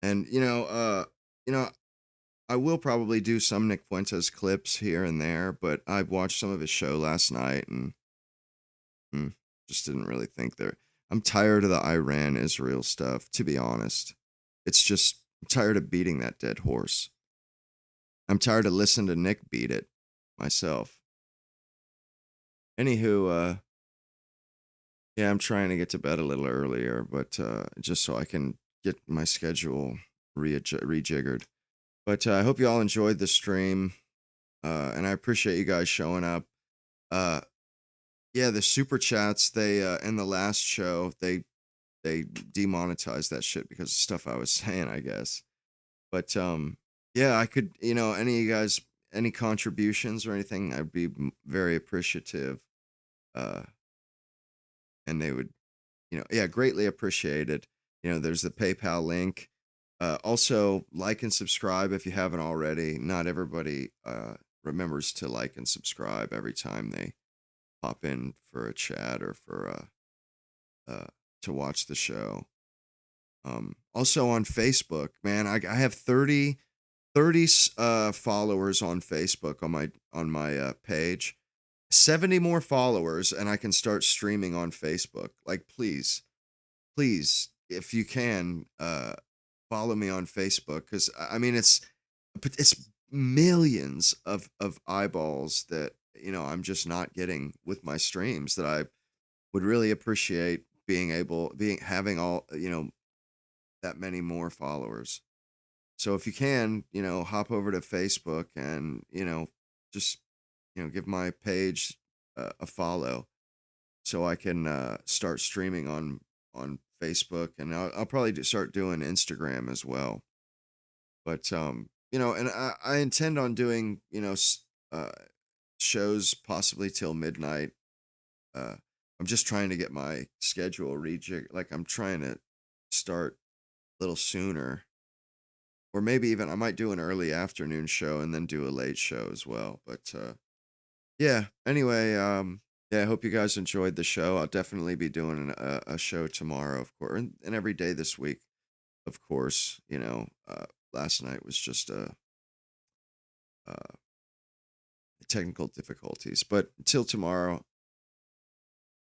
[SPEAKER 1] And you know, I will probably do some Nick Fuentes clips here and there, but I watched some of his show last night and just didn't really think there. I'm tired of the Iran-Israel stuff, to be honest. It's just, I'm tired of beating that dead horse. I'm tired of listening to Nick beat it myself. Anywho, yeah, I'm trying to get to bed a little earlier, but just so I can get my schedule rejiggered. But I hope you all enjoyed the stream, and I appreciate you guys showing up. Yeah, the super chats, they in the last show they demonetized that shit because of stuff I was saying, I guess. But yeah, I could, any of you guys, any contributions or anything, I'd be very appreciative. And they would, yeah, greatly appreciated. There's the PayPal link. Also, like and subscribe if you haven't already. Not everybody remembers to like and subscribe every time they pop in for a chat or for to watch the show. Also on Facebook, man, I have 30 followers on Facebook on my page. 70 more followers and I can start streaming on Facebook. Like, please, if you can, follow me on Facebook, because I mean it's millions of eyeballs that I'm just not getting with my streams, that I would really appreciate having all that many more followers. So if you can, hop over to Facebook and just give my page a follow, so I can start streaming on Facebook, and I'll probably start doing Instagram as well. But and I intend on doing shows possibly till midnight. I'm just trying to get my schedule rejig. Like, I'm trying to start a little sooner, or maybe even I might do an early afternoon show and then do a late show as well. But yeah. Anyway, yeah, I hope you guys enjoyed the show. I'll definitely be doing a show tomorrow, of course, and every day this week, of course. Last night was just technical difficulties, but until tomorrow,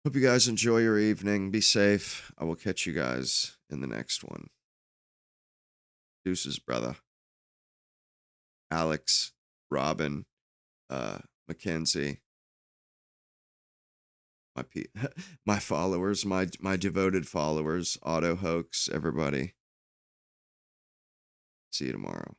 [SPEAKER 1] hope you guys enjoy your evening. Be safe. I will catch you guys in the next one. Deuces, brother. Alex, Robin, Mackenzie, my followers, my devoted followers, Auto Hoax, everybody. See you tomorrow.